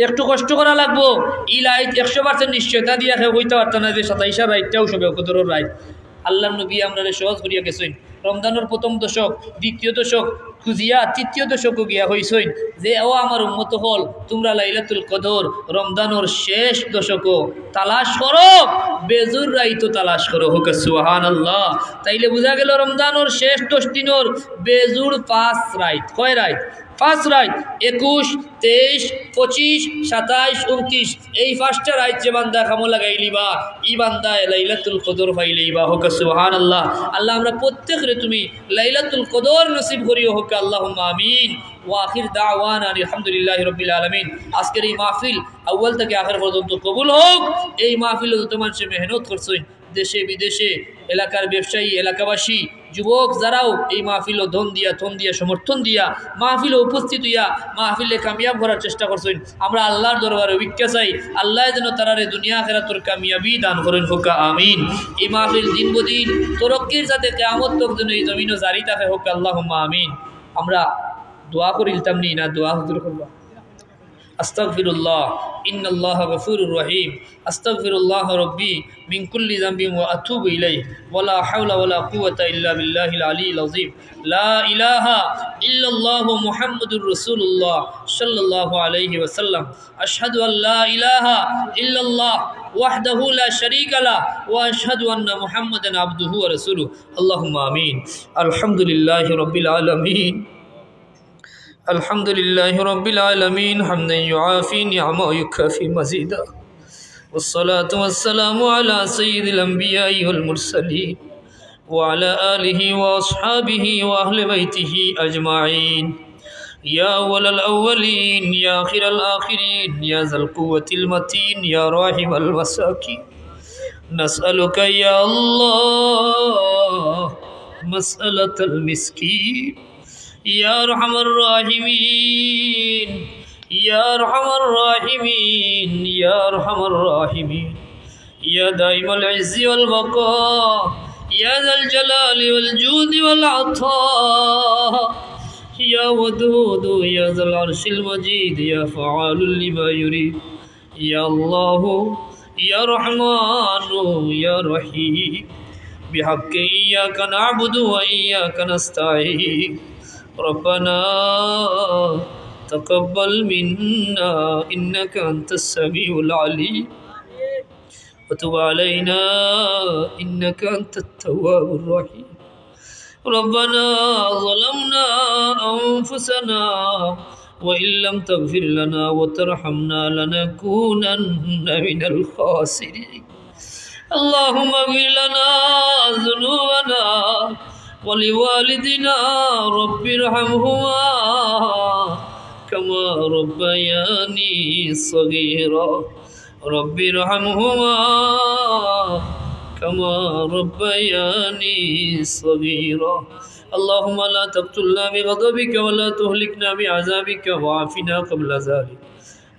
একটু কষ্ট করা লাগবো। এই লাইট 100% নিশ্চয়তা দিয়া হইতে পারত না যে 27 রাইটটাও সবে কদরের রাইট। আল্লাহ নবী আমরা সহজ করিয়া গেছেন। রমজানের প্রথম দশক, দ্বিতীয় দশক খুঁজিয়া তৃতীয় দশকও গিয়া হইসইন যে ও আমার উম্মত হল, তোমরা লাইলাতুল কদর রমজানের শেষ দশকও তালাশ করো, বেজুর রাইতো তালাশ করো। হোক সুবহানাল্লাহ। তাইলে বোঝা গেল রমজানের শেষ 10 দিনের বেজুর 5 রাইত। কয় রাইত? 5 রাইত। 21, 23, 25, 27, 29, এই 5টা রাইত যে বান্দা কামো লাগাইলিবা, ই বান্দা লাইলাতুল কদর পাইলিবা। হোক সুবহানাল্লাহ। আল্লাহ আমরা প্রত্যেকরে তুমি লাইলাতুল কদর নসিব করিও। হোক আল্লাহুম্মা আমিন। ওয়া আখির দাওয়ানা আলহামদুলিল্লাহি রাব্বিল আলামিন। আজকের এই মাহফিল আউয়াল থেকে আখির পর্যন্ত কবুল হোক। এই মাহফিলে যত মানুষ মেহনত করছেন, দেশে বিদেশে, এলাকার ব্যবসায়ী, এলাকাবাসী, যুবক যারাও এই মাহফিলও ধন দিয়া, থন দিয়া, সমর্থন দিয়া মাহফিলে উপস্থিত হইয়া মাহফিলে কামিয়াব করার চেষ্টা করছেন, আমরা আল্লাহর দরবারে ভিক্ষা চাই, আল্লাহ যেন তারারে দুনিয়া আখিরাতের কামিয়াবি দান করেন। হোক আমিন। এই মাহফিল দিন বদিন তরক্কির সাথে কিয়ামত তক যেন এই জমিনও জারি থাকে। হোক আল্লাহুম্মা আমিন। আমরা দোয়া করিলতাম নি না? দোয়া হুজুর করবা। আস্তাগফিরুল্লাহ, ইন্নাল্লাহা গফুরুর রহিম। আস্তাগফিরুল্লাহ রাব্বি মিন কুল্লি যামবিন ওয়া আতুবু ইলাইহি ওয়া লা হাওলা ওয়া লা কুওয়াতা ইল্লা বিল্লাহিল আলিয়্যিল আযীম। লা ইলাহা ইল্লাল্লাহু মুহাম্মাদুর রাসূলুল্লাহ সাল্লাল্লাহু আলাইহি ওয়াসাল্লাম। আশহাদু আল লা ইলাহা ইল্লাল্লাহ ওয়াহদাহু লা শারীকা লাহু ওয়া আশহাদু আন্না মুহাম্মাদান আবদুহু ওয়া রাসূলুহু। আল্লাহুম্মা আমিন। আলহামদুলিল্লাহি রাব্বিল আলামিন। الحمد لله رب العالمين حمدا يعافي نعمه ويكافي مزيدا، والصلاة والسلام على سيد الأنبياء والمرسلين وعلى آله وأصحابه وأهل بيته أجمعين. يا أول الأولين يا آخر الآخرين يا ذا القوة المتين يا راحم المساكين، نسألك يا الله مسألة المسكين يا أرحم الراحمين يا أرحم الراحمين يا أرحم الراحمين يا دائم العز والبقاء يا ذا الجلال والجود والعطاء يا ودود يا ذا العرش المجيد يا فعال لما يريد. يا الله يا رحمن يا رحيم، بحق إياك نعبد وإياك نستعين. ربنا تقبل منا إنك أنت السميع العليم، وتب علينا إنك أنت التواب الرحيم. ربنا ظلمنا أنفسنا وإن لم تغفر لنا وترحمنا لنكونن من الخاسرين. اللهم اغفر لنا ذنوبنا ولوالدنا رب ارحمهما كما ربياني صغيرا، رب ارحمهما كما ربياني صغيرا. اللهم لا تقتلنا بغضبك ولا تهلكنا بعذابك وعافنا قبل ذلك.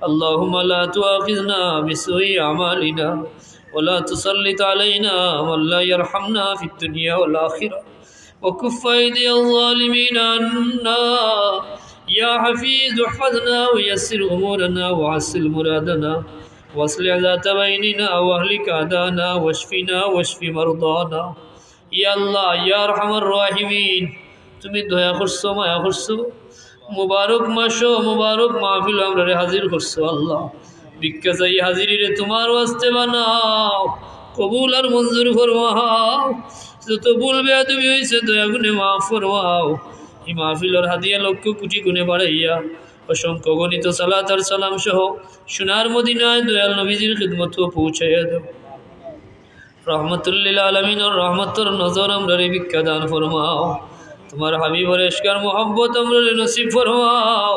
اللهم لا تؤاخذنا بسوء أعمالنا ولا تسلط علينا من لا يرحمنا في الدنيا والآخرة، وكف أيدي الظالمين عنا يا حفيظ احفظنا ويسر أمورنا وعسل مرادنا واصلح ذات بيننا واهلك أعداءنا واشفنا واشف مرضانا يا الله يا أرحم الراحمين তুমি দয়া করছো মায়া করছো মুবারক মাসো মুবারক মাহফিল আমরা হাজির করছো আল্লাহ ভিক্ষা চাই হাজিরিরে তোমার ওয়াস্তে বানাও কবুল আর মঞ্জুর ফরমাও যত ভুল বেয়াদবি হয়েছে দয়া গুণে মাফ ফরমাও এই মাহফিলের হাদিয়া লক্ষ কোটি গুণে বাড়াইয়া অসংখ্য গণিত সালাত আর সালাম সহ সোনার মদিনায় দয়াল নবীজির খিদমত পৌঁছাইয়া দাও রহমতুল্লিল আলমিনের রহমতর নজর আমরা রে ভিক্ষা দান ফরমাও তোমার হাবিবর এশকার মোহাব্বত আমরা রে নসিব ফরমাও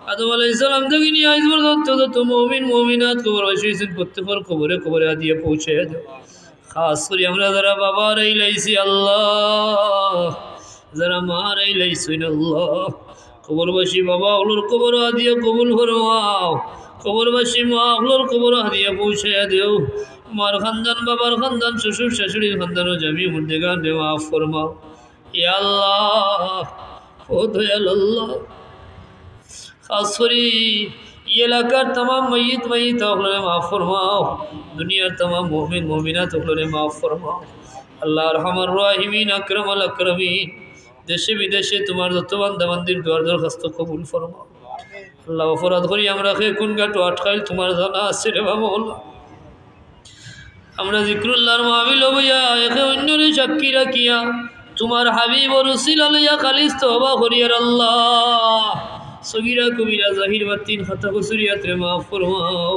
আদম আলাইহিস সালাম থেকে নিয়ে আজ পর্যন্ত যত মুমিন মুমিনাত কবর হয়েছেন প্রত্যেকের কবরে কবরে দিয়ে পৌঁছাইয়া দাও খাস করে আমরা যারা বাবা রাইলাইছি আল্লাহ যারা মা রাইলাইছেন আল্লাহ কবরবাসী বাবা ওগুলোর কবর দিয়ে কবুল ফরমাও কবরবাসী মা ওগুলোর কবর দিয়ে পৌঁছাইয়া দেও মার খানদান বাবার খানদান শ্বশুর শাশুড়ির খানদানও জামি মুর্দেগান দে মাফ ফরমাও ইয়া আল্লাহ ও দয়াল আল্লাহ খাস করে এলাকার तमाम मय्यत ওগুলোরে মাফ ফরমাও দুনিয়ার तमाम মুমিন মুমিনাত ওগুলোরে মাফ ফরমাও আল্লাহ আরহামার রাহিমিন আকরামাল আকরামিন দেশে বিদেশে তোমার যত বান্দা বান্দির দোয়ার দরখাস্ত কবুল ফরমাও আল্লাহ অপরাধ করি আমরা কে কোন গাটো আটকাইল তোমার জানা আছে রে বাবা আমরা জিক্রুল্লাহর মাহফিল হইয়া একে অন্যরে সাক্ষী রাখিয়া তোমার হাবিব ও রসুল আলাইয়া খালিস তওবা করিয়ার আল্লাহ সগীরা কবিরা জাহির বাতিন খাতা কসুরিয়াত রে মাফ ফরমাও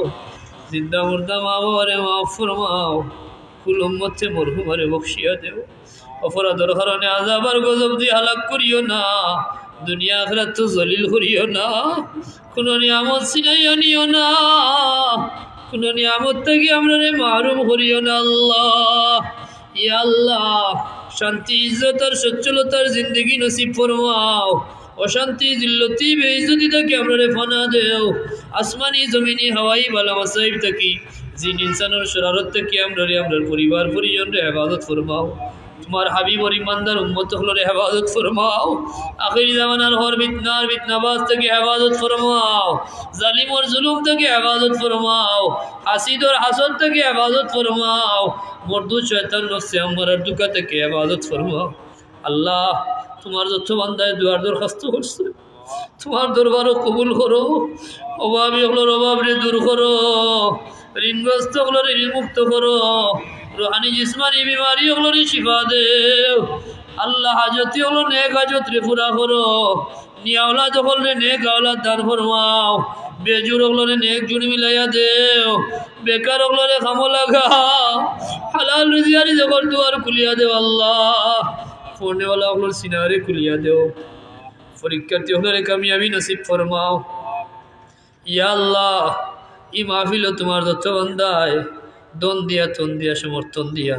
জিন্দা মুর্দা মা বাবারে মাফ ফরমাও কুল উম্মতে মরহুমারে বখশিয়া দেও অপরাধের কারণে আযাব আর গজব দিয়ে হালাক করিও না দুনিয়া আখিরাত তো জলিল করিও না কোন নিয়ামত ছিনাইয়া নিও না কোন নিয়ামত থেকে আমরা মাহরুম করিও না আল্লাহ ইয়া আল্লাহ শান্তি ইজ্জত আর সচ্ছলতার জিন্দগি নসিব ফরমাও অশান্তি জিল্লতি বেইজ্জতি থেকে আমরা ফানা দেও আসমানি জমিনি হাওয়াই বালা মাসাইব থেকে জিন ইনসানের শরারত থেকে আমরা আমরার পরিবার পরিজন রে ইবাদত ফরমাও তোমার হাবিব আর ইমানদার উম্মত হলরে হেফাজত ফরমাও আখিরি জামানার হর বিতনাবাজ থেকে হেফাজত ফরমাও জালিম আর জুলুম থেকে হেফাজত ফরমাও হাসিদ আর হাসদ থেকে হেফাজত ফরমাও মরদুদ শয়তান নফসে আমরার দুকা থেকে হেফাজত ফরমাও আল্লাহ তোমার যত বান্দায় দুয়ার দরখাস্ত করছে তোমার দরবারও কবুল করো অভাবী হলোর অভাব রে দূর করো ঋণগ্রস্ত হলোর ঋণ মুক্ত করো রুহানি জিসমানি বিমারি হলোর শিফা দেও আল্লাহ হাজতি হলো নেক হাজত রে পুরা করো নিয়াওলা যখন রে নেক আওলাদ দান ফরমাও বেজুর হলো রে নেক জুড়ি মিলাইয়া দেও বেকার হলো রে খামো লাগাও হালাল রুজিয়ারি যখন দুয়ার খুলিয়া দেও আল্লাহ পড়নেওয়ালা হলোর সিনারে খুলিয়া দেও পরীক্ষার্থী হলোর কামিয়াবি নসিব ফরমাও ইয়া আল্লাহ এই মাহফিল তোমার যত বান্দায় দন দিয়া তন দিয়া সমর্থন দিয়া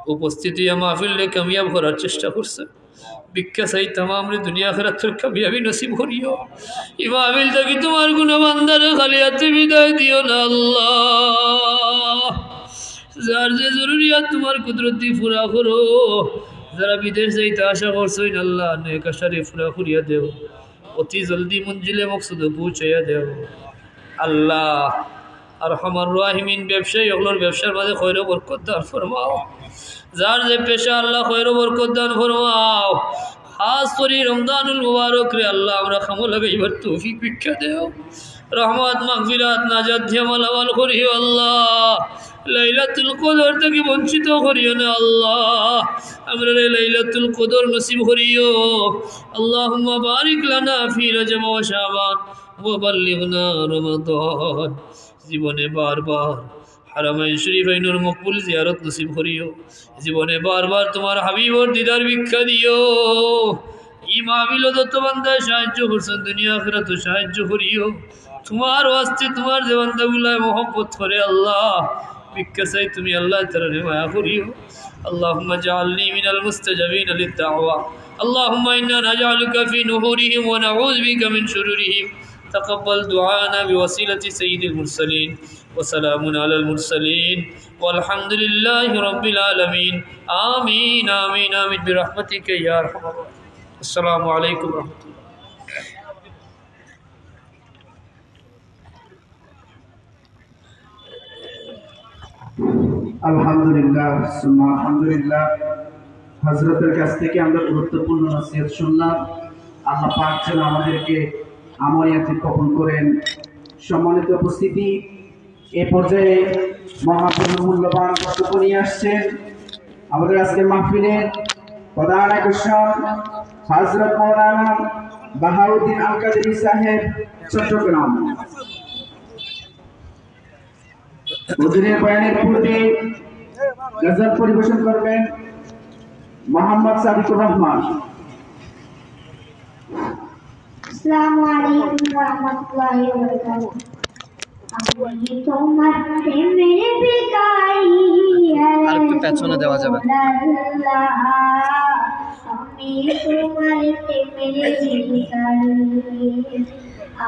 উপস্থিতি মাহফিল রে কামিয়াব করার চেষ্টা করছে ভিক্ষা চাই তামাম রে দুনিয়া আখিরাতের কামিয়াবি নসিব করিও এই মাহফিল থেকে তোমার গুণ বান্দারে খালি হাতে বিদায় দিও না আল্লাহ যার যে জরুরিয়াত তোমার কুদরতি পুরা করো যারা বিদেশ যাইতে আশা করছেন আল্লাহ নেক আশারে পুরা করিয়া দেও অতি জলদি মঞ্জিলে মকসুদে পৌঁছাইয়া দেও আল্লাহ আরহামার রাহিমিন ব্যবসায়ী ওগুলোর ব্যবসার মাঝে খৈর বরকত দান ফরমাও যার যে পেশা আল্লাহ খৈর বরকত দান ফরমাও খাস করে রমজানুল মুবারক রে আল্লাহ আমরা খামো লাগাইবার তৌফিক ভিক্ষা দেও রহমত মাগফিরাত নাজাত জামাল আমাল করিও আল্লাহ লাইলাতুল কদর থেকে বঞ্চিত করিও না আল্লাহ আমরা লাইলাতুল কদর নসিব করিও আল্লাহুম্মা বারিক লানা ফি রজব ওয়া শাবান ওয়া বাল্লিগনা রমাদান জীবনে বারবার হারামাইন শরীফাইনুর মকবুল জিয়ারত নসিব করিও জীবনে বারবার তোমার হাবিবর দিদার ভিক্ষা দিও ই মাহফিল যত বান্দা সাহায্য করছেন দুনিয়া আখিরাত সাহায্য করিও তোমার ওয়াস্তে তোমার যে বান্দাগুলায় মহব্বত করে আল্লাহ ভিক্ষা চাই তুমি আল্লাহ তাআলা মায়া করিও আল্লাহুম্মা জাআলনি মিনাল মুস্তাজাবিনা লিদ-দাওয়া আল্লাহুম্মা ইন্না নাজআলুকা ফি নুহুরিহিম ওয়া নাউযু বিকা মিন শুরুরিহিম تقبل دعانا بوسيلة سيد المرسلين وسلام على المرسلين والحمد لله رب العالمين آمين آمين آمين برحمتك يا أرحم الراحمين السلام عليكم ورحمة الله আলহামদুলিল্লাহ সুম্মা আলহামদুলিল্লাহ। হযরতের কাছ থেকে আমরা গুরুত্বপূর্ণ নসিহত শুনলাম। আল্লাহ পাক যেন আমাদেরকে আমলিয়াতে কবুল করেন। সম্মানিত উপস্থিতি, এ পর্যায়ে মূল্যবান বক্তব্য নিয়ে আসছেন আমাদের আজকের মাহফিলের প্রধান আকর্ষণ হযরত মাওলানা বাহাউদ্দিন আল কাদেরী সাহেব, চট্টগ্রাম। হুজুরের বয়ানের পূর্বে গজল পরিবেশন করবেন মোহাম্মদ সাদিকুর রহমান। আসসালামু আলাইকুম ওয়া রাহমাতুল্লাহি ওয়া বারাকাতুহু। আমি তোমার প্রেমের ভিখারি, আরেকটু পেছনে দেওয়া যাবে। আমি তোমার প্রেমের ভিখারি,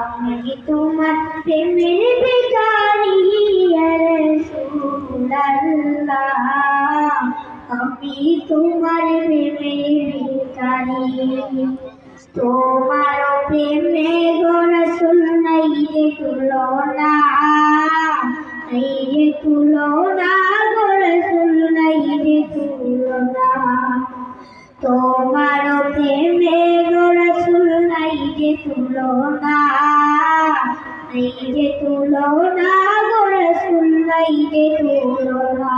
আমি তোমার প্রেমের ভিখারি, ইয়া রাসূলুল্লাহ। আমি তোমার প্রেমের ভিখারি, তোমার প্রেমে গো রাসূল নাই রে তুলনা, নাই রে তুলনা গো রাসূল নাই রে তুলনা। তোমার প্রেমে গো রাসূল নাই রে তুলনা, নাই রে তুলনা গো রাসূল নাই রে তুলনা।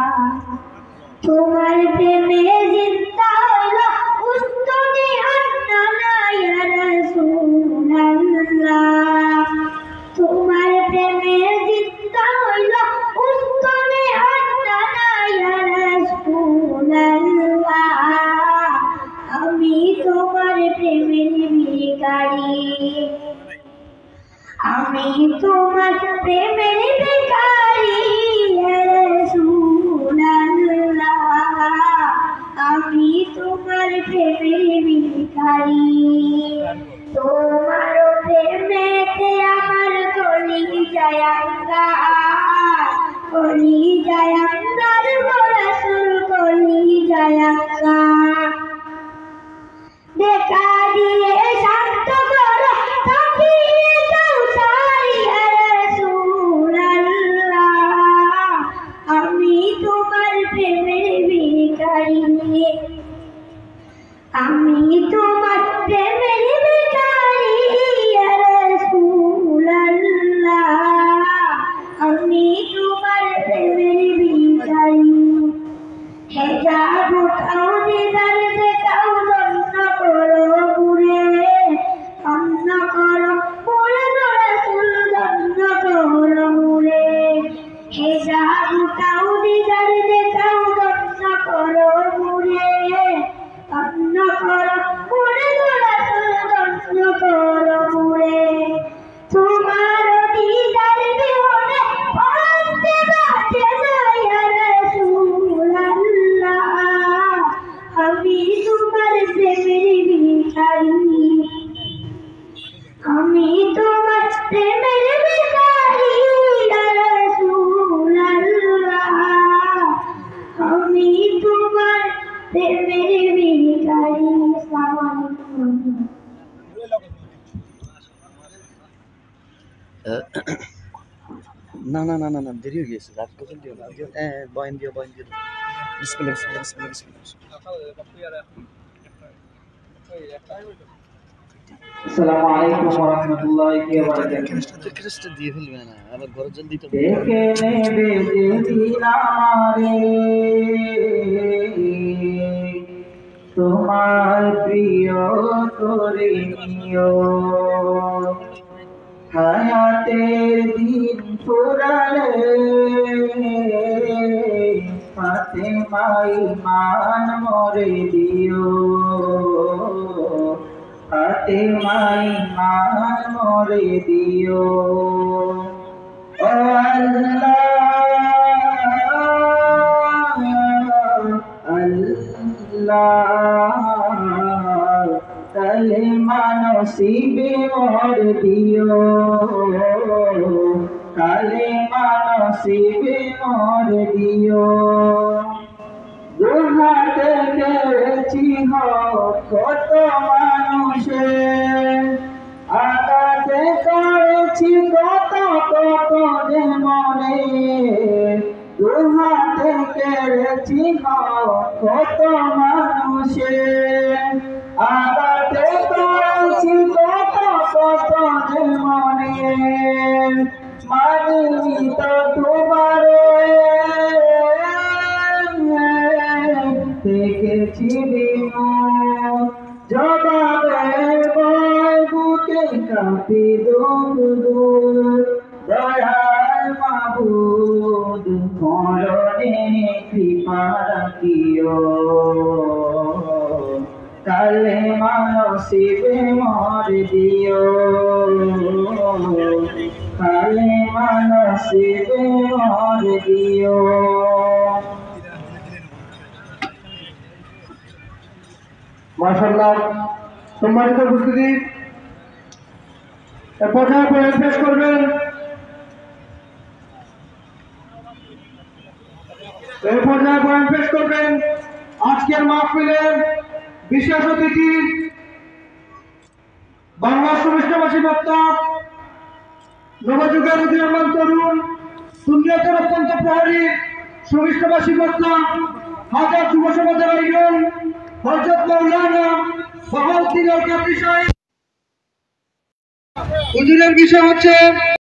তোমার প্রেমে জিন্দা হলো উস্তনে আন্নানা ইয়া রাসূলুল্লাহ। তোমার প্রেমে জিন্দা হলো উস্তনে আন্নানা ইয়া রাসূলুল্লাহ। আমি তোমার প্রেমের ভিখারি, আমি তোমার প্রেমের ভিখারি, ইয়া রাসূলুল্লাহ। আমি তোমার প্রেমের ভিখারি, তোমার প্রেমেতে আমার কলি যায় আঙ্গার, কলি যায় আঙ্গার গো রাসূল, কলি যায় আঙ্গার। দেখা দিয়ে শান্ত করো তাকিয়ে কাউসার, ইয়া রাসূলুল্লাহ। আমি তোমার প্রেমের ভিখারি, আমি তোমার প্রেমের ভিখারি, ইয়া রাসূলুল্লাহ। আমি তোমার প্রেমের ভিখারি। হেজাব উঠাও দিদার দেখাও ধন্য করো পুরে, ধন্য করো পুরে গো রাসূল, ধন্য করো পুরে। হেজাব উঠাও দিদার দেখাও ধন্য করো পুরে, ধন্য করো পুরে গো রাসূল, ধন্য করো পুরে। তোমার দিদার বিহনে পড়তে বাঁচে না ইয়া রাসূলুল্লাহ। আমি তোমার প্রেমের ভিখারি, আমি তোমার প্রেমের ভিখারি, ইয়া রাসূলুল্লাহ। আমি তোমার প্রেমের ভিখারি। আসসালামু আলাইকুম। না না না না না দেরি হয়ে গেছে, রাত কখন দিও না, বয়ান দিও বয়ান দিও। বিসমিল্লাহ বিসমিল্লাহ বিসমিল্লাহ বিসমিল্লাহ। আসসালামু আলাইকুম ওয়া রাহমাতুল্লাহি ওয়া বারাকাতুহু। ক্রিস্টা দিয়ে ফেলবে না, আবার ঘরে জলদি তো। দেখে নেবে যেদিন আমারে তোমার প্রিয় করে নিও, হায়াতের দিন ফুরালে ফাতেমা ঈমান মরে দিও, ফাতেমা ঈমান মরে দিও। ও আল্লাহ আল্লাহ, কালেমা নসিবে মোর দিও, কালেমা নসিবে মোর দিও। দুহাতে গেছি কত মানুষের, আঘাতে করেছি কত কত যে মনে, দুহাতে মেরেছি কত মানুষের আঘাতে করেছি কত কত যে মনে মানিনি তো তোমারে দেখেছি দিনু জবাবে বয় বুকে কাঁপি দূর দূর দয়াল মাবুদ মরণে কৃপা রাখিও কালে মানসিবে মর দিও কালে মানসিবে মর দিও। মাশাআল্লাহ, সম্মানিত উপস্থিতি, পর্যায়ে বয়ান পেশ করবেন আজকের মাহফিলের বিশেষ অতিথি বাংলা সুমিষ্টভাষী বক্তা, নবযুগের উদীয়মান তরুণ, সুন্নিয়তের অত্যন্ত প্রহরী সুমিষ্টভাষী বক্তা, হাজার যুব সমাজের আয়োজন হযরত মাওলানা বাহাউদ্দিন আল কাদরী সাহেব। হুজুরের বিষয় হচ্ছে